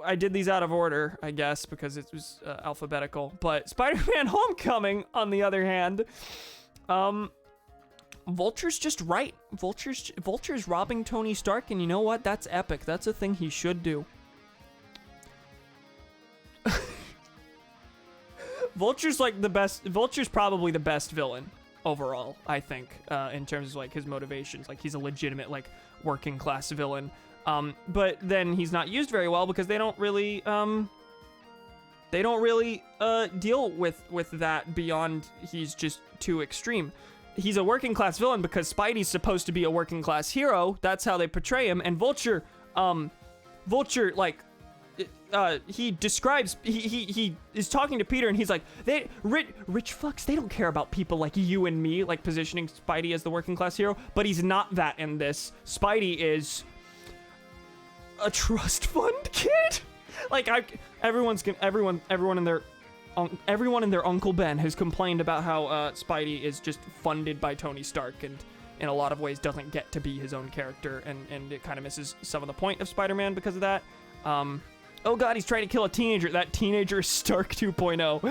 I did these out of order, I guess, because it was alphabetical. But Spider-Man Homecoming, on the other hand, Vulture's just right. Vulture's robbing Tony Stark, and you know what? That's epic. That's a thing he should do. Vulture's like the best. Vulture's probably the best villain overall, I think, in terms of like his motivations. Like, he's a legitimate like working class villain. But then he's not used very well because they don't really deal with that beyond he's just too extreme. He's a working class villain because Spidey's supposed to be a working class hero. That's how they portray him. And Vulture, he describes, he is talking to Peter and he's like, rich fucks, they don't care about people like you and me, like positioning Spidey as the working class hero, but he's not that in this. Spidey is a trust fund kid. Like, everyone in their Uncle Ben has complained about how Spidey is just funded by Tony Stark and in a lot of ways doesn't get to be his own character, and it kind of misses some of the point of Spider-Man because of that. Oh god, he's trying to kill a teenager. That teenager is Stark 2.0.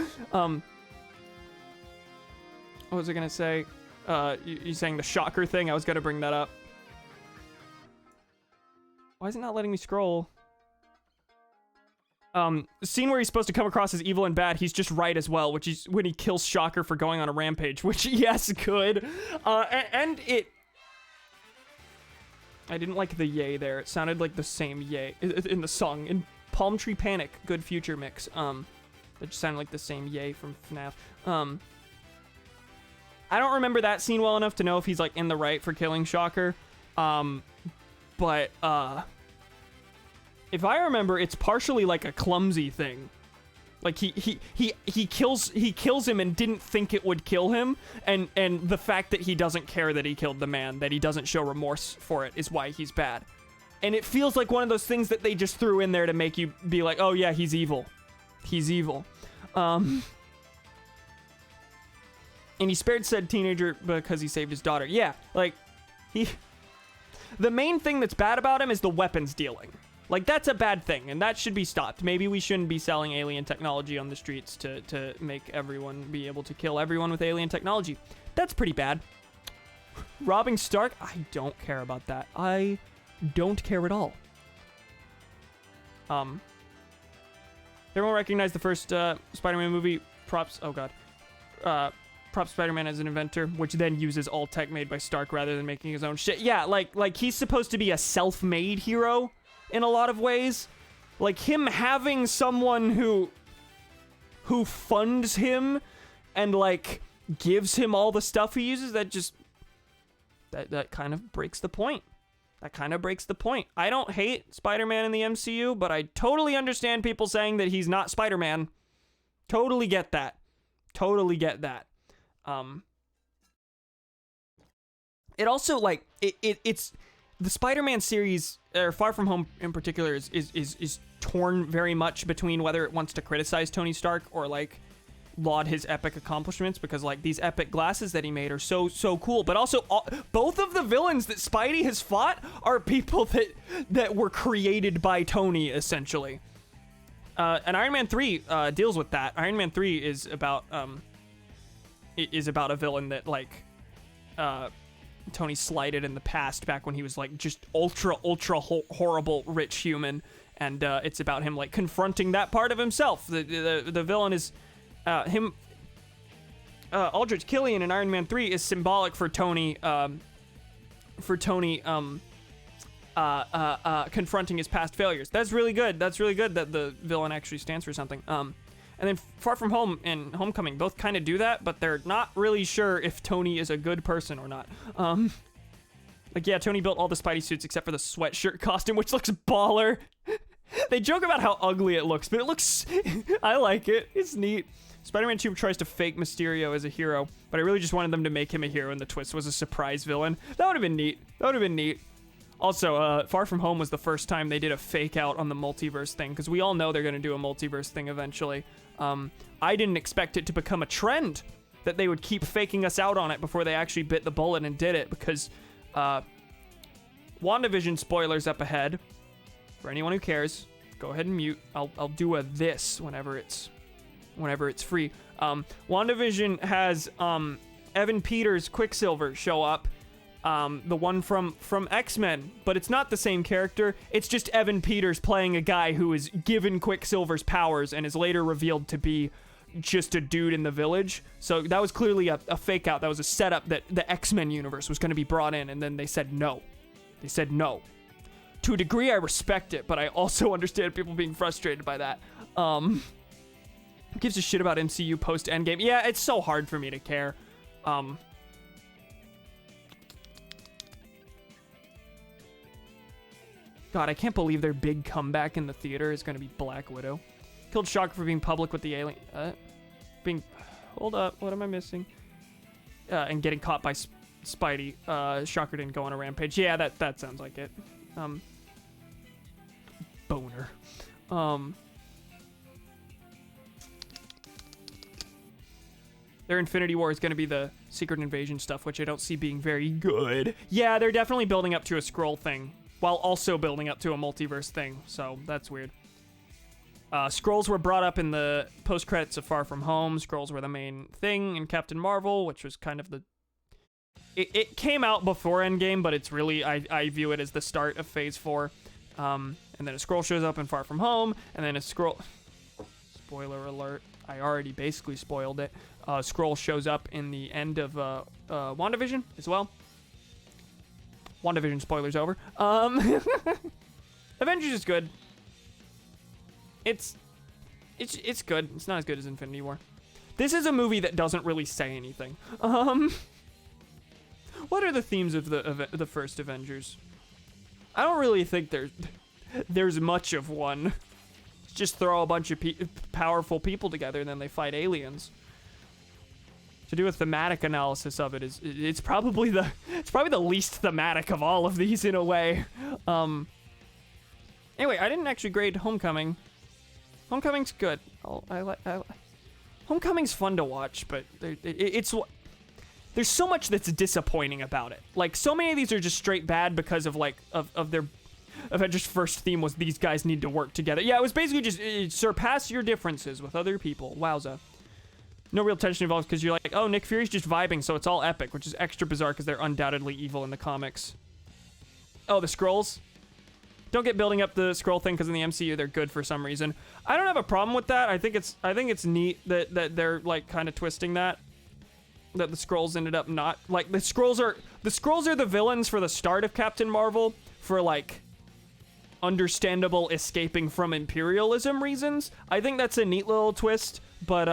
What was I gonna say? You saying the shocker thing? I was gonna bring that up. Why is it not letting me scroll? The scene where he's supposed to come across as evil and bad, he's just right as well, which is when he kills Shocker for going on a rampage, which, yes, good. And it... I didn't like the yay there. It sounded like the same yay in the song. In Palm Tree Panic, good future mix. It just sounded like the same yay from FNAF. I don't remember that scene well enough to know if he's, like, in the right for killing Shocker. But, if I remember, it's partially like a clumsy thing. Like, he kills him and didn't think it would kill him, and the fact that he doesn't care that he killed the man, that he doesn't show remorse for it, is why he's bad. And it feels like one of those things that they just threw in there to make you be like, oh yeah, he's evil. He's evil. And he spared said teenager because he saved his daughter. Yeah, like, the main thing that's bad about him is the weapons dealing. Like, that's a bad thing, and that should be stopped. Maybe we shouldn't be selling alien technology on the streets to make everyone be able to kill everyone with alien technology. That's pretty bad. Robbing Stark? I don't care about that. I don't care at all. Everyone recognize the first Spider-Man movie props... Oh, God. Props Spider-Man as an inventor, which then uses all tech made by Stark rather than making his own shit. Yeah, like he's supposed to be a self-made hero in a lot of ways. Like, him having someone who funds him and, like, gives him all the stuff he uses, that kind of breaks the point. That kind of breaks the point. I don't hate Spider-Man in the MCU, but I totally understand people saying that he's not Spider-Man. Totally get that. Totally get that. It also, like, it's the Spider-Man series, or Far From Home in particular, is torn very much between whether it wants to criticize Tony Stark or, like, laud his epic accomplishments, because like these epic glasses that he made are so cool. But also, both of the villains that Spidey has fought are people that were created by Tony, essentially. And Iron Man 3 deals with that. Iron Man 3 is about a villain that like Tony slighted in the past, back when he was like just ultra horrible rich human, and it's about him like confronting that part of himself. The villain is him. Aldrich Killian in Iron Man 3 is symbolic for Tony. Confronting his past failures. That's really good. That's really good that the villain actually stands for something. And then Far From Home and Homecoming both kind of do that, but they're not really sure if Tony is a good person or not. Like, yeah, Tony built all the Spidey suits except for the sweatshirt costume, which looks baller. They joke about how ugly it looks, but it looks... I like it. It's neat. Spider-Man 2 tries to fake Mysterio as a hero, but I really just wanted them to make him a hero, and the twist was a surprise villain. That would have been neat. That would have been neat. Also, Far From Home was the first time they did a fake out on the multiverse thing, because we all know they're going to do a multiverse thing eventually. I didn't expect it to become a trend, that they would keep faking us out on it before they actually bit the bullet and did it, because WandaVision spoilers up ahead. For anyone who cares, go ahead and mute. I'll do a this whenever it's free. WandaVision has Evan Peters Quicksilver show up. The one from X-Men, but it's not the same character. It's just Evan Peters playing a guy who is given Quicksilver's powers and is later revealed to be just a dude in the village. So that was clearly a fake out. That was a setup that the X-Men universe was going to be brought in, and then they said no. They said no. To a degree, I respect it, but I also understand people being frustrated by that. Who gives a shit about MCU post-Endgame? Yeah, it's so hard for me to care. God, I can't believe their big comeback in the theater is going to be Black Widow. Killed Shocker for being public with the alien... Hold up, what am I missing? And getting caught by Spidey. Shocker didn't go on a rampage. Yeah, that sounds like it. Boner. Their Infinity War is going to be the Secret Invasion stuff, which I don't see being very good. Yeah, they're definitely building up to a Skrull thing, while also building up to a multiverse thing, so that's weird. Skrulls were brought up in the post-credits of Far From Home. Skrulls were the main thing in Captain Marvel, which was kind of the... It came out before Endgame, but it's really... I view it as the start of Phase 4. And then a Skrull shows up in Far From Home, and then a Skrull... Spoiler alert. I already basically spoiled it. Skrull shows up in the end of WandaVision as well. WandaVision spoilers over. Avengers is good. It's good. It's not as good as Infinity War. This is a movie that doesn't really say anything. What are the themes of the first Avengers? I don't really think there's much of one. Just throw a bunch of powerful people together and then they fight aliens. To do a thematic analysis of it it's probably the least thematic of all of these in a way. Anyway, I didn't actually grade Homecoming. Homecoming's good. Homecoming's fun to watch, but there's so much that's disappointing about it. Like, so many of these are just straight bad because of their Avengers' first theme was these guys need to work together. Yeah, it was basically just surpass your differences with other people. Wowza. No real tension involved because you're like, oh, Nick Fury's just vibing, so it's all epic, which is extra bizarre because they're undoubtedly evil in the comics. Oh, the Skrulls? Don't get building up the Skrull thing because in the MCU they're good for some reason. I don't have a problem with that. I think it's neat that they're like kind of twisting that the Skrulls ended up not like the Skrulls are the villains for the start of Captain Marvel for like understandable escaping from imperialism reasons. I think that's a neat little twist, but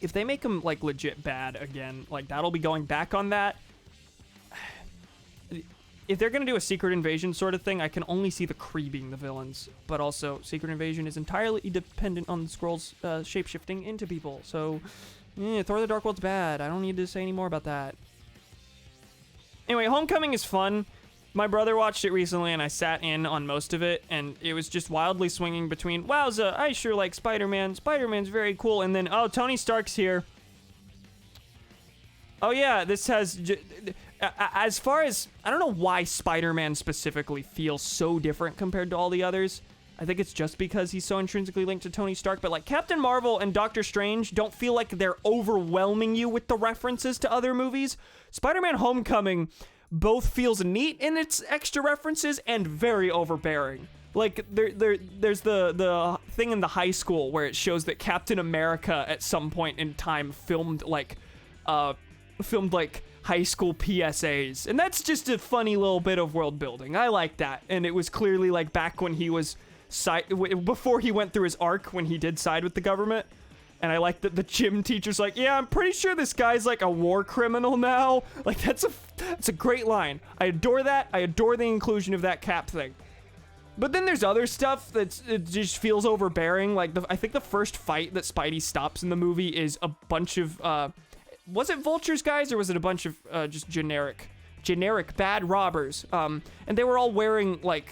if they make them like legit bad again, like that'll be going back on that. If they're going to do a Secret Invasion sort of thing, I can only see the Kree being the villains. But also, Secret Invasion is entirely dependent on the Skrulls shape-shifting into people. So, Thor the Dark World's bad. I don't need to say any more about that. Anyway, Homecoming is fun. My brother watched it recently, and I sat in on most of it, and it was just wildly swinging between, wowza, I sure like Spider-Man. Spider-Man's very cool, and then, oh, Tony Stark's here. Oh yeah, this has, as far as, I don't know why Spider-Man specifically feels so different compared to all the others. I think it's just because he's so intrinsically linked to Tony Stark, but like Captain Marvel and Doctor Strange don't feel like they're overwhelming you with the references to other movies. Spider-Man Homecoming both feels neat in its extra references and very overbearing. Like there's the thing in the high school where it shows that Captain America at some point in time filmed like high school PSAs, and that's just a funny little bit of world building. I like that, and it was clearly like back when he was before he went through his arc when he did side with the government. And I like that the gym teacher's like, yeah, I'm pretty sure this guy's like a war criminal now. Like that's a great line. I adore that. I adore the inclusion of that Cap thing. But then there's other stuff it just feels overbearing. Like I think the first fight that Spidey stops in the movie is a bunch of was it Vulture's guys, or was it a bunch of just generic bad robbers? And they were all wearing like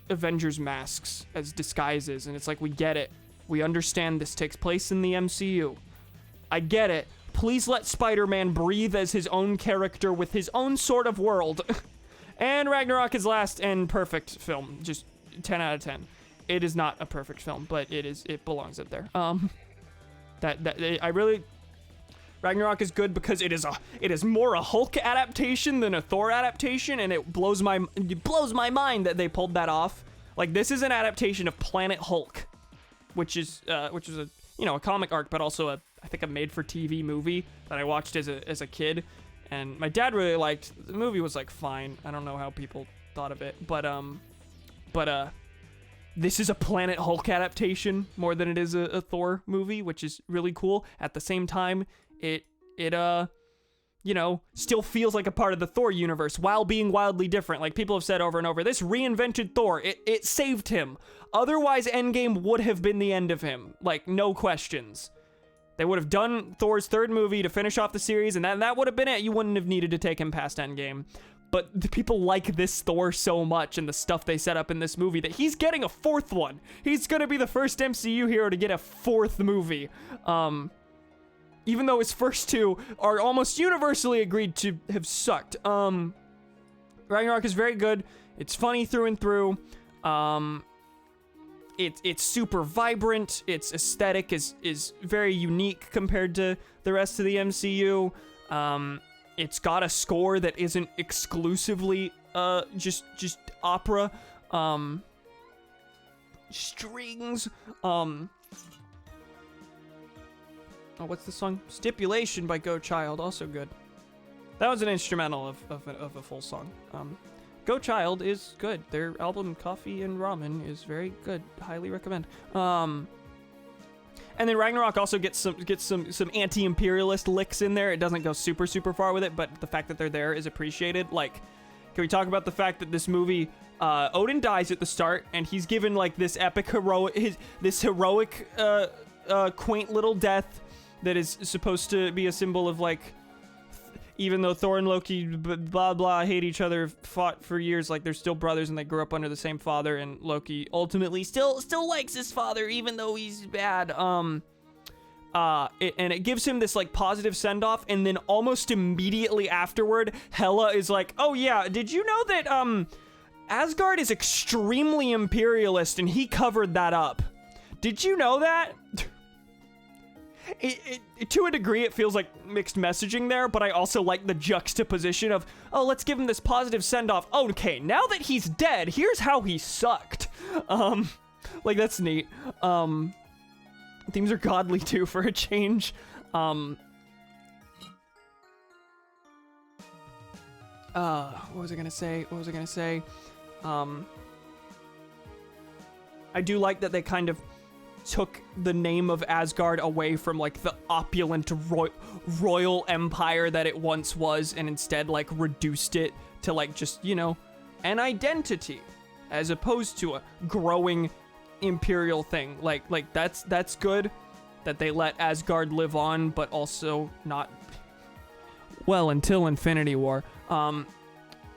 Avengers masks as disguises, and it's like, we get it. We understand this takes place in the MCU. I get it. Please let Spider-Man breathe as his own character with his own sort of world. And Ragnarok is last and perfect film. Just 10 out of 10. It is not a perfect film, but it belongs up there. Ragnarok is good because it is more a Hulk adaptation than a Thor adaptation, and it blows my mind that they pulled that off. Like, this is an adaptation of Planet Hulk, which is a a comic arc, but also I think a made-for-TV movie that I watched as a kid, and my dad really liked. The movie was like fine. I don't know how people thought of it, but this is a Planet Hulk adaptation more than it is a Thor movie, which is really cool. At the same time, it still feels like a part of the Thor universe while being wildly different. Like people have said over and over, this reinvented Thor. It saved him. Otherwise, Endgame would have been the end of him. Like, no questions. They would have done Thor's third movie to finish off the series, and that would have been it. You wouldn't have needed to take him past Endgame. But the people like this Thor so much and the stuff they set up in this movie that he's getting a fourth one. He's gonna be the first MCU hero to get a fourth movie. Even though his first two are almost universally agreed to have sucked. Ragnarok is very good. It's funny through and through. It's super vibrant. Its aesthetic is very unique compared to the rest of the MCU. It's got a score that isn't exclusively just opera. Strings. Oh, what's the song? Stipulation by Go Child, also good. That was an instrumental of a full song. Go Child is good. Their album Coffee and Ramen is very good. Highly recommend. And then Ragnarok also gets some anti-imperialist licks in there. It doesn't go super far with it, but the fact that they're there is appreciated. Like, can we talk about the fact that this movie, Odin dies at the start, and he's given like this epic heroic, quaint little death that is supposed to be a symbol of like, even though Thor and Loki blah blah hate each other, fought for years, like they're still brothers and they grew up under the same father, and Loki ultimately still likes his father even though he's bad. And it gives him this like positive send off, and then almost immediately afterward, Hela is like, "Oh yeah, did you know that Asgard is extremely imperialist and he covered that up? Did you know that?" To a degree, it feels like mixed messaging there, but I also like the juxtaposition of, oh, let's give him this positive send-off. Okay, now that he's dead, here's how he sucked. Like, that's neat. Themes are godly, too, for a change. What was I gonna say? I do like that they kind of took the name of Asgard away from like the opulent royal empire that it once was, and instead like reduced it to like just, an identity as opposed to a growing imperial thing. Like that's good that they let Asgard live on, but also not, well, until Infinity War.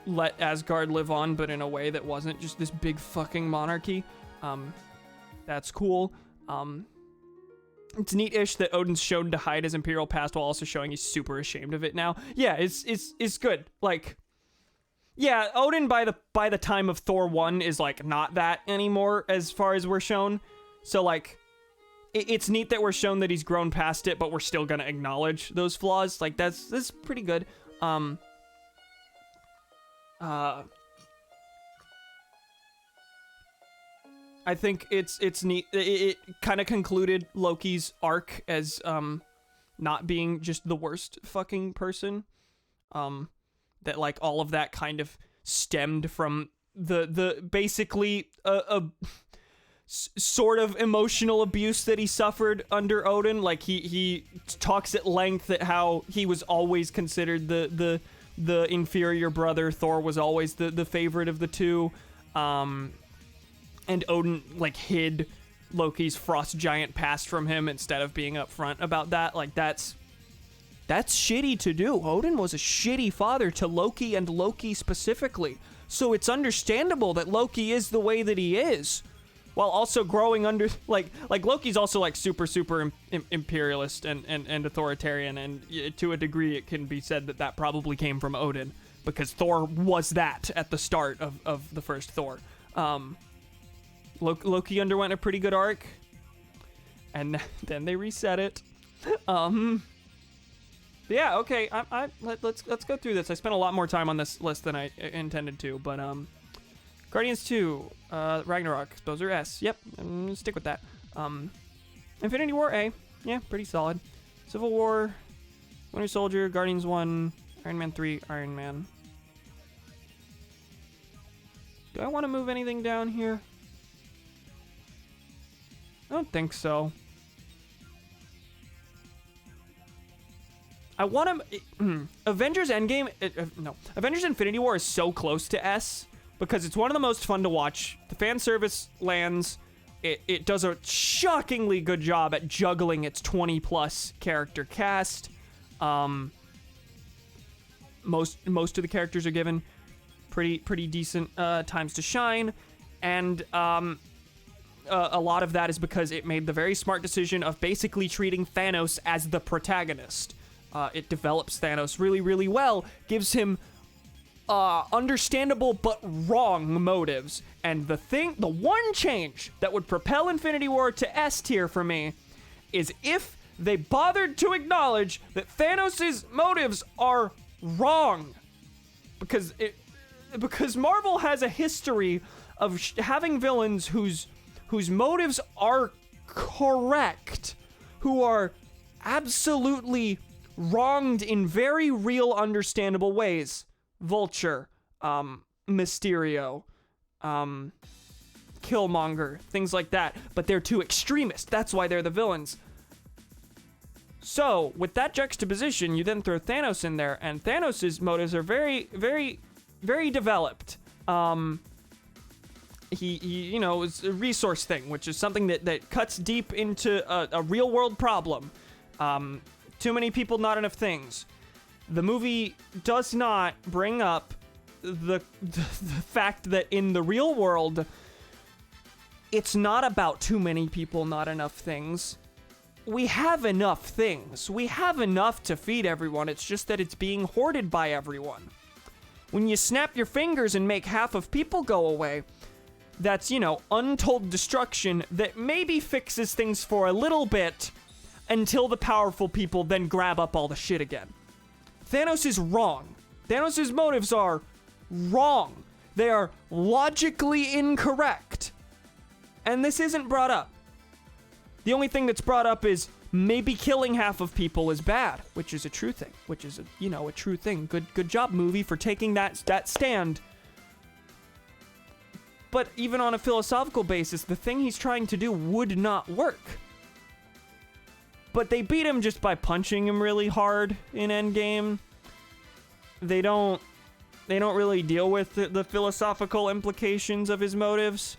let Asgard live on, but in a way that wasn't just this big fucking monarchy. That's cool. It's neat-ish that Odin's shown to hide his imperial past while also showing he's super ashamed of it now. Yeah, it's good. Like, yeah, Odin by the time of Thor 1 is like not that anymore as far as we're shown. So like, it's neat that we're shown that he's grown past it, but we're still gonna acknowledge those flaws. Like that's pretty good. I think it's neat. It kind of concluded Loki's arc as not being just the worst fucking person. That like all of that kind of stemmed from the basically a sort of emotional abuse that he suffered under Odin. Like he talks at length at how he was always considered the inferior brother. Thor was always the favorite of the two. And Odin, like, hid Loki's frost giant past from him instead of being upfront about that. Like, that's shitty to do. Odin was a shitty father to Loki and Loki specifically. So it's understandable that Loki is the way that he is. While also growing under, like Loki's also, like, super imperialist and authoritarian. And to a degree, it can be said that probably came from Odin. Because Thor was that at the start of the first Thor. Loki underwent a pretty good arc, and then they reset it. Yeah, okay. Let's go through this. I spent a lot more time on this list than I intended to, but Guardians 2, Ragnarok, Exposer S. Yep, I'm gonna stick with that. Infinity War A. Yeah, pretty solid. Civil War, Winter Soldier, Guardians 1, Iron Man 3, Iron Man. Do I want to move anything down here? I don't think so. I want to... Avengers Endgame... no. Avengers Infinity War is so close to S because it's one of the most fun to watch. The fan service lands. It does a shockingly good job at juggling its 20-plus character cast. Most of the characters are given pretty decent times to shine. And... a lot of that is because it made the very smart decision of basically treating Thanos as the protagonist. It develops Thanos really, really well, gives him understandable but wrong motives. And the one change that would propel Infinity War to S tier for me is if they bothered to acknowledge that Thanos' motives are wrong. Because Marvel has a history of having villains whose motives are correct, who are absolutely wronged in very real, understandable ways. Vulture, Mysterio, Killmonger, things like that. But they're too extremist. That's why they're the villains. So, with that juxtaposition, you then throw Thanos in there, and Thanos' motives are very, very, very developed. He is a resource thing, which is something that cuts deep into a real world problem. Too many people, not enough things. The movie does not bring up the fact that in the real world, it's not about too many people, not enough things. We have enough things. We have enough to feed everyone. It's just that it's being hoarded by everyone. When you snap your fingers and make half of people go away, that's, untold destruction that maybe fixes things for a little bit until the powerful people then grab up all the shit again. Thanos is wrong. Thanos' motives are wrong. They are logically incorrect. And this isn't brought up. The only thing that's brought up is maybe killing half of people is bad, which is a true thing, which is a true thing. Good job, movie, for taking that stand. But even on a philosophical basis, the thing he's trying to do would not work. But they beat him just by punching him really hard in Endgame. They don't really deal with the philosophical implications of his motives.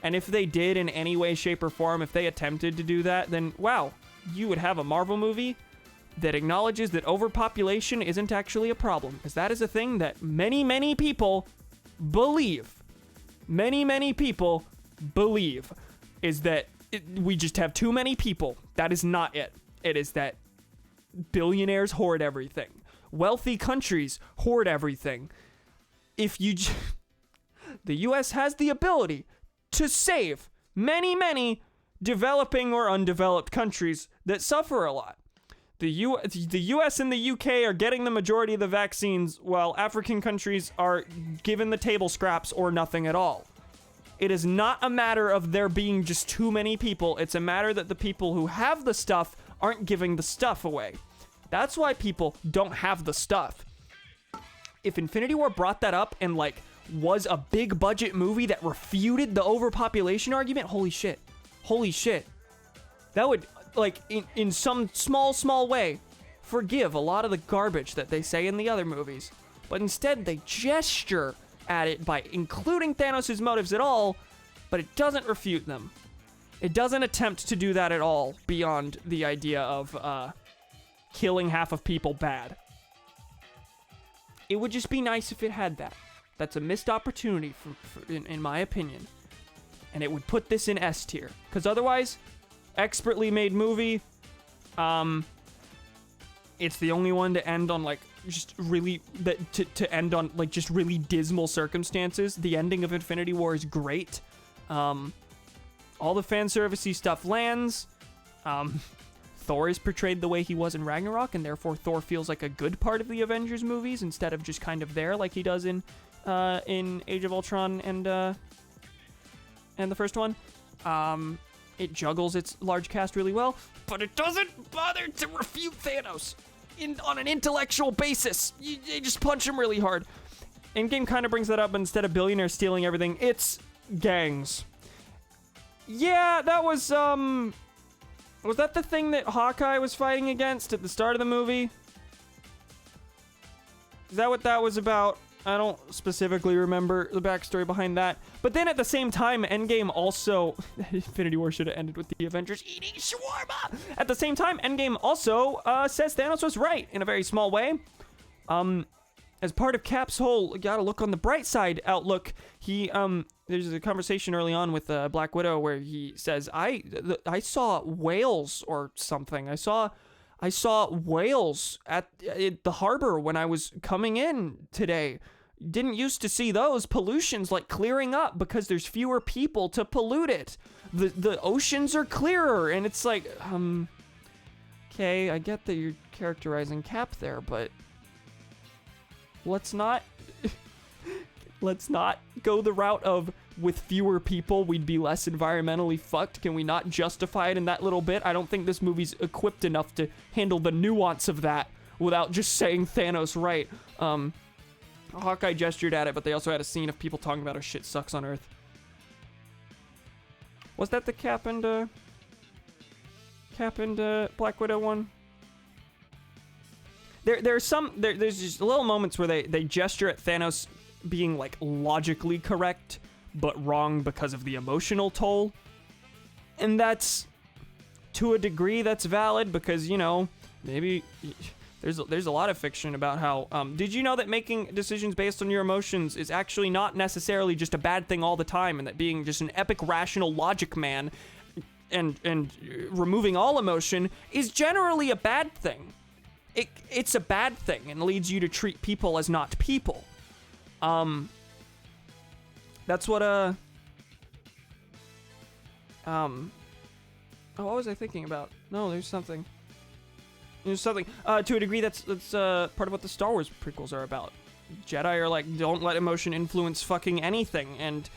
And if they did in any way, shape, or form, if they attempted to do that, then wow, you would have a Marvel movie that acknowledges that overpopulation isn't actually a problem, because that is a thing that many, many people believe. Many, many people believe is that we just have too many people. That is not it. It is that billionaires hoard everything. Wealthy countries hoard everything. The US has the ability to save many, many developing or undeveloped countries that suffer a lot. The US and the UK are getting the majority of the vaccines, while African countries are given the table scraps or nothing at all. It is not a matter of there being just too many people. It's a matter that the people who have the stuff aren't giving the stuff away. That's why people don't have the stuff. If Infinity War brought that up and, like, was a big budget movie that refuted the overpopulation argument, holy shit. Holy shit. That would, like, in some small way, forgive a lot of the garbage that they say in the other movies. But instead, they gesture at it by including Thanos' motives at all, but it doesn't refute them. It doesn't attempt to do that at all beyond the idea of killing half of people bad. It would just be nice if it had that. That's a missed opportunity, in my opinion. And it would put this in S tier. Because otherwise, expertly made movie, it's the only one to end on, like, just really, to end on, like, just really dismal circumstances. The ending of Infinity War is great. All the fan servicey stuff lands. Thor is portrayed the way he was in Ragnarok, and therefore Thor feels like a good part of the Avengers movies instead of just kind of there like he does in Age of Ultron and the first one. It juggles its large cast really well, but it doesn't bother to refute Thanos on an intellectual basis. You just punch him really hard. Endgame kind of brings that up, but instead of billionaires stealing everything, it's gangs. Yeah, that was that the thing that Hawkeye was fighting against at the start of the movie? Is that what that was about? I don't specifically remember the backstory behind that. But then at the same time, Endgame also... Infinity War should have ended with the Avengers eating shawarma! At the same time, Endgame also says Thanos was right in a very small way. As part of Cap's whole gotta look on the bright side outlook, he there's a conversation early on with Black Widow where he says, I saw whales or something. I saw whales at the harbor when I was coming in today. Didn't used to see those. Pollution's like clearing up because there's fewer people to pollute it. The oceans are clearer, and it's like, okay, I get that you're characterizing Cap there, but let's not go the route of with fewer people we'd be less environmentally fucked. Can we not justify it in that little bit? I don't think this movie's equipped enough to handle the nuance of that without just saying Thanos right. Hawkeye gestured at it, but they also had a scene of people talking about how shit sucks on Earth. Was that the Cap and Black Widow one? There's just little moments where they gesture at Thanos being, like, logically correct, but wrong because of the emotional toll. And that's, to a degree, that's valid because, you know, maybe there's a lot of fiction about how, did you know that making decisions based on your emotions is actually not necessarily just a bad thing all the time, and that being just an epic rational logic man and removing all emotion is generally a bad thing. It's a bad thing and leads you to treat people as not people. That's what, what was I thinking about? No, there's something. To a degree, that's part of what the Star Wars prequels are about. Jedi are like, don't let emotion influence fucking anything, and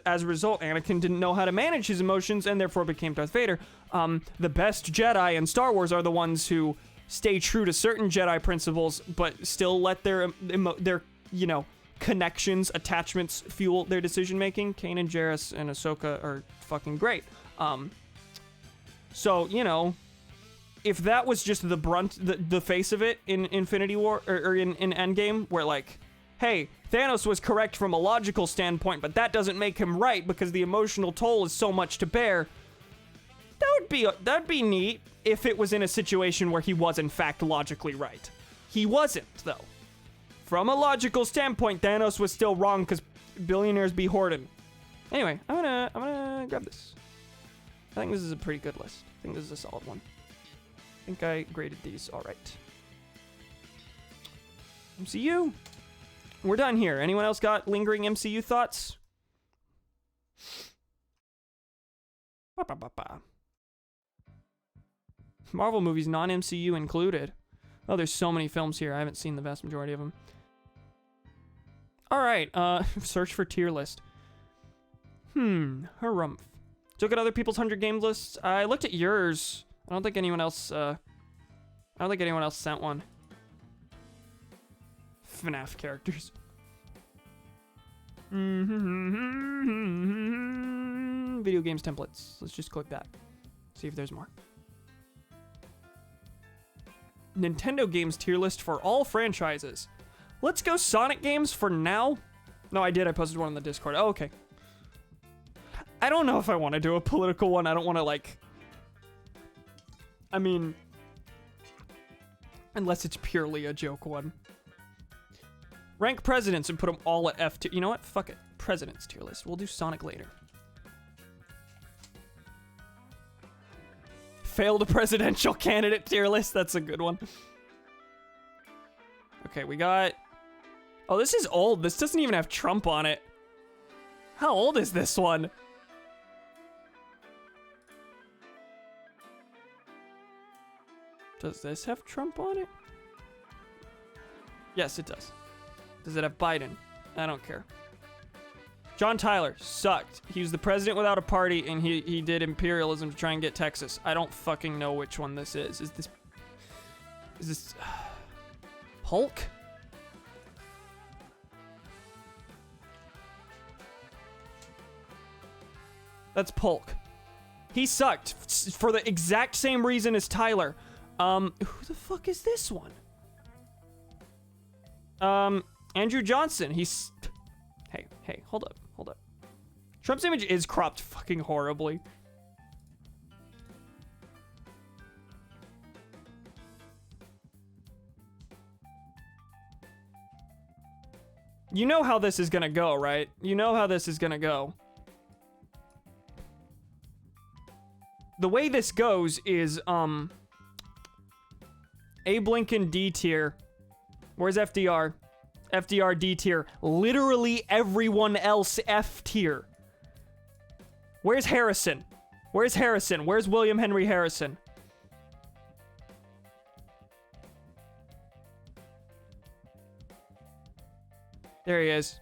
as a result, Anakin didn't know how to manage his emotions and therefore became Darth Vader. The best Jedi in Star Wars are the ones who stay true to certain Jedi principles, but still let their connections, attachments fuel their decision making. Kanan, Jarrus, and Ahsoka are fucking great. So, you know, if that was just the face of it in Infinity War or in Endgame, where like, hey, Thanos was correct from a logical standpoint, but that doesn't make him right because the emotional toll is so much to bear, that that'd be neat if it was in a situation where he was in fact logically right. He wasn't, though. From a logical standpoint, Thanos was still wrong because billionaires be hoarding. Anyway, I'm gonna grab this. I think this is a pretty good list. I think this is a solid one. I think I graded these all right. MCU. We're done here. Anyone else got lingering MCU thoughts? Marvel movies, non-MCU included. Oh, there's so many films here. I haven't seen the vast majority of them. All right, search for tier list. Harumph. Look at other people's 100 game lists. I looked at yours. I don't think anyone else, sent one. FNAF characters. Video games templates. Let's just click that. See if there's more. Nintendo games tier list for all franchises. Let's go Sonic games for now. No, I did. I posted one on the Discord. Oh, okay. I don't know if I want to do a political one. I don't want to, like... I mean... Unless it's purely a joke one. Rank presidents and put them all at F tier. You know what? Fuck it. Presidents tier list. We'll do Sonic later. Failed presidential candidate tier list. That's a good one. Okay, we got... Oh, this is old. This doesn't even have Trump on it. How old is this one? Does this have Trump on it? Yes, it does. Does it have Biden? I don't care. John Tyler sucked. He was the president without a party, and he did imperialism to try and get Texas. I don't fucking know which one this is. Is this Hulk? That's Polk. He sucked for the exact same reason as Tyler. Who the fuck is this one? Andrew Johnson. He's... Hey, hold up. Trump's image is cropped fucking horribly. You know how this is gonna go, right? You know how this is gonna go. The way this goes is, Abe Lincoln D tier. Where's FDR? FDR D tier. Literally everyone else F tier. Where's Harrison? Where's William Henry Harrison? There he is.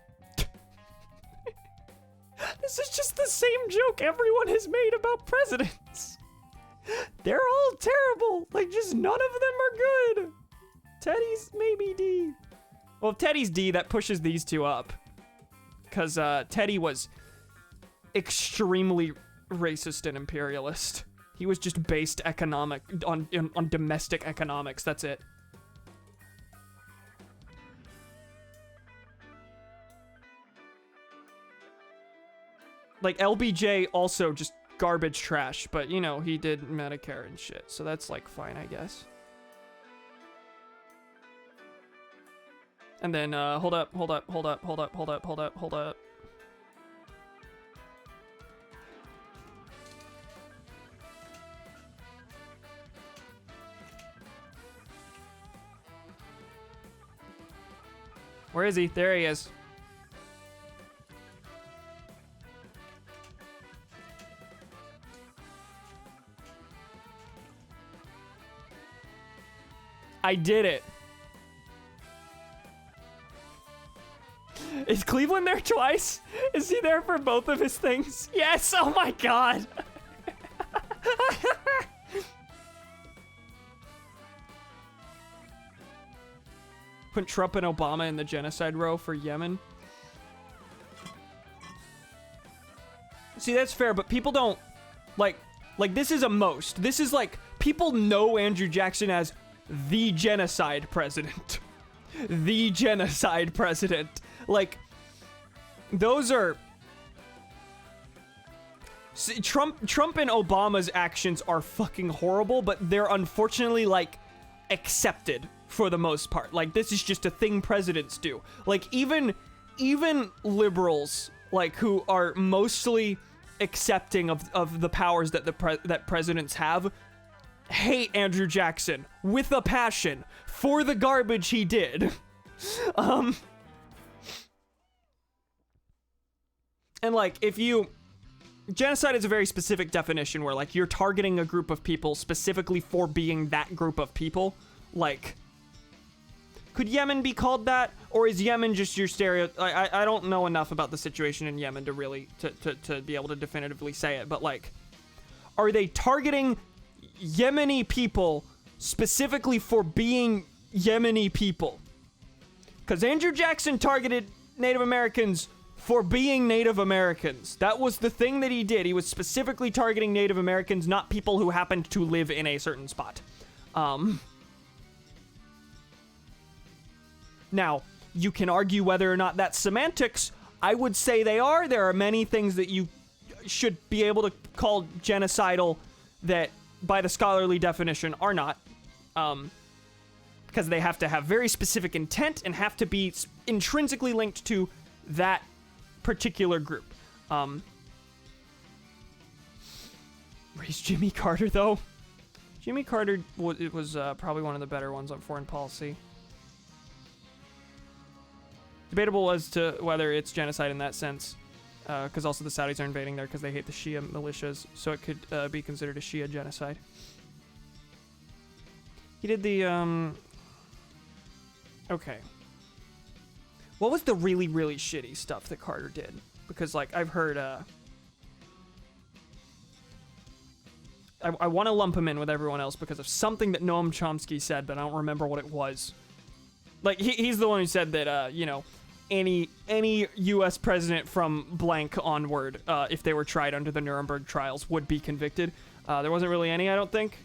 This is just the same joke everyone has made about presidents. They're all terrible. Like, just none of them are good. Teddy's maybe D. Well, if Teddy's D, that pushes these two up. Because Teddy was extremely racist and imperialist. He was just based on domestic economics. That's it. Like, LBJ also just garbage trash, but, you know, he did Medicare and shit, so that's, like, fine, I guess. And then, hold up. Where is he? There he is. I did it. Is Cleveland there twice? Is he there for both of his things? Yes, oh my god. Put Trump and Obama in the genocide row for Yemen. See, that's fair, but people don't, like this is a most. This is like, people know Andrew Jackson as the genocide president. The genocide president. Like, those are... Trump and Obama's actions are fucking horrible, but they're unfortunately, like, accepted for the most part. Like, this is just a thing presidents do. Like, even liberals, like, who are mostly accepting of the powers that that presidents have, hate Andrew Jackson with a passion for the garbage he did. And like, genocide is a very specific definition where, like, you're targeting a group of people specifically for being that group of people. Like, could Yemen be called that? Or is Yemen just your I don't know enough about the situation in Yemen to really, to be able to definitively say it, but, like, are they targeting Yemeni people specifically for being Yemeni people? Because Andrew Jackson targeted Native Americans for being Native Americans. That was the thing that he did. He was specifically targeting Native Americans, not people who happened to live in a certain spot. Now, you can argue whether or not that's semantics. I would say they are. There are many things that you should be able to call genocidal that, by the scholarly definition, are not. Because they have to have very specific intent and have to be intrinsically linked to that particular group. Raise Jimmy Carter, though. Jimmy Carter was probably one of the better ones on foreign policy. Debatable as to whether it's genocide in that sense, because also the Saudis are invading there because they hate the Shia militias, so it could be considered a Shia genocide. He did the, okay. What was the really, really shitty stuff that Carter did? Because, like, I've heard, I want to lump him in with everyone else because of something that Noam Chomsky said, but I don't remember what it was. Like, he's the one who said that, you know, any U.S. president from blank onward, if they were tried under the Nuremberg trials, would be convicted. There wasn't really any, I don't think.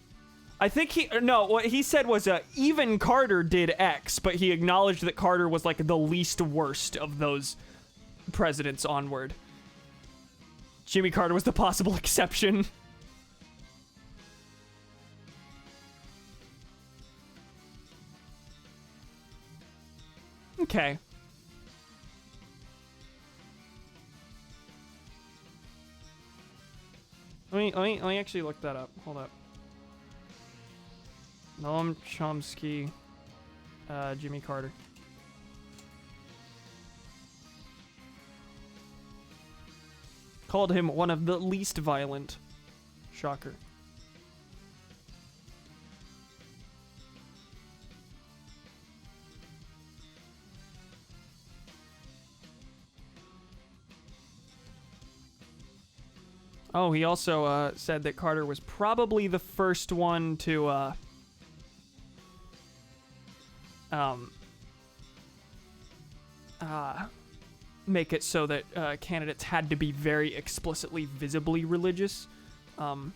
I think what he said was, even Carter did X, but he acknowledged that Carter was, like, the least worst of those presidents onward. Jimmy Carter was the possible exception. Okay. Let me actually look that up. Hold up. Noam Chomsky, Jimmy Carter. Called him one of the least violent. Shocker. Oh, he also said that Carter was probably the first one to make it so that candidates had to be very explicitly, visibly religious. Because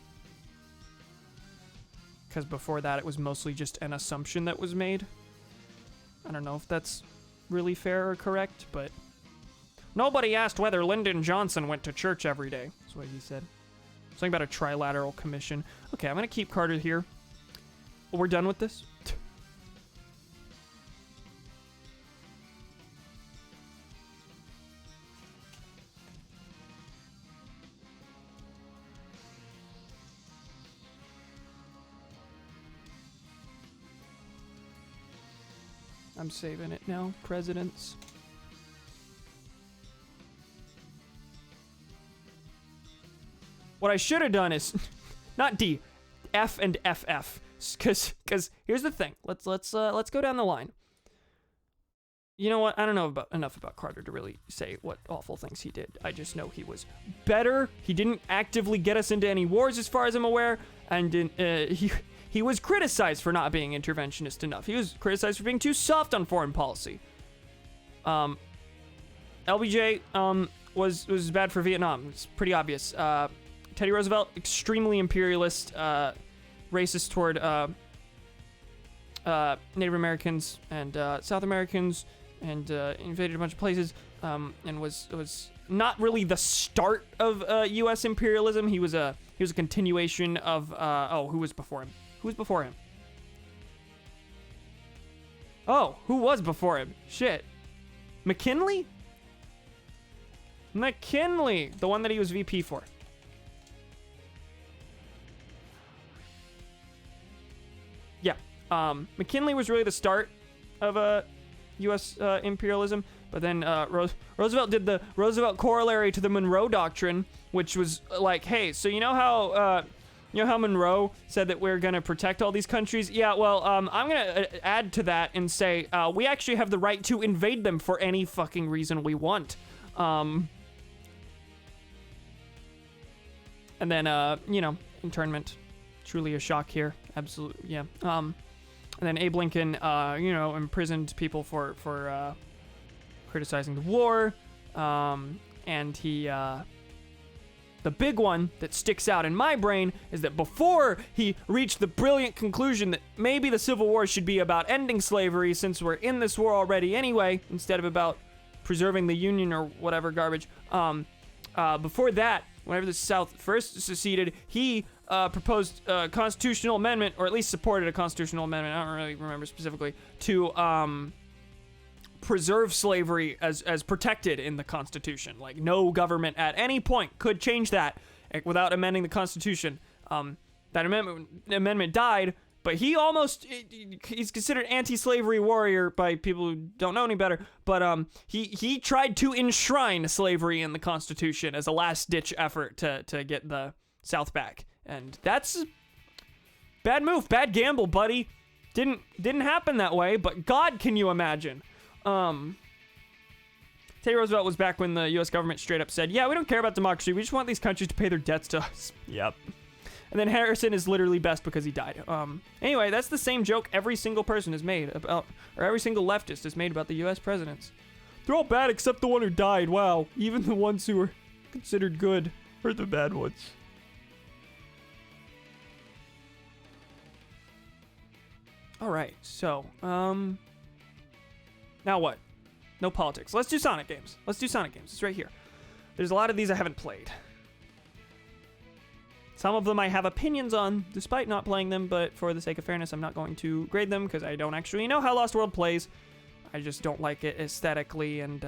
before that, it was mostly just an assumption that was made. I don't know if that's really fair or correct, but nobody asked whether Lyndon Johnson went to church every day. That's what he said. Something about a trilateral commission. Okay, I'm gonna keep Carter here. We're done with this. I'm saving it now, presidents. What I should have done is not D, F and FF, because here's the thing. Let's go down the line. You know what? I don't know enough about Carter to really say what awful things he did. I just know he was better. He didn't actively get us into any wars, as far as I'm aware, and he was criticized for not being interventionist enough. He was criticized for being too soft on foreign policy. LBJ was bad for Vietnam. It's pretty obvious. Teddy Roosevelt, extremely imperialist, racist toward Native Americans and South Americans, and invaded a bunch of places, and was not really the start of U.S. imperialism. He was a continuation of who was before him? Who was before him? Oh, who was before him? Shit. McKinley? McKinley, the one that he was VP for. Yeah. McKinley was really the start of U.S. imperialism, but then Roosevelt did the Roosevelt corollary to the Monroe Doctrine, which was like, hey, so you know how Monroe said that we're gonna protect all these countries? Yeah, well, I'm gonna add to that and say we actually have the right to invade them for any fucking reason we want. And then internment, truly a shock here, absolutely, yeah. And then Abe Lincoln, imprisoned people for criticizing the war, and he, the big one that sticks out in my brain is that before he reached the brilliant conclusion that maybe the Civil War should be about ending slavery since we're in this war already anyway, instead of about preserving the Union or whatever garbage, before that, whenever the South first seceded, he proposed a constitutional amendment, or at least supported a constitutional amendment, I don't really remember specifically, to preserve slavery as protected in the Constitution. Like, no government at any point could change that without amending the Constitution. That amendment died, but he's considered anti-slavery warrior by people who don't know any better, but he tried to enshrine slavery in the Constitution as a last-ditch effort to get the South back. And that's bad move, bad gamble, buddy. Didn't happen that way, but God, can you imagine? Teddy Roosevelt was back when the U.S. government straight up said, yeah, we don't care about democracy, we just want these countries to pay their debts to us. Yep. And then Harrison is literally best because he died. Anyway, that's the same joke every single person has made about, or every single leftist has made about the U.S. presidents. They're all bad except the one who died. Wow. Even the ones who were considered good are the bad ones. All right, so, now what? No politics. Let's do Sonic games. It's right here. There's a lot of these I haven't played. Some of them I have opinions on, despite not playing them, but for the sake of fairness, I'm not going to grade them, because I don't actually know how Lost World plays. I just don't like it aesthetically and,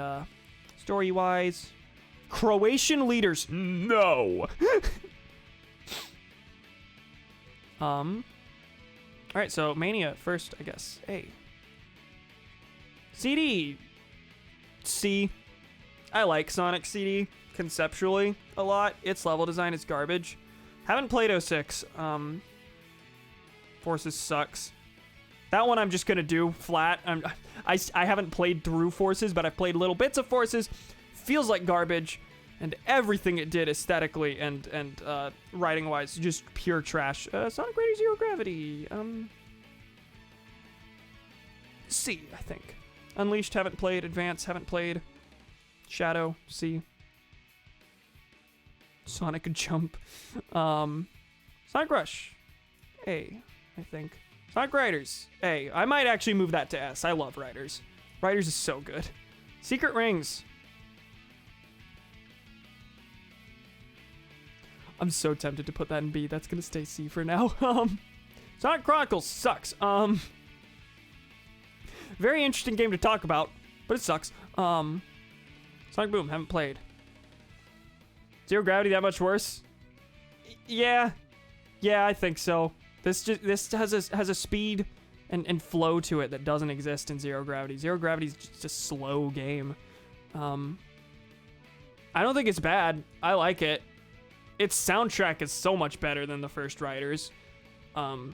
story-wise. Croatian leaders. No! Alright, so Mania first, I guess. A. CD. C. I like Sonic CD conceptually a lot. Its level design is garbage. Haven't played 06. Forces sucks. That one I'm just gonna do flat. I haven't played through Forces, but I've played little bits of Forces. Feels like garbage, and everything it did aesthetically and writing-wise, just pure trash. Sonic Raider Zero Gravity. C, I think. Unleashed, haven't played. Advance, haven't played. Shadow, C. Sonic Jump. Sonic Rush, A, I think. Sonic Riders, A. I might actually move that to S. I love Riders. Riders is so good. Secret Rings. I'm so tempted to put that in B. That's gonna stay C for now. Sonic Chronicles sucks. Very interesting game to talk about, but it sucks. Sonic Boom, haven't played. Zero Gravity that much worse? Yeah, I think so. This has a speed and flow to it that doesn't exist in Zero Gravity. Zero Gravity is just a slow game. I don't think it's bad. I like it. Its soundtrack is so much better than the first Riders. And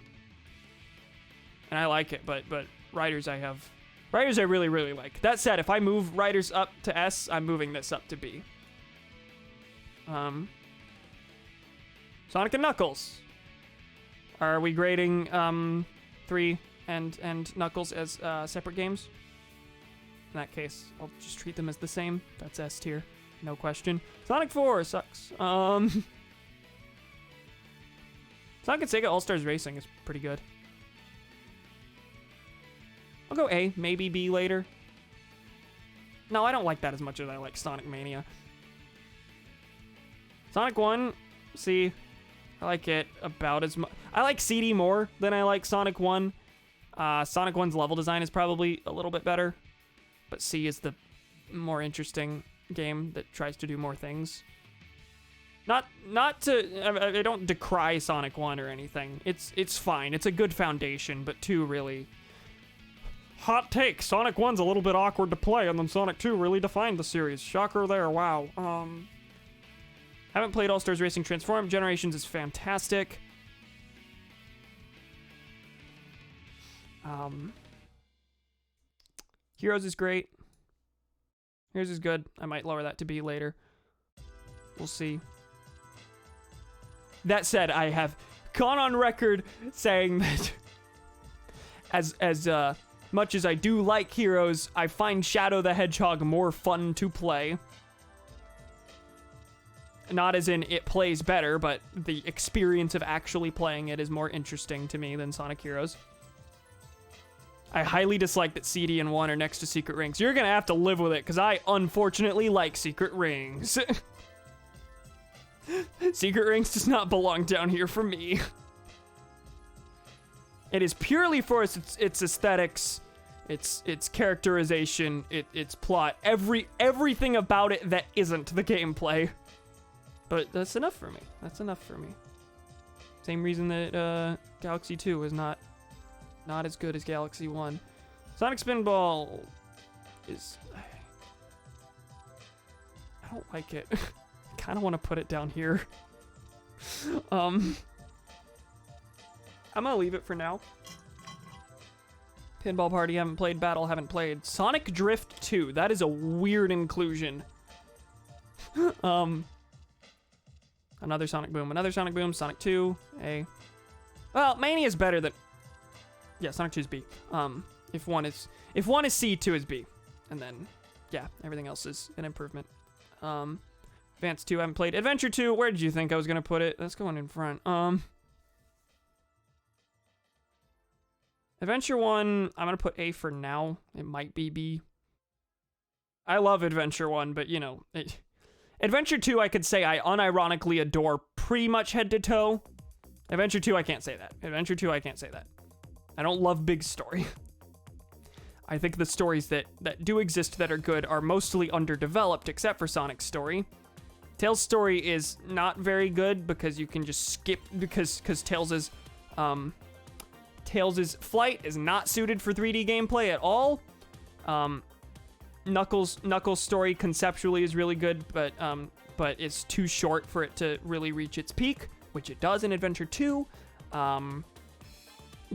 I like it, but Riders I really, really like. That said, if I move Riders up to S, I'm moving this up to B. Sonic and Knuckles. Are we grading 3 and Knuckles as separate games? In that case, I'll just treat them as the same. That's S tier, no question. Sonic 4 sucks. Sonic and Sega All-Stars Racing is pretty good. I'll go A, maybe B later. No, I don't like that as much as I like Sonic Mania. Sonic 1, see, I like it about as much. I like CD more than I like Sonic 1. Sonic 1's level design is probably a little bit better, but C is the more interesting game that tries to do more things. Not to, I don't decry Sonic 1 or anything. It's fine. It's a good foundation, but 2 really... Hot take, Sonic 1's a little bit awkward to play, and then Sonic 2 really defined the series. Shocker there, wow. Haven't played All-Stars Racing Transform. Generations is fantastic. Heroes is great. Heroes is good. I might lower that to B later. We'll see. That said, I have gone on record saying that as much as I do like Heroes, I find Shadow the Hedgehog more fun to play. Not as in it plays better, but the experience of actually playing it is more interesting to me than Sonic Heroes. I highly dislike that CD and 1 are next to Secret Rings. You're gonna have to live with it, because I unfortunately like Secret Rings. Secret Rings does not belong down here for me. It is purely for its aesthetics, its characterization, its plot, everything about it that isn't the gameplay. But that's enough for me. That's enough for me. Same reason that Galaxy 2 is not as good as Galaxy 1. Sonic Spinball is... I don't like it. I kind of want to put it down here. I'm gonna leave it for now. Pinball Party, haven't played. Battle, haven't played. Sonic Drift 2, that is a weird inclusion. Another Sonic Boom, Sonic 2, A. Well, Mania is better than... Yeah, Sonic 2 is B. If one is C, 2 is B. And then, yeah, everything else is an improvement. Advance 2, I haven't played. Adventure 2, where did you think I was gonna put it? That's going in front. Adventure 1, I'm gonna put A for now. It might be B. I love Adventure 1, but you know... Adventure 2, I could say I unironically adore pretty much head to toe. Adventure 2, I can't say that. Adventure 2, I can't say that. I don't love big story. I think the stories that do exist that are good are mostly underdeveloped, except for Sonic's story. Tails' story is not very good because you can just skip, because Tails' flight is not suited for 3D gameplay at all. Knuckles' story conceptually is really good, but it's too short for it to really reach its peak, which it does in Adventure 2.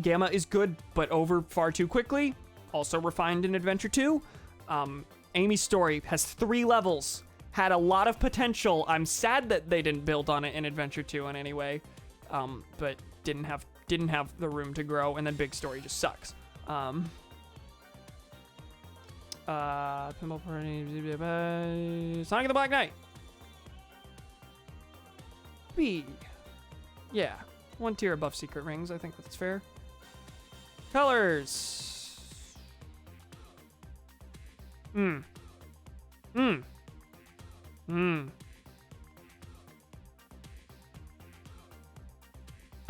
Gamma is good, but over far too quickly, also refined in Adventure 2. Amy's story has 3 levels, had a lot of potential. I'm sad that they didn't build on it in Adventure 2 in any way, but didn't have the room to grow, and then Big Story just sucks. Pinball Party, Sonic the Black Knight. B. Yeah, 1 tier above Secret Rings, I think that's fair. Colors. I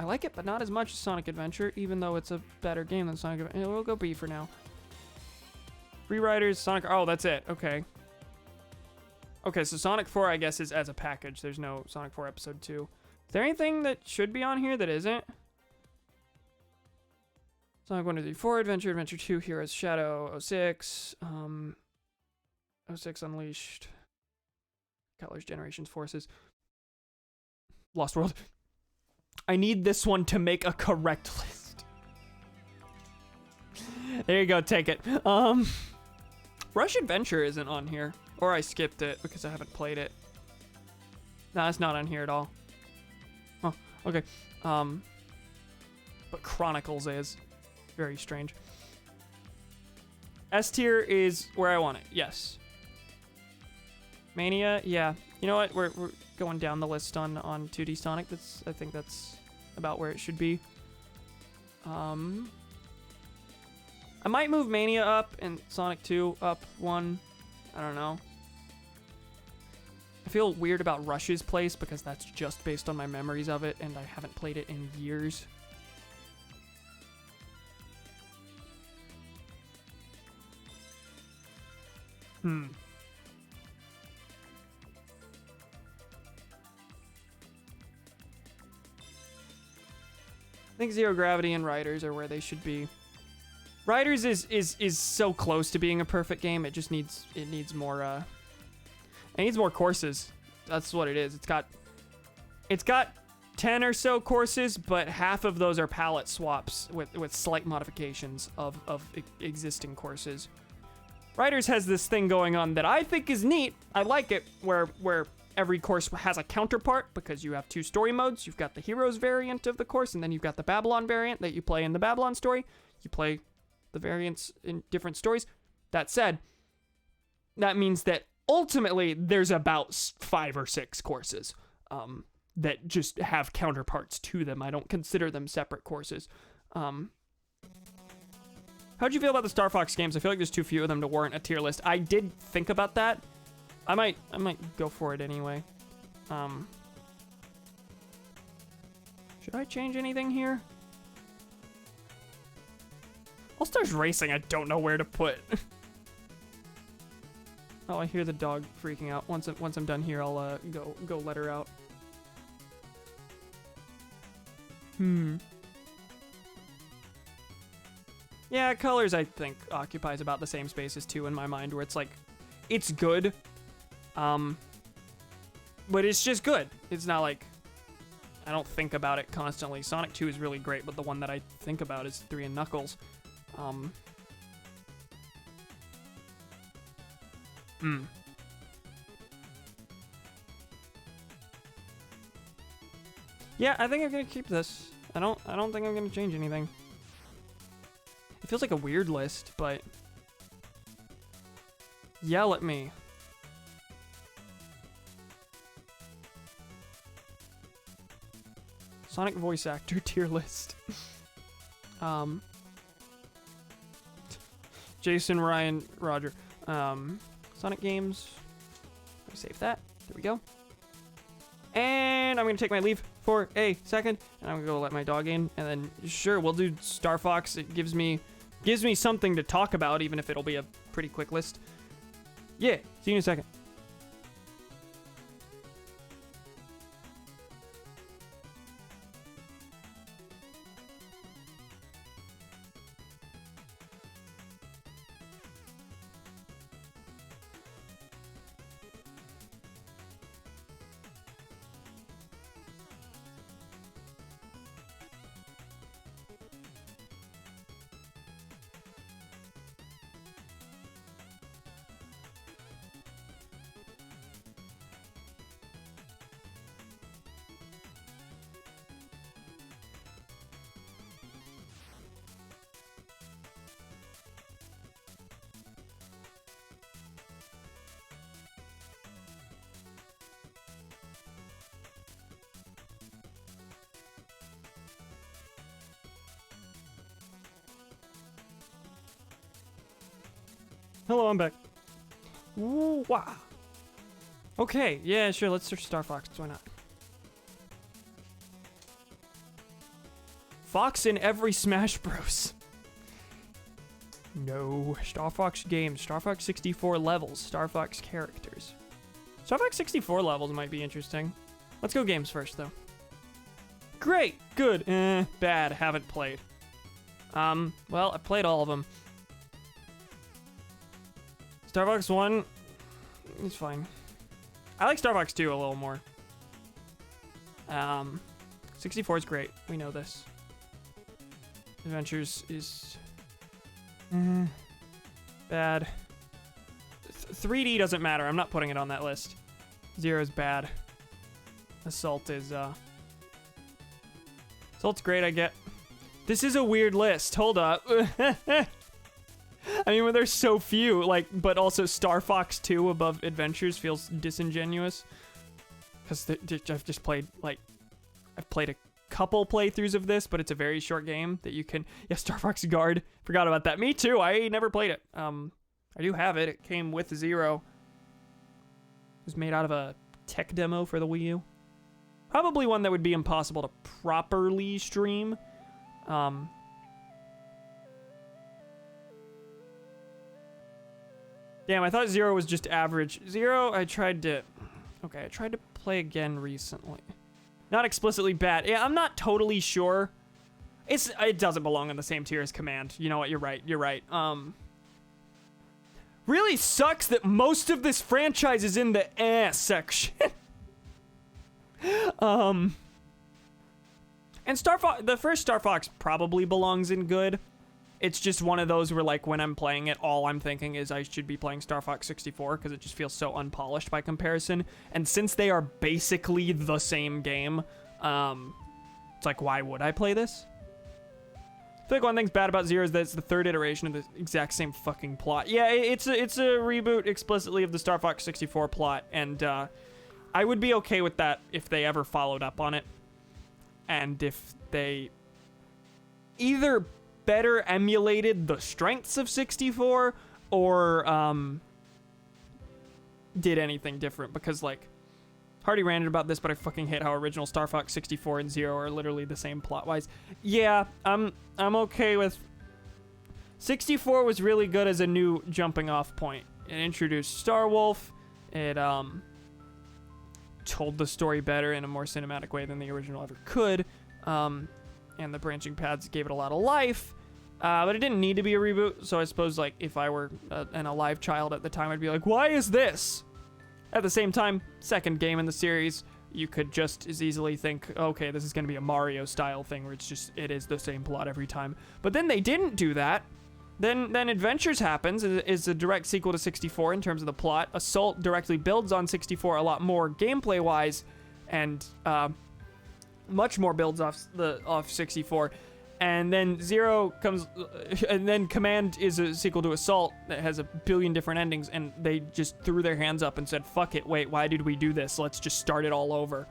like it, but not as much as Sonic Adventure, even though it's a better game than Sonic Adventure. We'll go B for now. Free Riders, Sonic... Oh, that's it. Okay. Okay, so Sonic 4, I guess, is as a package. There's no Sonic 4 Episode 2. Is there anything that should be on here that isn't? Sonic 1, 2, 3, 4, Adventure, Adventure 2, Heroes, Shadow, 06, 06 Unleashed, Colors, Generations, Forces, Lost World. I need this one to make a correct list. There you go, take it. Rush Adventure isn't on here. Or I skipped it because I haven't played it. No, it's not on here at all. Oh, okay. But Chronicles is. Very strange. S tier is where I want it, yes. Mania, yeah. You know what? We're going down the list on 2D Sonic. I think that's about where it should be. I might move Mania up and Sonic 2 up 1. I don't know. I feel weird about Rush's place because that's just based on my memories of it, and I haven't played it in years. I think Zero Gravity and Riders are where they should be. Riders is so close to being a perfect game. It just needs more courses. That's what it is. It's got 10 or so courses, but half of those are palette swaps with slight modifications of existing courses. Riders has this thing going on that I think is neat. I like it, where every course has a counterpart because you have two story modes. You've got the Heroes variant of the course, and then you've got the Babylon variant that you play in the Babylon story. You play the variants in different stories. That said, that means that ultimately there's about 5 or 6 courses that just have counterparts to them. I don't consider them separate courses. How'd you feel about the Star Fox games? I feel like there's too few of them to warrant a tier list. I did think about that. I might go for it anyway. Should I change anything here? All Stars Racing, I don't know where to put. Oh, I hear the dog freaking out. Once I'm done here, I'll go let her out. Yeah, Colors, I think, occupies about the same space as 2 in my mind, where it's like, it's good, but it's just good. It's not like, I don't think about it constantly. Sonic 2 is really great, but the one that I think about is 3 and Knuckles. Yeah, I think I'm gonna keep this. I don't think I'm gonna change anything. It feels like a weird list, but yell at me. Sonic voice actor tier list. Jason, Ryan, Roger. Sonic games. Let me save that. There we go. And I'm gonna take my leave for a second, and I'm gonna go let my dog in, and then sure, we'll do Star Fox. It gives me something to talk about, even if it'll be a pretty quick list. Yeah, see you in a second. Hello, I'm back. Ooh, wow. Okay, yeah, sure, let's search Star Fox. Why not? Fox in every Smash Bros. No. Star Fox games. Star Fox 64 levels. Star Fox characters. Star Fox 64 levels might be interesting. Let's go games first, though. Great. Good. Bad. Haven't played. Well, I played all of them. Star Fox 1, it's fine. I like Star Fox 2 a little more. 64 is great. We know this. Adventures is bad. 3D doesn't matter. I'm not putting it on that list. 0 is bad. Assault is Assault's great, I get. This is a weird list. Hold up. I mean, when there's so few, like, but also Star Fox 2 above Adventures feels disingenuous. Because I've just played, like, I've played a couple playthroughs of this, but it's a very short game that you can, yeah, Star Fox Guard. Forgot about that. Me too. I never played it. I I do have it. It came with Zero. It was made out of a tech demo for the Wii U. Probably one that would be impossible to properly stream. Damn, I thought Zero was just average. Zero, I tried to play again recently. Not explicitly bad. Yeah, I'm not totally sure. It doesn't belong in the same tier as Command. You know what? You're right. Really sucks that most of this franchise is in the section. And Star Fox, the first Star Fox probably belongs in good. It's just one of those where, like, when I'm playing it, all I'm thinking is I should be playing Star Fox 64 because it just feels so unpolished by comparison. And since they are basically the same game, it's like, why would I play this? I feel like one thing's bad about Zero is that it's the third iteration of the exact same fucking plot. Yeah, it's a reboot explicitly of the Star Fox 64 plot, and I would be okay with that if they ever followed up on it. And if they either better emulated the strengths of 64 or did anything different, because, like, Hardy ranted about this, but I fucking hate how original Star Fox 64 and Zero are literally the same plot-wise. Yeah, I'm okay with... 64 was really good as a new jumping-off point. It introduced Star Wolf. It told the story better in a more cinematic way than the original ever could. And the branching paths gave it a lot of life. But it didn't need to be a reboot, so I suppose, like, if I were an alive child at the time, I'd be like, why is this? At the same time, second game in the series, you could just as easily think, okay, this is going to be a Mario-style thing where it is the same plot every time. But then they didn't do that. Then Adventures happens, is a direct sequel to 64 in terms of the plot. Assault directly builds on 64 a lot more gameplay-wise, and much more builds off 64. And then Zero comes, and then Command is a sequel to Assault that has a billion different endings, and they just threw their hands up and said, fuck it, wait, why did we do this? Let's just start it all over.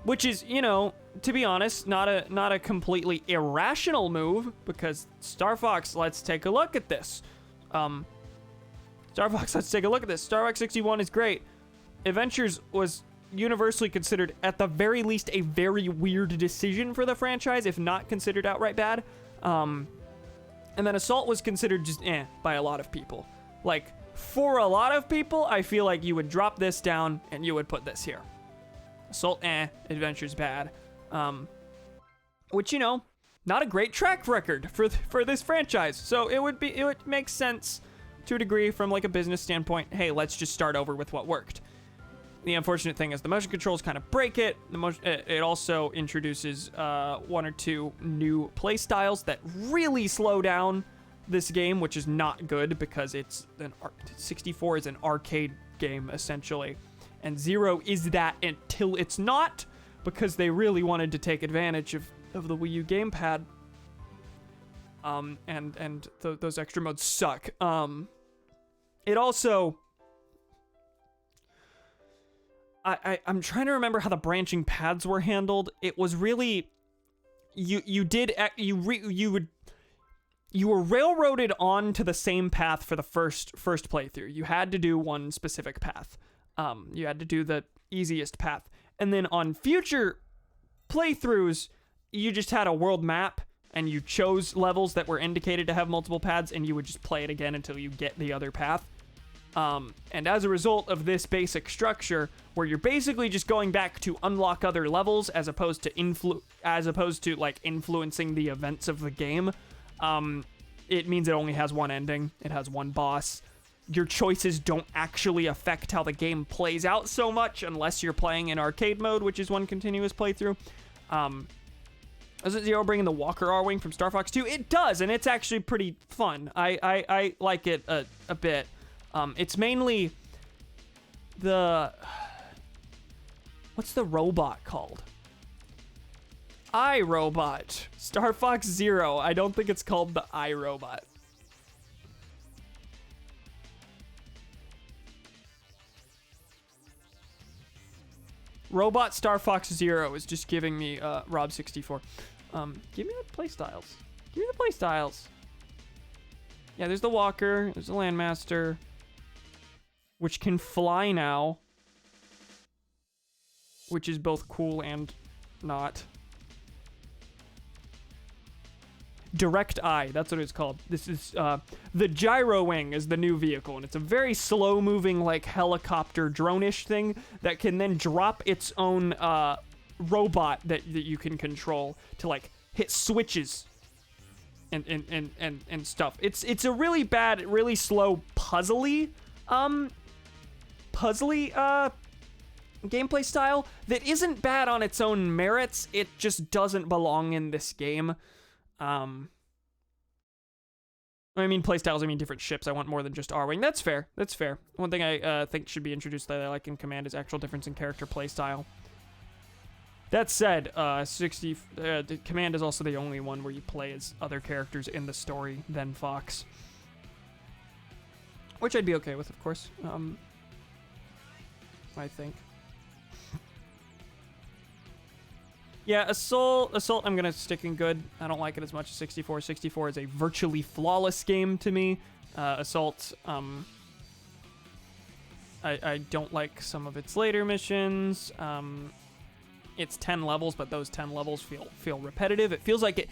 Which is, you know, to be honest, not a completely irrational move, because Star Fox, let's take a look at this. Star Fox 61 is great. Adventures was universally considered, at the very least, a very weird decision for the franchise, if not considered outright bad. And then Assault was considered just by a lot of people. Like, for a lot of people, I feel like you would drop this down and you would put this here. Assault, Adventure's bad. Which, you know, not a great track record for this franchise. So it would make sense to a degree from, like, a business standpoint. Hey, let's just start over with what worked. The unfortunate thing is the motion controls kind of break it. It also introduces one or two new play styles that really slow down this game, which is not good because 64 is an arcade game essentially, and Zero is that until it's not, because they really wanted to take advantage of the Wii U gamepad. And those extra modes suck. It also. I'm trying to remember how the branching paths were handled. It was really, you were railroaded on to the same path for the first playthrough. You had to do one specific path. You had to do the easiest path. And then on future playthroughs, you just had a world map and you chose levels that were indicated to have multiple paths, and you would just play it again until you get the other path. And as a result of this basic structure, where you're basically just going back to unlock other levels as opposed to like influencing the events of the game, it means it only has one ending. It has one boss. Your choices don't actually affect how the game plays out so much unless you're playing in arcade mode, which is one continuous playthrough. Doesn't Zero bring in the Walker R-Wing from Star Fox 2? It does, and it's actually pretty fun. I like it a bit. It's mainly what's the robot called? iRobot. Star Fox Zero. I don't think it's called the iRobot. Robot Star Fox Zero is just giving me Rob64. Give me the playstyles. Yeah, there's the Walker, there's the Landmaster, which can fly now, which is both cool and not. Direct Eye, that's what it's called. This is, the Gyro Wing is the new vehicle, and it's a very slow-moving, like, helicopter drone-ish thing that can then drop its own, robot that you can control to, like, hit switches and stuff. It's a really bad, really slow, puzzly gameplay style that isn't bad on its own merits. It just doesn't belong in this game. I mean playstyles, I mean different ships. I want more than just R-Wing. That's fair. That's fair. One thing I think should be introduced that I like in Command is actual difference in character playstyle. That said, Command is also the only one where you play as other characters in the story than Fox. Which I'd be okay with, of course. I think. Yeah, Assault, I'm gonna stick in good. I don't like it as much as 64. 64 is a virtually flawless game to me. Assault, I don't like some of its later missions. It's 10 levels, but those 10 levels feel repetitive. It feels like it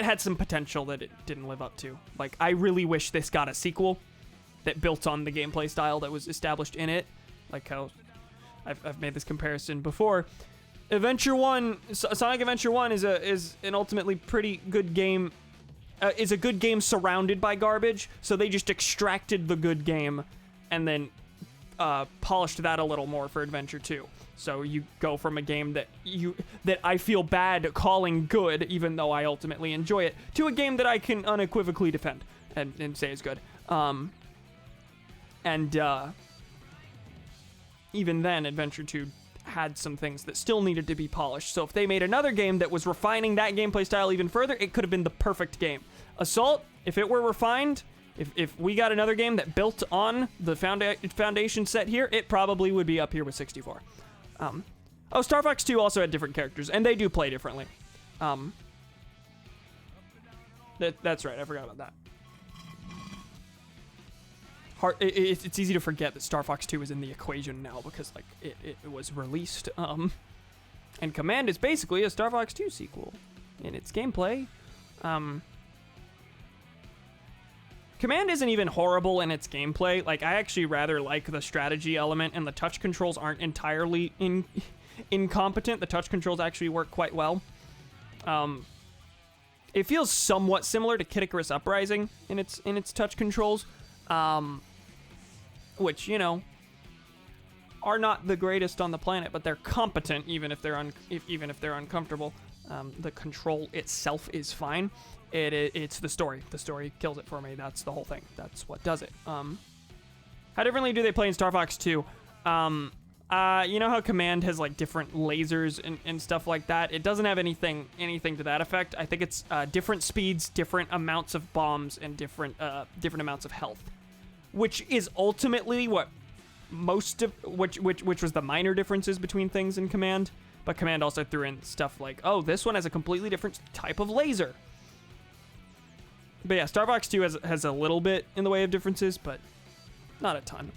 had some potential that it didn't live up to. Like, I really wish this got a sequel that built on the gameplay style that was established in it. Like how I've made this comparison before. Adventure 1, Sonic Adventure 1 is an ultimately pretty good game. Is a good game surrounded by garbage, so they just extracted the good game and then polished that a little more for Adventure 2. So you go from a game that I feel bad calling good, even though I ultimately enjoy it, to a game that I can unequivocally defend and say is good. Even then, Adventure 2 had some things that still needed to be polished. So if they made another game that was refining that gameplay style even further, it could have been the perfect game. Assault, if it were refined, if we got another game that built on the foundation set here, it probably would be up here with 64. Star Fox 2 also had different characters, and they do play differently. That's right, I forgot about that. It's easy to forget that Star Fox 2 is in the equation now because, like, it was released. And Command is basically a Star Fox 2 sequel in its gameplay. Command isn't even horrible in its gameplay. Like, I actually rather like the strategy element, and the touch controls aren't entirely incompetent. The touch controls actually work quite well. It feels somewhat similar to Kid Icarus Uprising in its touch controls. Which, you know, are not the greatest on the planet, but they're competent even if they're uncomfortable. The control itself is fine. It's the story. The story kills it for me. That's the whole thing. That's what does it. How differently do they play in Star Fox 2? You know how Command has like different lasers and stuff like that? It doesn't have anything to that effect. I think it's different speeds, different amounts of bombs, and different amounts of health, which is ultimately what most of which was the minor differences between things in Command. But Command also threw in stuff like, oh, this one has a completely different type of laser. But yeah, Star Fox 2 has a little bit in the way of differences, but not a ton.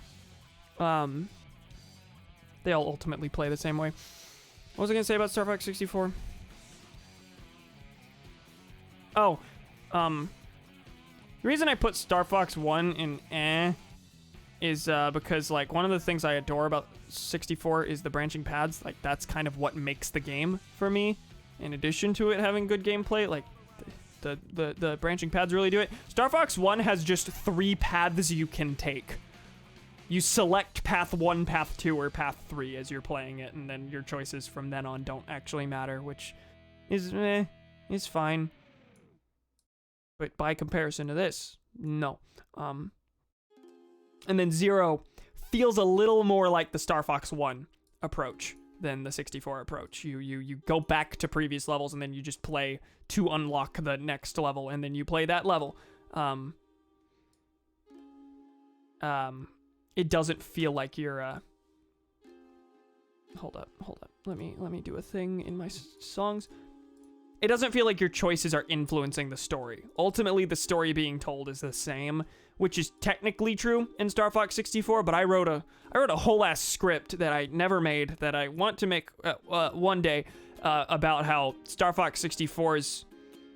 They all ultimately play the same way. What was I going to say about Star Fox 64? Oh, the reason I put Star Fox 1 in is because, like, one of the things I adore about 64 is the branching paths. Like, that's kind of what makes the game for me. In addition to it having good gameplay, like, the branching paths really do it. Star Fox 1 has just 3 paths you can take. You select path 1, path 2, or path 3 as you're playing it, and then your choices from then on don't actually matter, which is fine. But by comparison to this, no. And then 0 feels a little more like the Star Fox 1 approach than the 64 approach. You go back to previous levels, and then you just play to unlock the next level, and then you play that level. It doesn't feel like you're hold up. Let me do a thing in my songs. it doesn't feel like your choices are influencing the story. Ultimately, the story being told is the same, which is technically true in Star Fox 64, but I wrote a whole ass script that I never made that I want to make one day about how Star Fox 64's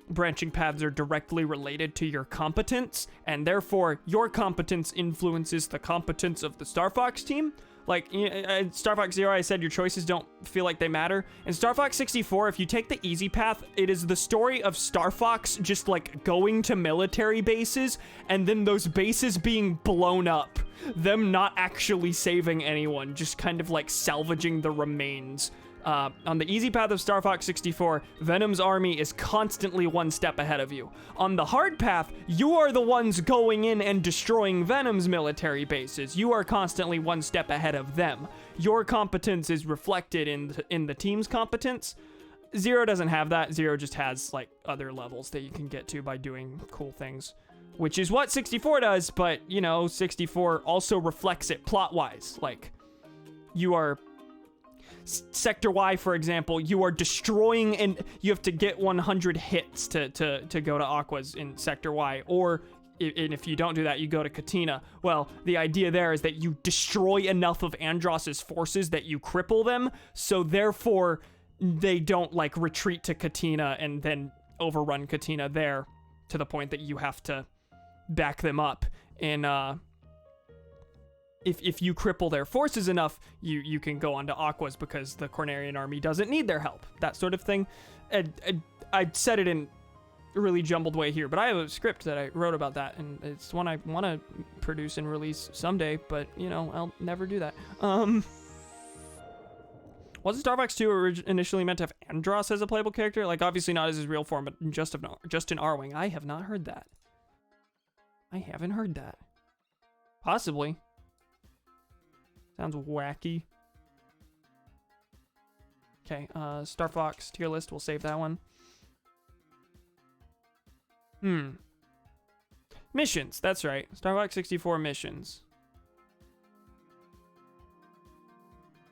branching paths are directly related to your competence, and therefore your competence influences the competence of the Star Fox team. Like, in Star Fox Zero, I said your choices don't feel like they matter. In Star Fox 64, if you take the easy path, it is the story of Star Fox just, like, going to military bases, and then those bases being blown up. Them not actually saving anyone, just kind of, like, salvaging the remains. On the easy path of Star Fox 64, Venom's army is constantly one step ahead of you. On the hard path, you are the ones going in and destroying Venom's military bases. You are constantly one step ahead of them. Your competence is reflected in the team's competence. Zero doesn't have that. Zero just has, like, other levels that you can get to by doing cool things, which is what 64 does, but, you know, 64 also reflects it plot-wise. Like, you are... Sector Y, for example, you are destroying, and you have to get 100 hits to go to Aquas in Sector Y, or and if you don't do that, you go to Katina. Well, the idea there is that you destroy enough of Andross's forces that you cripple them, so therefore they don't, like, retreat to Katina and then overrun Katina there to the point that you have to back them up. And if you cripple their forces enough, you can go on to Aquas because the Cornerian army doesn't need their help. That sort of thing. I said it in a really jumbled way here, but I have a script that I wrote about that, and it's one I want to produce and release someday, but, you know, I'll never do that. Wasn't Star Fox 2 initially meant to have Andross as a playable character? Like, obviously not as his real form, but just in Arwing. I have not heard that. I haven't heard that. Possibly. Sounds wacky. Okay, Star Fox tier list, we'll save that one. Missions, that's right. Star Fox 64 missions.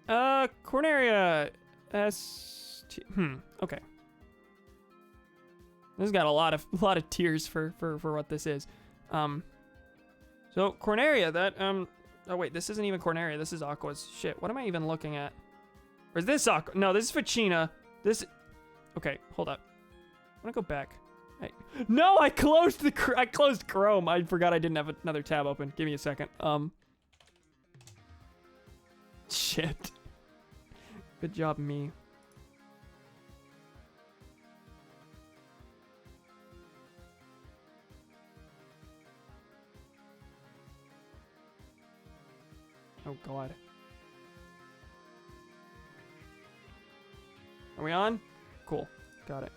Corneria okay. This has got a lot of tiers for what this is. So Corneria, that oh wait, this isn't even Corneria, this is Aqua's. Shit, what am I even looking at? Or is this Aqua? No, this is Ficina. This... Okay, hold up. I wanna go back. No, I closed I closed Chrome. I forgot I didn't have another tab open. Give me a second. Shit. Good job, me. Oh, God. Are we on? Cool. Got it.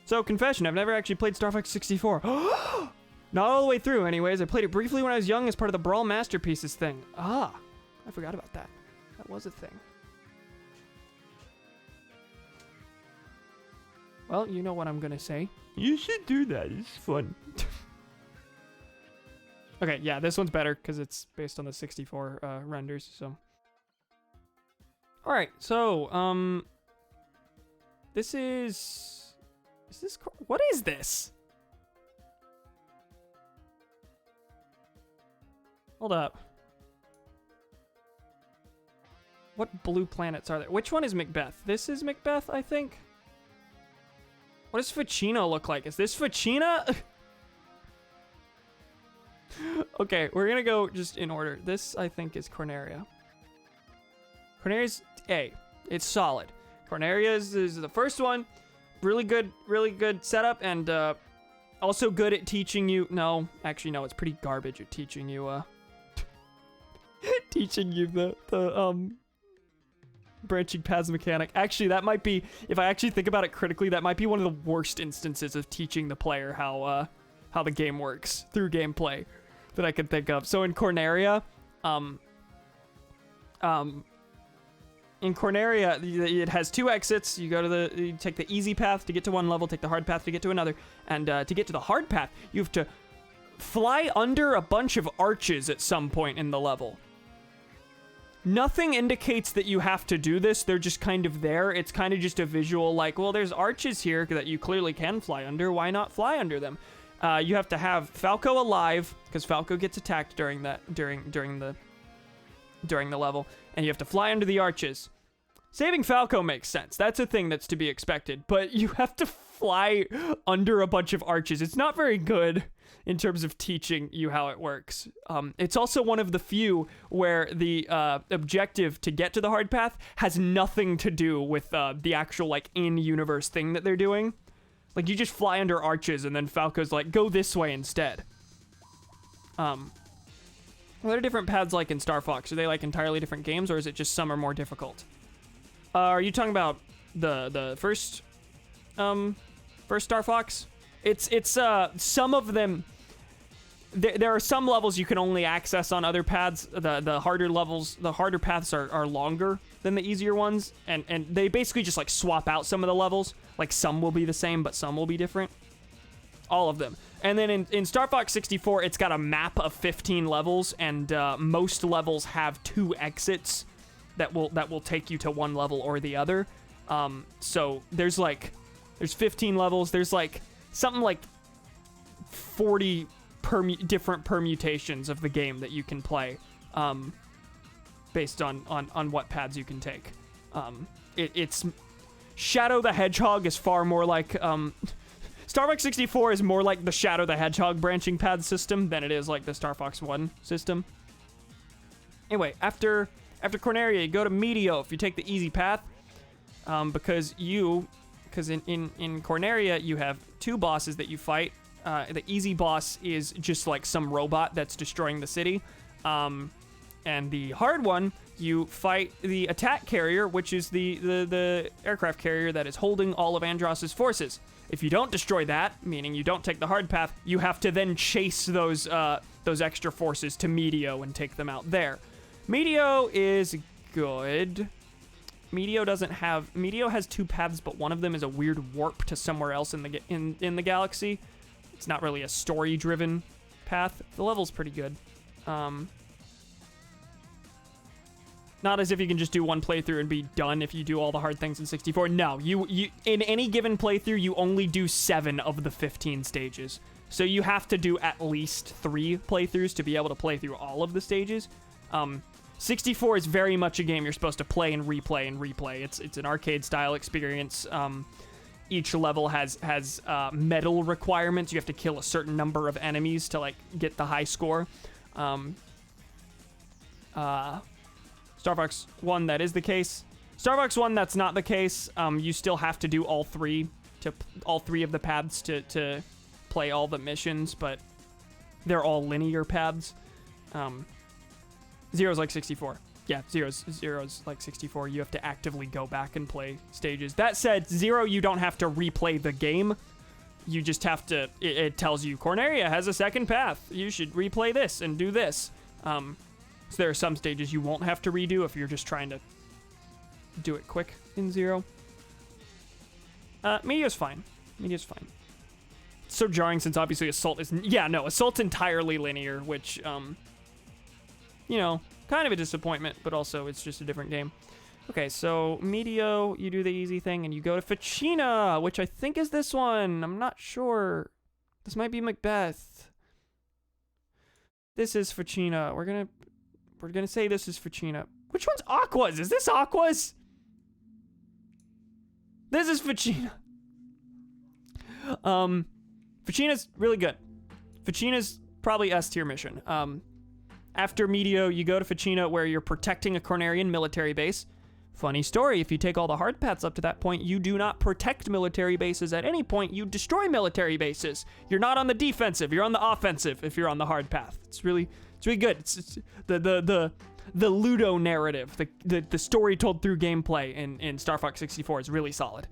So, confession, I've never actually played Star Fox 64. Not all the way through, anyways. I played it briefly when I was young as part of the Brawl Masterpieces thing. Ah, I forgot about that. That was a thing. Well, you know what I'm gonna say. You should do that. It's fun. Okay, yeah, this one's better because it's based on the 64 renders, so. Alright, so, this is this, what is this? Hold up. What blue planets are there? Which one is Macbeth? This is Macbeth, I think. What does Ficina look like? Is this Ficina? Okay, we're gonna go just in order. This, I think, is Corneria. Corneria's A. It's solid. Corneria is the first one. Really good setup, and also good at teaching you. No, actually, no, it's pretty garbage at teaching you. Teaching you the branching paths mechanic. Actually, that might be, if I actually think about it critically, that might be one of the worst instances of teaching the player how the game works through gameplay that I can think of. So in Corneria, it has two exits. You take the easy path to get to one level, take the hard path to get to another, and to get to the hard path, you have to fly under a bunch of arches at some point in the level. Nothing indicates that you have to do this. They're just kind of there. It's kind of just a visual like, well, there's arches here that you clearly can fly under. Why not fly under them? You have to have Falco alive, because Falco gets attacked during the level, and you have to fly under the arches. Saving Falco makes sense. That's a thing that's to be expected, but you have to fly under a bunch of arches. It's not very good in terms of teaching you how it works. It's also one of the few where the objective to get to the hard path has nothing to do with the actual like in-universe thing that they're doing. Like, you just fly under arches, and then Falco's like, go this way instead. What are different paths like in Star Fox? Are they like entirely different games, or is it just some are more difficult? Are you talking about the first Star Fox? It's some of them. There are some levels you can only access on other paths. The harder levels, the harder paths are longer than the easier ones, and they basically just like swap out some of the levels. Like, some will be the same, but some will be different. All of them. And then in Star Fox 64, it's got a map of 15 levels, and most levels have 2 exits that will take you to one level or the other. So there's 15 levels. There's like something like 40 different permutations of the game that you can play, based on what paths you can take. It's Shadow the Hedgehog is far more like Star Fox 64 is more like the Shadow the Hedgehog branching path system than it is like the Star Fox 1 system. Anyway, after Corneria, you go to Medio if you take the easy path, because in Corneria you have 2 bosses that you fight. The easy boss is just like some robot that's destroying the city. And the hard one, you fight the attack carrier, which is the aircraft carrier that is holding all of Andross's forces. If you don't destroy that, meaning you don't take the hard path, you have to then chase those extra forces to Medio and take them out there. Medio is good. Medio has 2 paths, but one of them is a weird warp to somewhere else in the galaxy. It's not really a story-driven path. The level's pretty good. Not as if you can just do one playthrough and be done if you do all the hard things in 64. No, you in any given playthrough, you only do 7 of the 15 stages. So you have to do at least 3 playthroughs to be able to play through all of the stages. 64 is very much a game you're supposed to play and replay and replay. It's an arcade-style experience. Each level has medal requirements. You have to kill a certain number of enemies to like get the high score. Star Fox 1, that is the case. Star Fox 1, that's not the case. You still have to do all 3 of the paths to play all the missions, but they're all linear paths. Zero's like 64. Yeah, Zero's like 64. You have to actively go back and play stages. That said, Zero, you don't have to replay the game. You just have to, it tells you, Corneria has a second path. You should replay this and do this. So there are some stages you won't have to redo if you're just trying to do it quick in Zero. Media's fine. Media's fine. It's so jarring since obviously Assault is... Yeah, no, Assault's entirely linear, which, you know, kind of a disappointment, but also it's just a different game. Okay, so Medio, you do the easy thing, and you go to Ficina, which I think is this one. I'm not sure. This might be Macbeth. This is Ficina. We're gonna say this is Ficina. Which one's Aqua's? Is this Aqua's? This is Ficina. Ficina's really good. Ficina's probably S-tier mission. After Medio, you go to Ficina where you're protecting a Cornerian military base. Funny story, if you take all the hard paths up to that point, you do not protect military bases at any point, you destroy military bases. You're not on the defensive, you're on the offensive if you're on the hard path. It's really good. It's the Ludo narrative, the story told through gameplay in Star Fox 64 is really solid.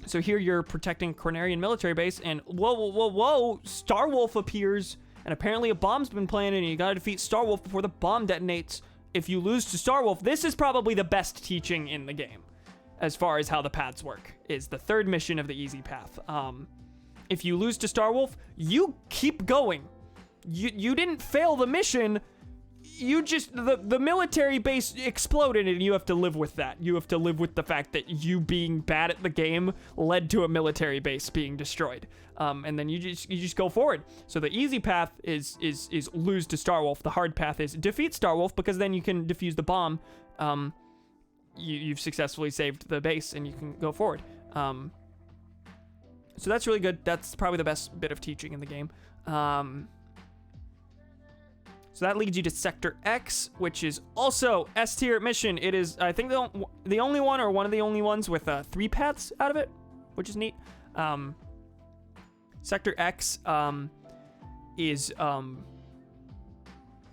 So here you're protecting Cornerian military base, and whoa, Starwolf appears, and apparently a bomb's been planted, and you gotta defeat Starwolf before the bomb detonates. If you lose to Starwolf, this is probably the best teaching in the game, as far as how the paths work, is the 3rd mission of the easy path. If you lose to Starwolf, you keep going. You didn't fail the mission. the military base exploded, and you have to live with that. You have to live with the fact that you being bad at the game led to a military base being destroyed. And then you just go forward. So the easy path is lose to Starwolf. The hard path is defeat Starwolf, because then you can defuse the bomb. You've successfully saved the base, and you can go forward. So that's really good. That's probably the best bit of teaching in the game. So that leads you to Sector X, which is also S tier mission. It is, I think, the only one, or one of the only ones with 3 paths out of it, which is neat. Sector X is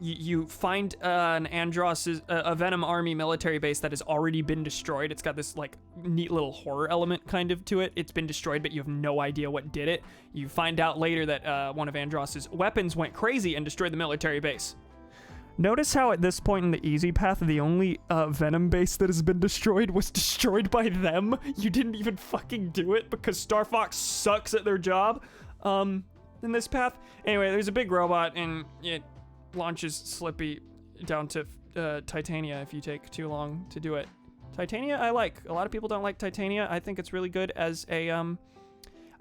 you find an Andross, a Venom army military base that has already been destroyed. It's got this like neat little horror element kind of to it. It's been destroyed, but you have no idea what did it. You find out later that one of Andross's weapons went crazy and destroyed the military base. Notice how at this point in the easy path, the only Venom base that has been destroyed was destroyed by them. You didn't even fucking do it because Star Fox sucks at their job in this path. Anyway, there's a big robot, and it launches Slippy down to Titania if you take too long to do it. Titania, I like. A lot of people don't like Titania. I think it's really good as a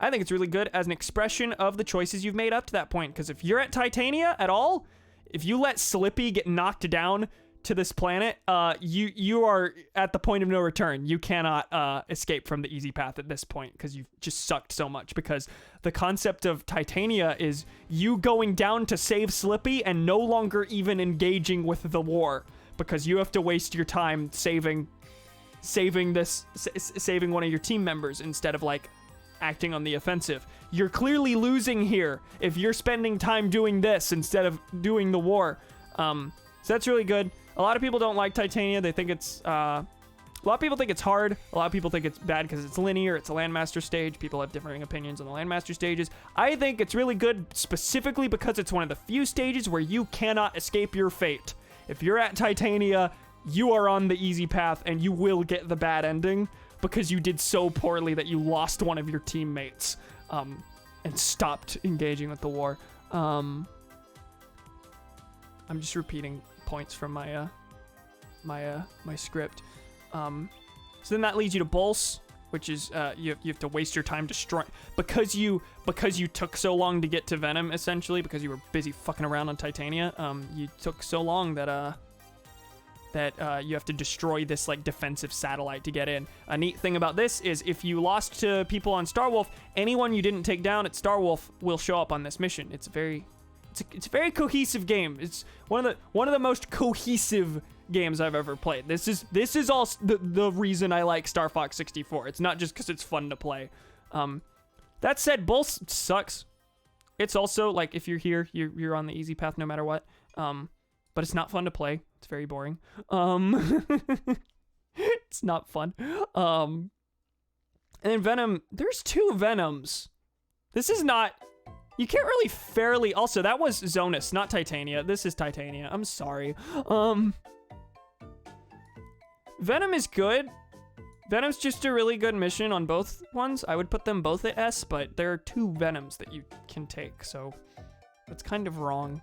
I think it's really good as an expression of the choices you've made up to that point. Because if you're at Titania at all, if you let Slippy get knocked down to this planet, you are at the point of no return. You cannot escape from the easy path at this point because you've just sucked so much. Because the concept of Titania is you going down to save Slippy and no longer even engaging with the war, because you have to waste your time saving one of your team members instead of like acting on the offensive. You're clearly losing here if you're spending time doing this instead of doing the war. So that's really good. A lot of people don't like Titania. They think it's a lot of people think it's hard. A lot of people think it's bad because it's linear. It's a Landmaster stage. People have differing opinions on the Landmaster stages. I think it's really good specifically because it's one of the few stages where you cannot escape your fate. If you're at Titania, you are on the easy path and you will get the bad ending because you did so poorly that you lost one of your teammates and stopped engaging with the war. I'm just repeating points from my my script. So then that leads you to Bulls, which is you have to waste your time destroying because you took so long to get to Venom, essentially because you were busy fucking around on Titania. You took so long that you have to destroy this like defensive satellite to get in. A neat thing about this is if you lost to people on Starwolf, anyone you didn't take down at Starwolf will show up on this mission. It's a very cohesive game. It's one of the most cohesive games I've ever played. This is all the reason I like Star Fox 64. It's not just because it's fun to play. That said, Bulls sucks. It's also like if you're here, you're on the easy path no matter what. But it's not fun to play. It's very boring. It's not fun. And then Venom, there's 2 Venoms. This is not, you can't really fairly, also that was Zonus, not Titania. This is Titania. I'm sorry. Venom is good. Venom's just a really good mission on both ones. I would put them both at S, but there are 2 Venoms that you can take, so that's kind of wrong.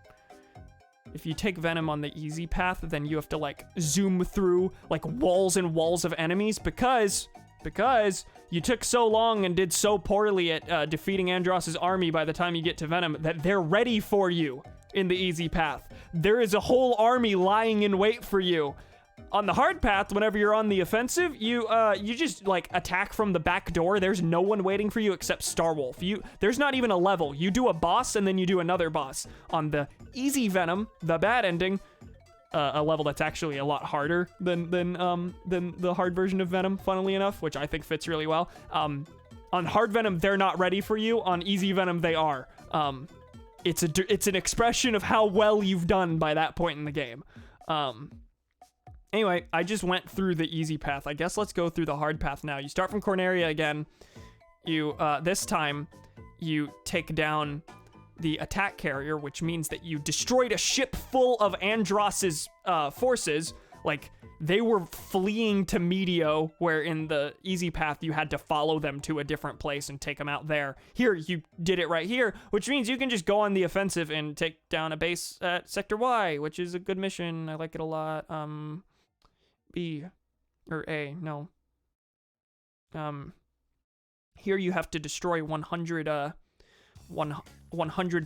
If you take Venom on the easy path, then you have to like zoom through like walls and walls of enemies because you took so long and did so poorly at defeating Andross's army by the time you get to Venom that they're ready for you in the easy path. There is a whole army lying in wait for you. On the hard path, whenever you're on the offensive, you just like attack from the back door. There's no one waiting for you except Starwolf. There's not even a level. You do a boss and then you do another boss. On the easy Venom, the bad ending, a level that's actually a lot harder than the hard version of Venom, funnily enough, which I think fits really well. On hard Venom, they're not ready for you. On easy Venom, they are. It's an expression of how well you've done by that point in the game. Anyway, I just went through the easy path. I guess let's go through the hard path now. You start from Corneria again. You, this time, you take down the attack carrier, which means that you destroyed a ship full of Andross's forces, Like, they were fleeing to Medio, where in the easy path you had to follow them to a different place and take them out there. Here, you did it right here, which means you can just go on the offensive and take down a base at Sector Y, which is a good mission. I like it a lot. B, or A, no. Here you have to destroy 100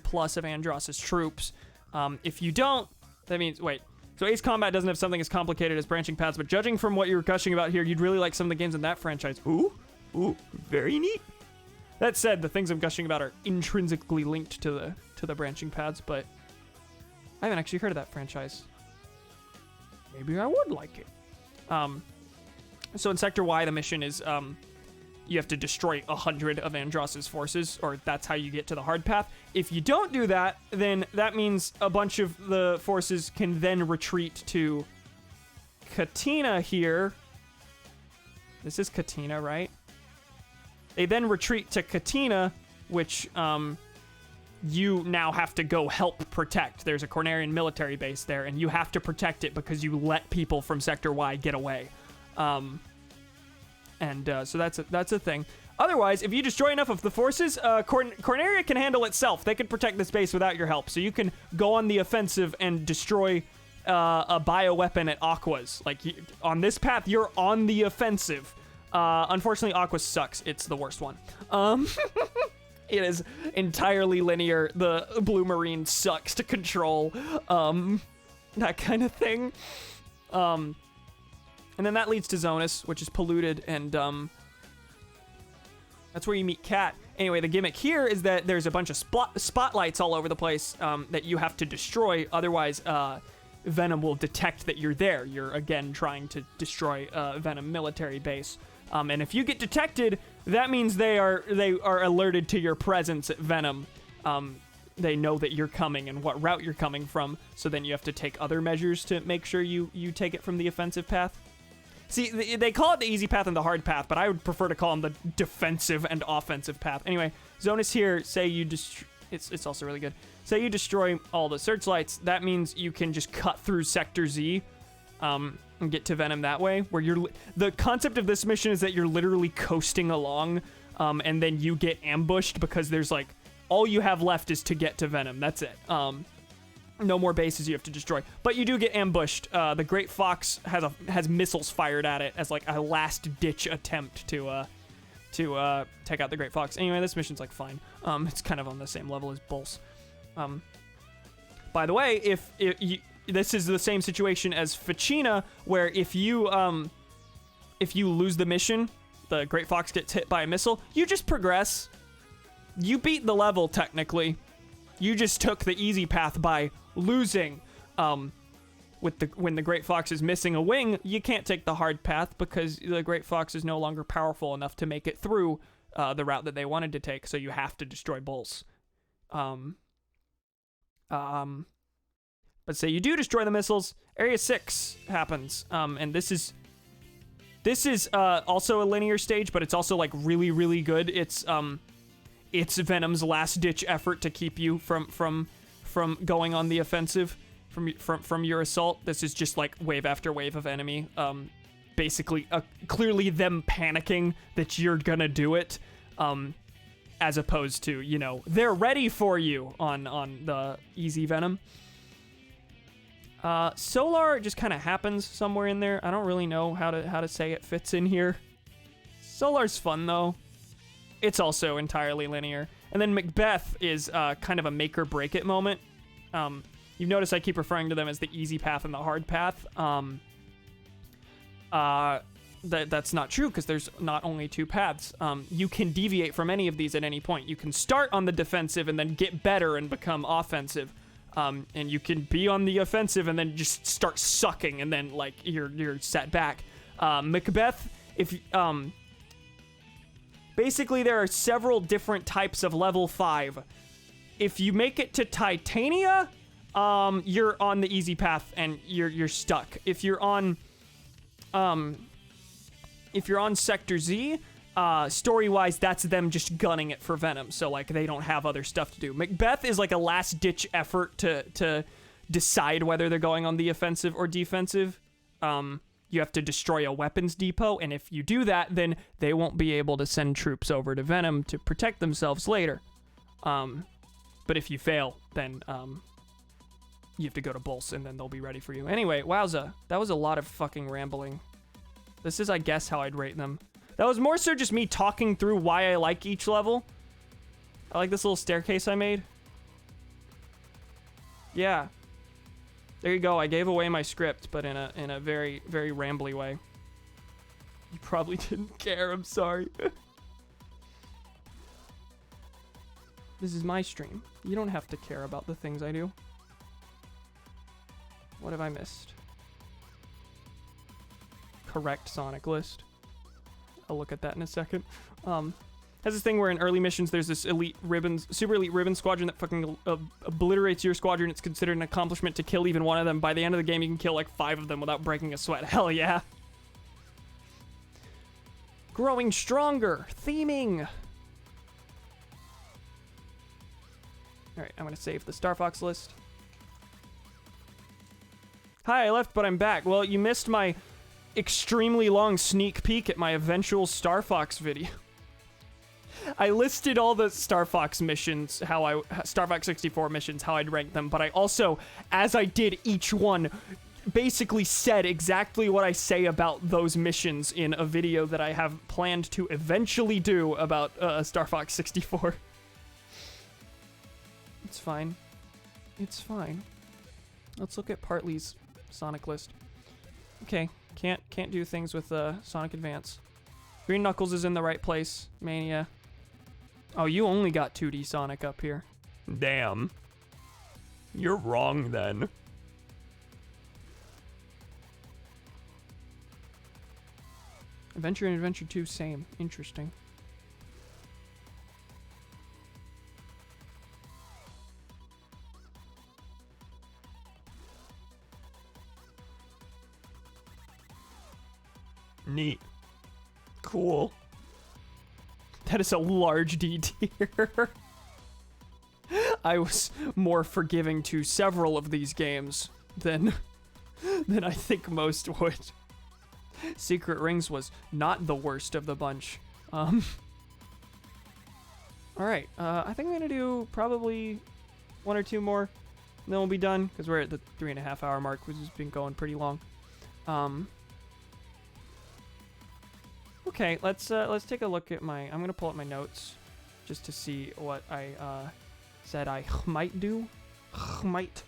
plus of Andross's troops. If you don't, that means, wait. So Ace Combat doesn't have something as complicated as branching paths, but judging from what you're gushing about here, you'd really like some of the games in that franchise. Ooh, very neat. That said, the things I'm gushing about are intrinsically linked to the branching paths, but I haven't actually heard of that franchise. Maybe I would like it. So in Sector Y, the mission is you have to destroy 100 of Andross's forces, or that's how you get to the hard path. If you don't do that, then that means a bunch of the forces can then retreat to Katina here. This is Katina, right? They then retreat to Katina, which you now have to go help protect. There's a Cornerian military base there, and you have to protect it because you let people from Sector Y get away. So that's a thing. Otherwise, if you destroy enough of the forces, Corneria can handle itself. They can protect this base without your help. So you can go on the offensive and destroy a bioweapon at Aqua's. Like, on this path, you're on the offensive. Unfortunately, Aqua sucks. It's the worst one. It is entirely linear. The Blue Marine sucks to control. That kind of thing. And then that leads to Zonus, which is polluted, and that's where you meet Cat. Anyway, the gimmick here is that there's a bunch of spotlights all over the place that you have to destroy. Otherwise, Venom will detect that you're there. You're, again, trying to destroy Venom military base. And if you get detected, that means they are alerted to your presence at Venom. They know that you're coming and what route you're coming from, so then you have to take other measures to make sure you take it from the offensive path. See, they call it the easy path and the hard path, but I would prefer to call them the defensive and offensive path. Anyway, Zonus here, say you it's also really good. Say you destroy all the searchlights, that means you can just cut through Sector Z and get to Venom that way, where the concept of this mission is that you're literally coasting along, and then you get ambushed because there's like, all you have left is to get to Venom. That's it. No more bases you have to destroy, but you do get ambushed. The Great Fox has missiles fired at it as like a last-ditch attempt to take out the Great Fox. Anyway, this mission's like fine. It's kind of on the same level as Bulls. By the way, if this is the same situation as Ficina, where if you lose the mission, the Great Fox gets hit by a missile, you just progress. You beat the level technically. You just took the easy path by losing. When the Great Fox is missing a wing, you can't take the hard path because the Great Fox is no longer powerful enough to make it through the route that they wanted to take, so you have to destroy Bulls. But say you do destroy the missiles, Area 6 happens, and this is also a linear stage, but it's also like really, really good. It's Venom's last-ditch effort to keep you from going on the offensive from your assault. This is just like wave after wave of enemy. Basically, clearly them panicking that you're gonna do it, as opposed to, they're ready for you on the easy Venom. Solar just kind of happens somewhere in there. I don't really know how to say it fits in here. Solar's fun though. It's also entirely linear. And then Macbeth is kind of a make or break it moment. You've noticed I keep referring to them as the easy path and the hard path. That's not true because there's not only two paths. You can deviate from any of these at any point. You can start on the defensive and then get better and become offensive. And you can be on the offensive and then just start sucking and then like you're set back. Macbeth, basically, there are several different types of level 5. If you make it to Titania, you're on the easy path and you're stuck. If you're on Sector Z, story-wise, that's them just gunning it for Venom. So like they don't have other stuff to do. Macbeth is like a last-ditch effort to decide whether they're going on the offensive or defensive. you have to destroy a weapons depot, and if you do that, then they won't be able to send troops over to Venom to protect themselves later. But if you fail, then you have to go to Bulls, and then they'll be ready for you. Anyway, wowza, that was a lot of fucking rambling. This is, I guess, how I'd rate them. That was more so just me talking through why I like each level. I like this little staircase I made. Yeah. There you go. I gave away my script, but in a very, very rambly way. You probably didn't care. I'm sorry. This is my stream. You don't have to care about the things I do. What have I missed? Correct Sonic list. I'll look at that in a second. Has this thing where in early missions there's this super elite ribbon squadron that fucking obliterates your squadron. It's considered an accomplishment to kill even one of them. By the end of the game, you can kill like 5 of them without breaking a sweat. Hell yeah. Growing stronger. Theming. Alright, I'm gonna save the Star Fox list. Hi, I left, but I'm back. Well, you missed my extremely long sneak peek at my eventual Star Fox video. I listed all the Star Fox missions, Star Fox 64 missions, how I'd rank them, but I also, as I did each one, basically said exactly what I say about those missions in a video that I have planned to eventually do about Star Fox 64. It's fine. It's fine. Let's look at Partly's Sonic list. Okay, can't do things with Sonic Advance. Green Knuckles is in the right place. Mania. Oh, you only got 2D Sonic up here. Damn. You're wrong then. Adventure and Adventure 2, same. Interesting. Neat. Cool. That is a large D tier. I was more forgiving to several of these games than I think most would. Secret Rings was not the worst of the bunch. Alright, I think I'm gonna do probably 1 or 2 more, and then we'll be done, because we're at the 3.5 hour mark, which has been going pretty long. Okay, let's take a look at my... I'm gonna pull up my notes just to see what I said I might do. Might.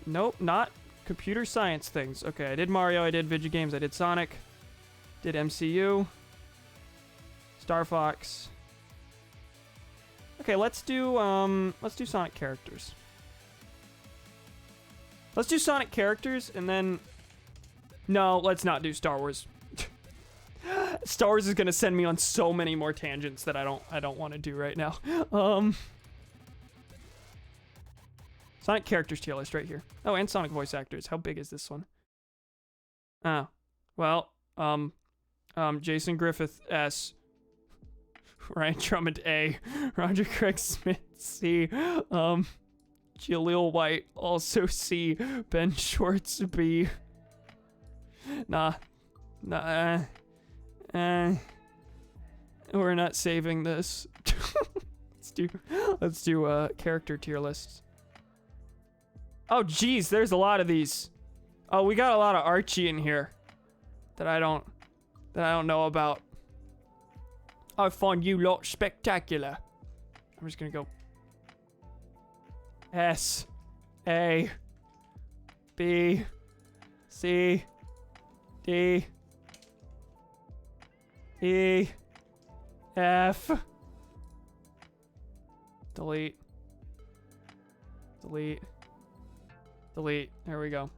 Nope, not computer science things. Okay, I did Mario, I did video games, I did Sonic, did MCU, Star Fox. Okay, let's do Sonic characters. Let's do Sonic characters, and then... No, let's not do Star Wars. Star Wars is gonna send me on so many more tangents that I don't want to do right now. Sonic characters tier list right here. Oh, and Sonic voice actors. How big is this one? Oh, well, Jason Griffith S, Ryan Drummond A, Roger Craig Smith C, Jaleel White also C, Ben Schwartz B. Nah, we're not saving this. let's do character tier lists. Oh geez, there's a lot of these. Oh, we got a lot of Archie in here that I don't know about. I find you lot spectacular. I'm just gonna go S A B C D E F. Delete. Delete. Delete. There we go.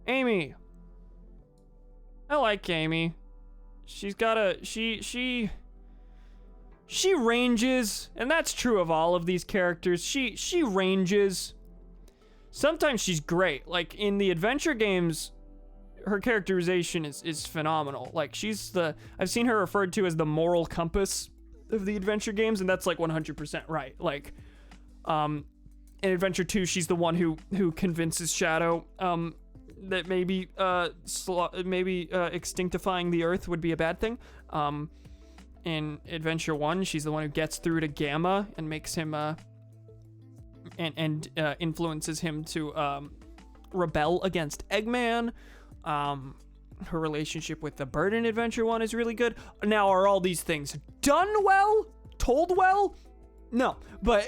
Amy. I like Amy. She's got a... She ranges, and that's true of all of these characters. She ranges. Sometimes she's great. Like, in the adventure games, her characterization is phenomenal. Like, she's the... I've seen her referred to as the moral compass of the adventure games, and that's, like, 100% right. Like, in Adventure 2, she's the one who convinces Shadow that maybe extinctifying the Earth would be a bad thing. In Adventure 1, she's the one who gets through to Gamma and makes him and influences him to rebel against Eggman. Her relationship with the bird in Adventure 1 is really good. Now, are all these things done well? Told well? No, but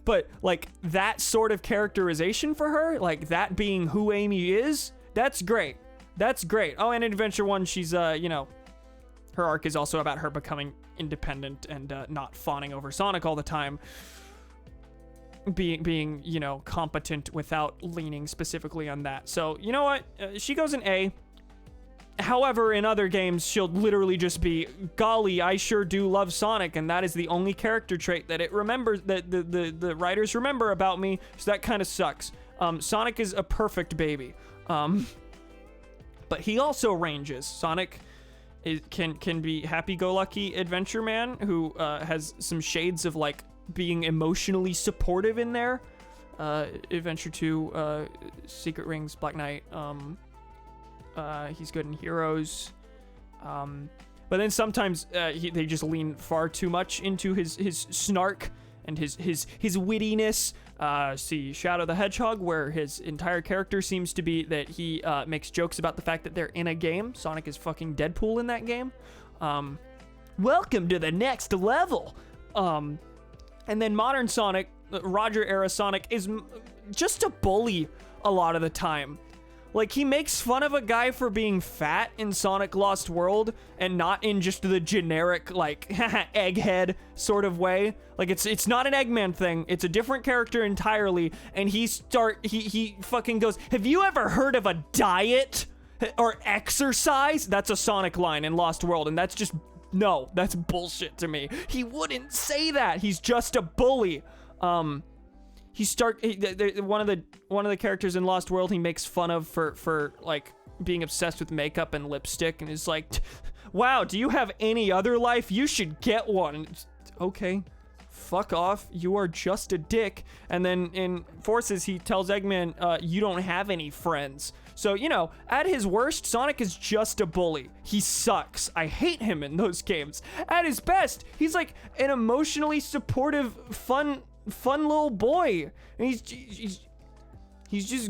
but like that sort of characterization for her, like that being who Amy is, that's great. That's great. Oh, and in Adventure 1, she's her arc is also about her becoming independent and not fawning over Sonic all the time. Being competent without leaning specifically on that. So, you know what? She goes an A. However, in other games, she'll literally just be, golly, I sure do love Sonic, and that is the only character trait that it remembers, that the writers remember about me, so that kind of sucks. Sonic is a perfect baby. But he also ranges. Sonic can be happy-go-lucky adventure man who has some shades of, like, being emotionally supportive in there. Adventure 2, Secret Rings, Black Knight, he's good in Heroes. But then sometimes they just lean far too much into his snark and his wittiness. See Shadow the Hedgehog, where his entire character seems to be that he makes jokes about the fact that they're in a game. Sonic is fucking Deadpool in that game. Welcome to the next level. And then modern Sonic, Roger era Sonic, is just a bully a lot of the time. Like, he makes fun of a guy for being fat in Sonic Lost World, and not in just the generic, like, egghead sort of way. Like, it's not an Eggman thing. It's a different character entirely, and he fucking goes, have you ever heard of a diet? Or exercise? That's a Sonic line in Lost World, and that's just... No, that's bullshit to me. He wouldn't say that. He's just a bully. One of the characters in Lost World he makes fun of for like being obsessed with makeup and lipstick, and is like, wow, do you have any other life? You should get one. And okay, fuck off. You are just a dick. And then in Forces, he tells Eggman, you don't have any friends. So, at his worst, Sonic is just a bully. He sucks. I hate him in those games. At his best, he's like an emotionally supportive, fun little boy. And he's just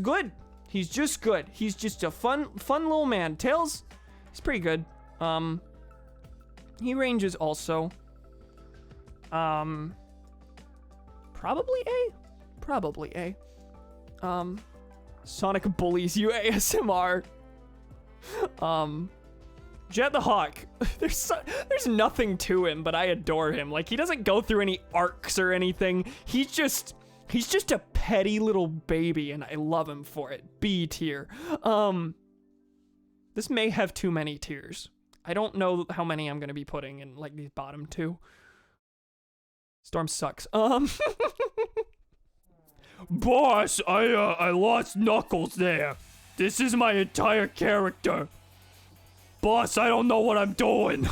good. He's just good. He's just a fun little man. Tails, he's pretty good. He ranges also. Probably A. Probably A. Sonic bullies you ASMR. Jet the Hawk. There's nothing to him, but I adore him. Like, he doesn't go through any arcs or anything. He's just a petty little baby, and I love him for it. B tier. This may have too many tiers. I don't know how many I'm gonna be putting in, like, these bottom two. Storm sucks. Boss, I lost Knuckles there. This is my entire character. Boss, I don't know what I'm doing.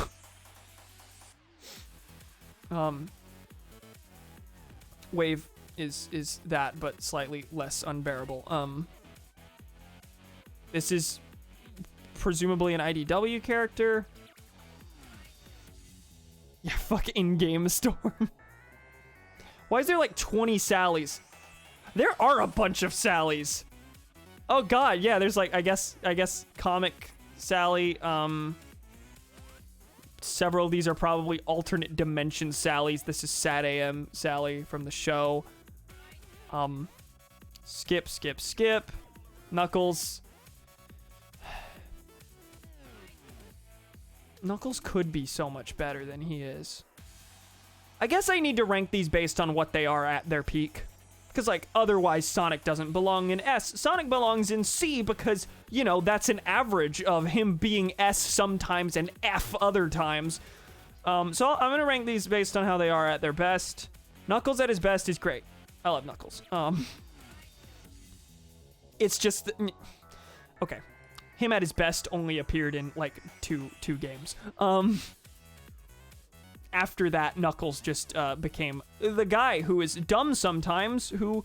Wave is that, but slightly less unbearable. This is presumably an IDW character. Yeah, fuck in-game Storm. Why is there like 20 Sallys? There are a bunch of Sallys. Oh god, yeah, there's like, I guess comic Sally, several of these are probably alternate dimension Sallys. This is Sad AM Sally from the show. Skip. Knuckles. Knuckles could be so much better than he is. I guess I need to rank these based on what they are at their peak. Because, like, otherwise Sonic doesn't belong in S. Sonic belongs in C because, that's an average of him being S sometimes and F other times. So I'm going to rank these based on how they are at their best. Knuckles at his best is great. I love Knuckles. It's just... Okay. Him at his best only appeared in, like, two games. after that, Knuckles just became the guy who is dumb sometimes, who